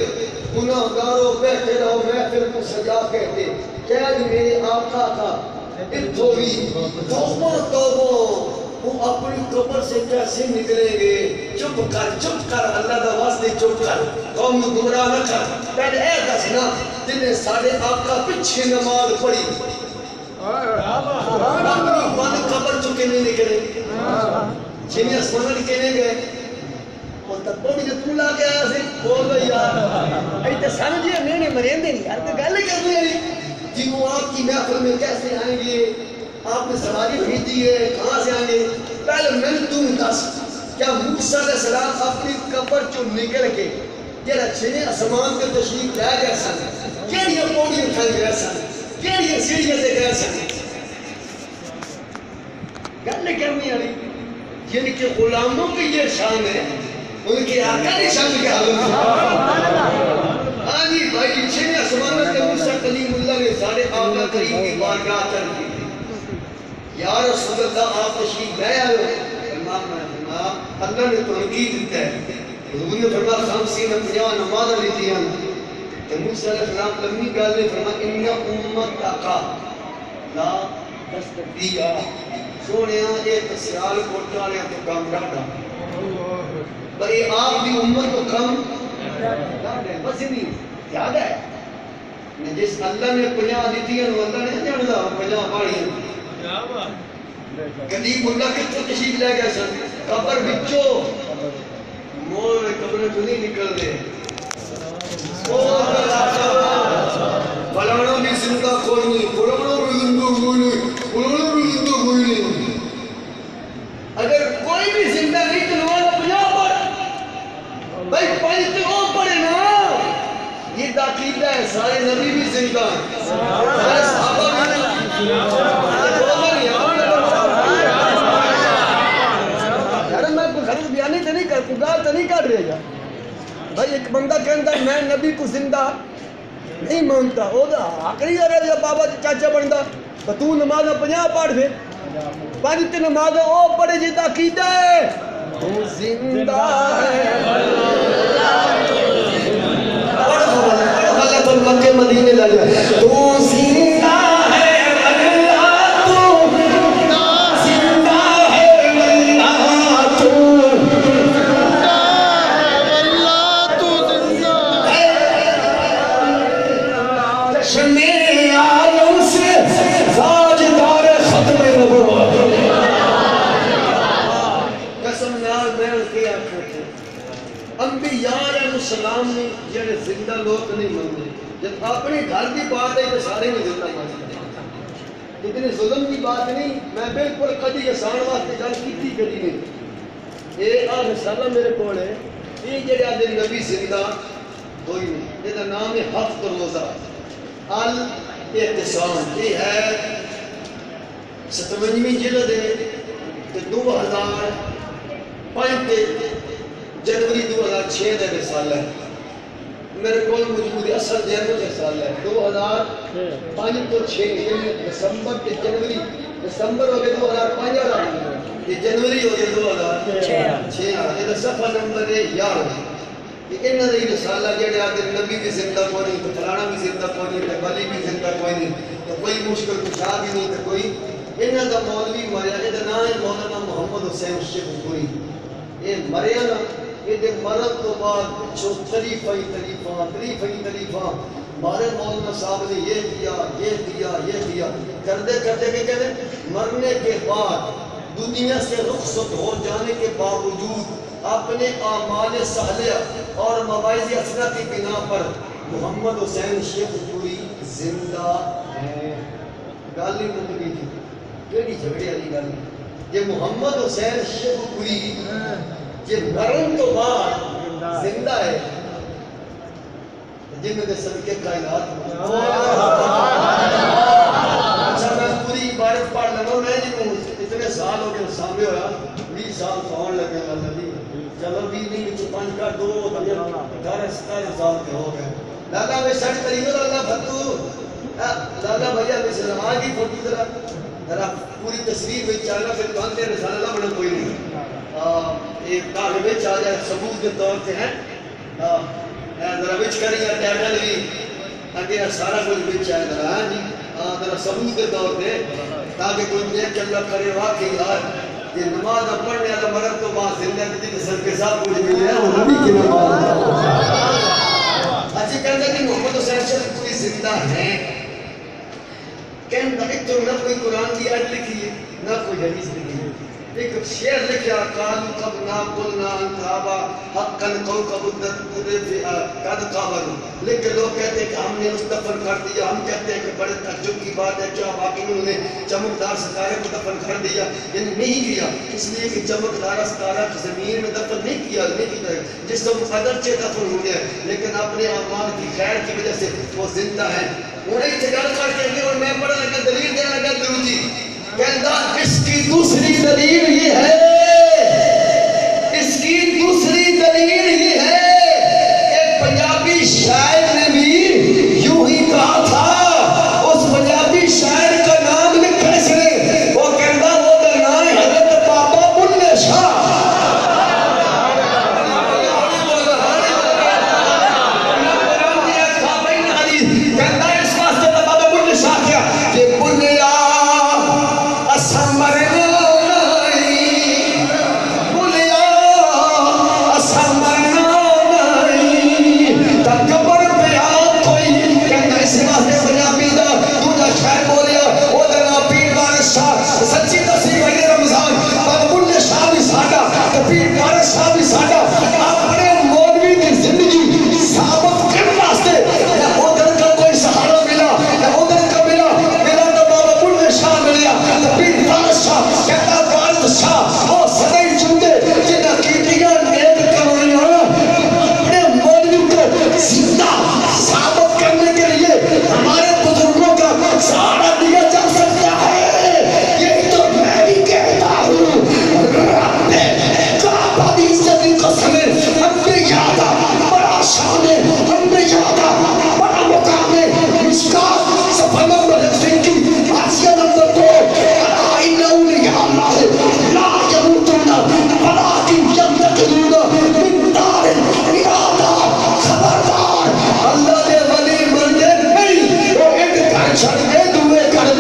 گناہگاروں بیٹھے رہو محفل کو سجا کہتے کہہ دی میرے آقا تھا اتھوی توبہ وہ اپنی قبر سے کیسے نکلیں گے چپ کر اللہ دا واسطے چپ کر قوم گمراہ نہ کر پہلے اے دسنا جنہیں ساڑھے آقا پچھے نماز پڑھی بند قبر چکے نہیں نکلے چھنی اسمان نکلے گئے اور تب بھی جو تو لا کے آیا سی بول گئی یار ایتے سمجھئے میں نے مرین دے نہیں یار تو گل کرنے ہیں جی وہ آپ کی محفل میں کیسے آئیں گے آپ نے سواری بھیجی ہے کہاں سے آئیں گے پہلے میں تم دس کیا موسیٰ علیہ السلام اپنی قبر چو نکل کے جیڑا چھنے اسمان کے تشریف لے گئے سن کیڑیاں پوڑی اٹھائیں گئے سن کیڑیاں سیڑھیاں سے گئے سن گل کرنی ہے جن کے غلاموں کی یہ شان ہے ان کے آقا کی شان کے حالوں سے ہاں جی بھائی چھنے اسمانت کے موسیٰ کلیم اللہ نے سارے آقا کریم کی بارگاہ کر دی یا رسول اللہ آپ تشریف لے آئے اللہ نے تنقید دیتا ہے حضور نے فرمایا خمسین انبیاء نماز لیتی ہیں کہ موسیٰ علیہ السلام لمنی گال نے فرمایا انہا امت آقا لا تستقیہ سونے ایک سیال کوٹا لیا تو کام رکھا بھئی آپ بھی امت کو کم بس نہیں یاد ہے جس اللہ نے پنجا دیتی ہے اللہ نے جاندہ پنجا پاڑی ہے قدیم اللہ کتنے تشریف لے گئے سن قبر بچو مول قبر تو نہیں نکل دے فلانا بھی زندہ کوئی نہیں فلانا بھی زندہ کوئی نہیں فلانا بھی زندہ کوئی نہیں اگر کوئی بھی زندہ نہیں تو نماز پنجا پڑھ بھائی پنج تو وہ پڑھے نا یہ داخلہ ہے سارے نبی بھی زندہ ہیں سارے صحابہ بھی بیانی تو نہیں کر پگار تو نہیں کر رہے گا بھائی ایک بندہ کہندا میں نبی کو زندہ نہیں مانتا وہ تو آخری رہے یا بابا چاچا بندا تو نماز 50 پڑھ پھر پانچ تے نماز او پڑھے جی عقیدہ ہے تو زندہ ہے اللہ تو مکے مدینے لا جائے تو زندہ سلام نے جڑے زندہ لوگ نہیں مانتے جب اپنے گھر کی بات ہے تو سارے میں زندہ مانتے اتنے ظلم کی بات نہیں میں بالکل کدی آسان واسطے گل کیتی کدی نہیں یہ رسالہ میرے کول ہے یہ جڑے آدھے نبی زندہ کوئی نہیں یہ نام ہے ہفت روزہ الاعتصام یہ ہے 57ویں جلد ہے 2005 جنوری 2006 دے رسالہ ہے میرے کول موجود ہے اصل جنوری رسالہ ہے 2005 تو 6 دسمبر کے جنوری دسمبر ہو گئے 2005 یہ جنوری ہو گئے 2006 یہ صفحہ نمبر ہے 11 کہ انہاں دی رسالہ جڑے آدھے نبی بھی زندہ کوئی نہیں تو فلانا بھی زندہ کوئی نہیں تو ولی بھی زندہ کوئی نہیں تو کوئی مشکل کشا بھی نہیں تو کوئی انہاں دا مولوی مریا یہ نام ہے مولانا محمد حسین شیخ پوری یہ مریا نا یہ مرد تو بعد پچھو تلیفہ ہمارے مولانا صاحب نے یہ دیا کردے کہ کہتے مرنے کے بعد دنیا سے رخصت ہو جانے کے باوجود اپنے اعمال صالحہ اور مواعظ حسنہ کی بنا پر محمد حسین شیخ پوری زندہ ہیں گل ہی مک گئی تھی کیڑی جھگڑے والی گل یہ محمد حسین شیخ پوری یہ مرن تو بعد زندہ ہے جن میں صدقے کائنات اچھا میں پوری عبارت پڑھ لگا میں اتنے سال ہو گئے سامنے ہوا 20 سال سون لگے اللہ دی چلو 20 نہیں وچ 5 کا 2 18 سال کے ہو گئے لالا میں سٹ کریم اللہ فتو لالا بھیا میں سلمان کی فوٹو ذرا پوری تصویر میں چاہنا پھر باندھے رسالہ بنا کوئی نہیں ایک کاغذ میں چاہ جائے ثبوت کے طور سے ہیں ذرا بچ کری یا ٹیبل بھی اگر سارا کچھ بچ ہے ذرا ثبوت کے طور پہ تاکہ کوئی دیکھ کے اللہ کرے واقعی یار یہ نماز پڑھنے والا مرد تو بعد زندگی کے سر کے ساتھ کچھ ملے ہیں وہ نبی کی نماز اچھی کہتے ہیں کہ محمد حسین شیخ پوری زندہ ہیں کہنا اتر نہ کوئی قرآن کی آیت لکھی ہے نہ کوئی حدیث لکھی ہے. ایک شعر لکھا قالوا قبنا قلنا انتابا حقا کوكب قد قابلوا. لیکن لوگ کہتے ہیں کہ ہم نے اس دفن کر دیا. ہم کہتے ہیں کہ بڑے تعجب کی بات ہے کیا واقعی انہوں نے چمکدار ستارے کو دفن کر دیا. یعنی نہیں کیا اس لیے کہ چمکدار ستارہ زمین میں دفن نہیں کیا جسم اگرچہ دفن ہو گیا لیکن اپنے اعمال کی خیر کی وجہ سے وہ زندہ ہے. انہیں اتجار کرتے ہیں اور میں پڑھا لگا دلیل دینا لگا درود جی کہتا اس کی دوسری دلیل یہ ہے اس کی دوسری دلیل یہ ہے ایک پنجابی شاعر نے بھی یوں ہی کہا تھا. اس پنجابی شاعر کا نام لکھا اس نے وہ کہتا وہ کا نام ہے حضرت بابا بلے شاہ. کہتا اس واسطے بابا بلے شاہ کیا کہ بلیا سچی تصویر ہے رمضان بابا بلے شاہ بھی ساڈا کبیر پارس شاہ بھی ساڈا اپنے مولوی کی زندگی ثابت کرنے واسطے نہ ادھر کا کوئی سہارا ملا نہ ادھر کا ملا تو بابا بلے شاہ ملیا. کبیر پارس شاہ کہتا پارس شاہ وہ سدائی چندے جنہ کیتیاں نیک کمائیاں اپنے مولوی کو زندہ ثابت کرنے کے لیے ہمارے بزرگوں کا سہارا دیا جا سکتا ہے.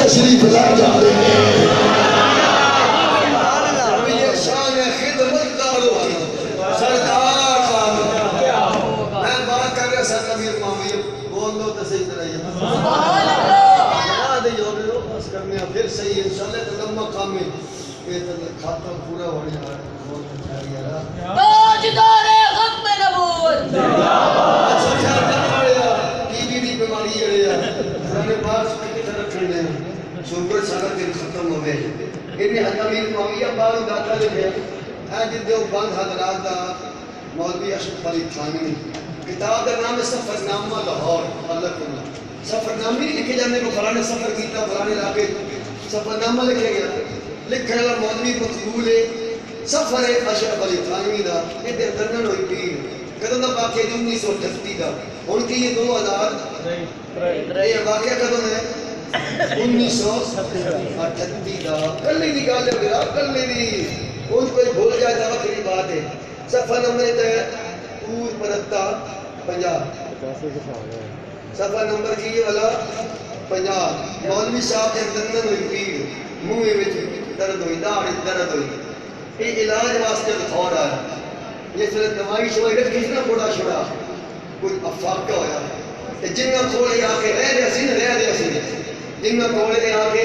تشریف لا جاتے ہیں یہ شان خدمت دارو سردار صاحب. میں بات کر رہا سر امیر معاویہ بول دو تو صحیح طرح سبحان اللہ یاد ہی ہو گئے بس کرنے پھر صحیح انشاءاللہ تو لمبا کام ہے یہ تو خاتم پورا ہو رہا ہے. بہت اچھا گیا تاجدار ختم نبوت اچھا خیال کر پڑیا ٹی بی بیماری ہے ہمیں پاس کی طرف کرنے ہیں شکر سارا دن ختم ہو گئے. انہیں امیر معاویہ بارو داتا لکھے ہے جن دیو بند حضرات دا مولوی اشرف علی تھانوی کتاب کا نام ہے سفر نامہ لاہور. اللہ کو سفر نامہ نہیں لکھے جانے کو فلانے سفر کیتا فلانے علاقے سفر نامہ لکھے گیا لکھنے والا مولوی مقبول ہے سفر اشرف علی تھانوی دا یہ دیر درنن ہوئی پیر کدوں دا واقعہ 1938 دا ان کی یہ 2000 یہ واقعہ کدوں ہے 1938 دا کلی نکال لے گیا کلی نہیں ان کوئی بھول جائے تو وقتی بات ہے. صفحہ نمبر ہے پور پرتا 50 صفحہ نمبر کی یہ والا 50 مولوی صاحب کے دندن ہوئی پیڑ منہ میں درد ہوئی داڑھی درد ہوئی یہ علاج واسطے لکھور آیا. یہ صرف دوائی شوائی رکھ کتنا بڑا چھوڑا کوئی افاقہ ہویا جنگا کھولے آکے رہ رہے سی جنگا کھولے دے آکے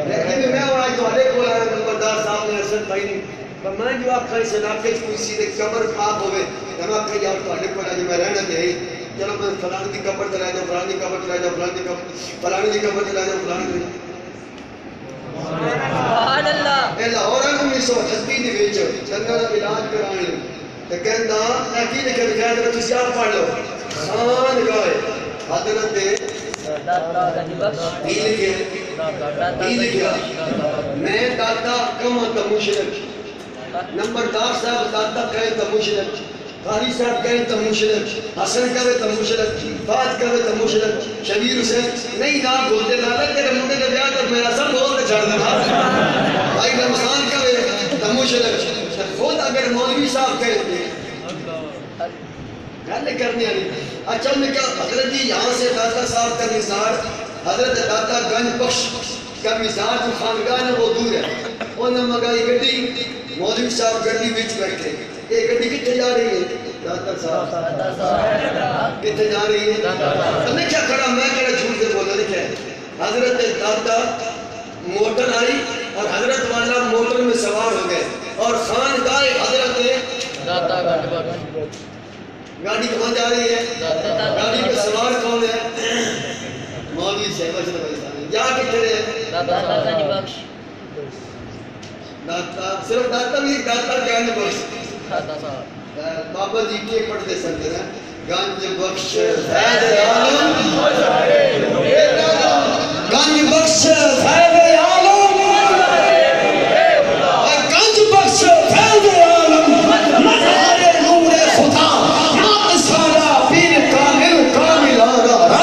لیکن میں اور آج تو ہلے کھولا ہے نمبردار صاحب نے حسن بھائی نے پر میں جو آپ کھائی سے علاقے کوئی سیدھے قبر پاک ہوئے ہم آپ کہیں یار تو ہلے کھولا جو میں رہنا دے چلو میں فلان کی قبر چلا جاؤ فلان کی قبر چلا جاؤ فلان کی قبر چلا جاؤ فلان کی سبحان اللہ اے لاہور 1938 دے وچ جنگا دا علاج کرانے تے کہندا اکی نے کہا کہ تسی آپ پڑھ لو خان گائے حضرت داتا گنج بخش یہ لکھیا میں داتا کم تا مشرک نمبردار صاحب داتا کہے تا مشرک قاری صاحب کہے تا مشرک حسن کہے تا مشرک فات کہے تا مشرک شبیر حسین نہیں نہ بولتے لالت تیرے منڈے کا بیان تک میرا سب بولتے چھڑ دینا بھائی رمضان کہے تا مشرک خود اگر مولوی صاحب کہے گل کرنی آنی اچھا میں کیا حضرت جی یہاں سے داتا صاحب کا نثار حضرت داتا گنج بخش کا نثار جو خانگاہ ہے وہ دور ہے انہوں نے مگائی گڑی مولوی صاحب گڑی وچ بیٹھے یہ گڑی کتے جا رہی ہے داتا صاحب کتے جا رہی ہے میں کیا کھڑا میں کہڑا جھوٹ سے بولا لکھا ہے حضرت دادا موٹر آئی اور حضرت والا موٹر میں سوار ہو گئے اور خانقاہ حضرت دادا گاڑی کہاں جا رہی ہے؟ گاڑی پہ سوار کون ہے؟ مولوی صاحب جا کتنے ہیں؟ دادا گنج بخش داتا صرف داتا بھی داتا گنج بخش دادا صاحب بابا جی کے پڑھتے سکتے ہیں گنج بخش فیض عالم گنج بخش فیض عالم گنج بخش فیض عالم مظہر نور خدا نام سارا پیر کامل کامل آرا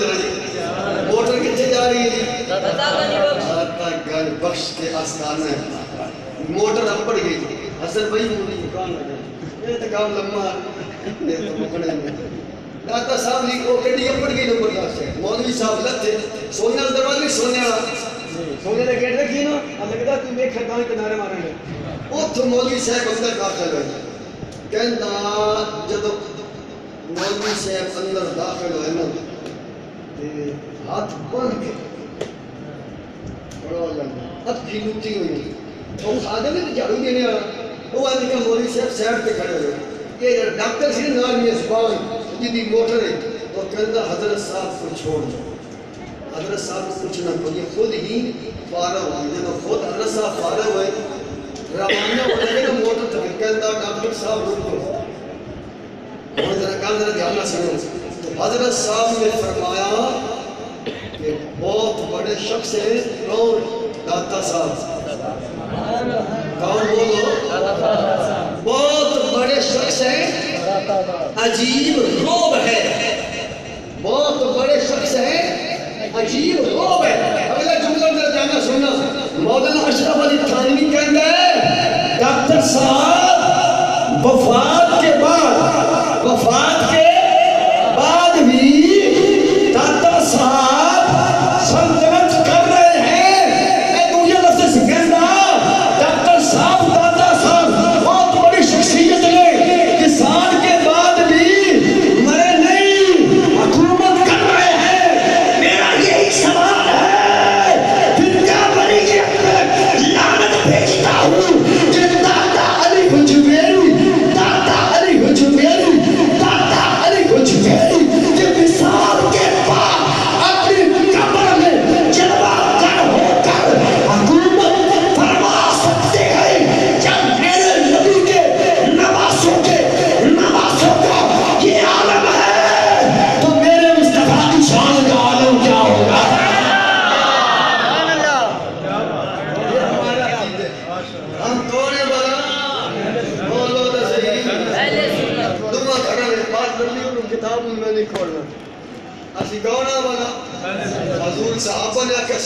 موٹر کتنے جا رہی ہے؟ دادا گنج بخش داتا گنج بخش کے آستانے موٹر ہم پڑ گئی حسن بھائی مجھے مکان لگا یہ تو کام لمحہ یہ تو مکنے میں داتا صاحب لی وہ گڈی پڑ گئی نمبر دار سے مولوی صاحب لتے سونے والا دروازہ سونے کا گیٹ رکھی نا اب لگتا تم ایک کھڑکاں کنارے مارے گے اوتھ مولوی صاحب اندر داخل ہوئے کہندا جدو مولوی صاحب اندر داخل ہوئے نا ہاتھ بند کے اکھی لٹی ہوئی وہ خادم نے جھاڑو دینے والا وہ آدمی کا مولوی صاحب سائڈ پہ کھڑے ہوئے یہ ڈاکٹر سے نال میں زبان جدی موٹر ہے تو کہندا حضرت صاحب کو چھوڑ دو حضرت صاحب کو کچھ نہ کرو یہ خود ہی فارغ ہوئے جب خود حضرت صاحب فارغ ہوئے روانہ ہونے لگے موٹر تک کہندا ڈاکٹر صاحب رکو اور ذرا کام ذرا دھیان نہ سنو حضرت صاحب نے فرمایا کہ بہت بڑے شخص ہیں کون؟ داتا صاحب کون بولو؟ بہت بڑے شخص ہیں عجیب روب ہے بہت بڑے شخص ہیں عجیب روب ہے اگلا جملہ ذرا جانا سننا مولانا اشرف علی تھانوی کہتا ہے ڈاکٹر صاحب وفات کے بعد بھی داتا صاحب سلطنت کر رہے ہیں میں دوسرے لفظ سے کہنا ڈاکٹر صاحب داتا صاحب بہت بڑی شخصیت ہے کسان کے بعد بھی مرے نہیں حکومت کر رہے ہیں میرا یہی سوال ہے پھر کیا بڑی لعنت بھیجتا ہوں کہ داتا علی حجویری کہ مثال کے بعد اپنی قبر میں جلوہ گر ہو کر حکومت فرما سکتے ہیں جب میرے نبی کے نواسوں کا یہ عالم ہے تو میرے مصطفیٰ کی شان کا عالم کیا ہوگا؟ ہم کون ہیں بلا؟ بولو تو صحیح دعا کرنے بات کرنی ہوں کتاب میں نہیں کھولنا اسی گونا والا حضور صحابہ نے آکے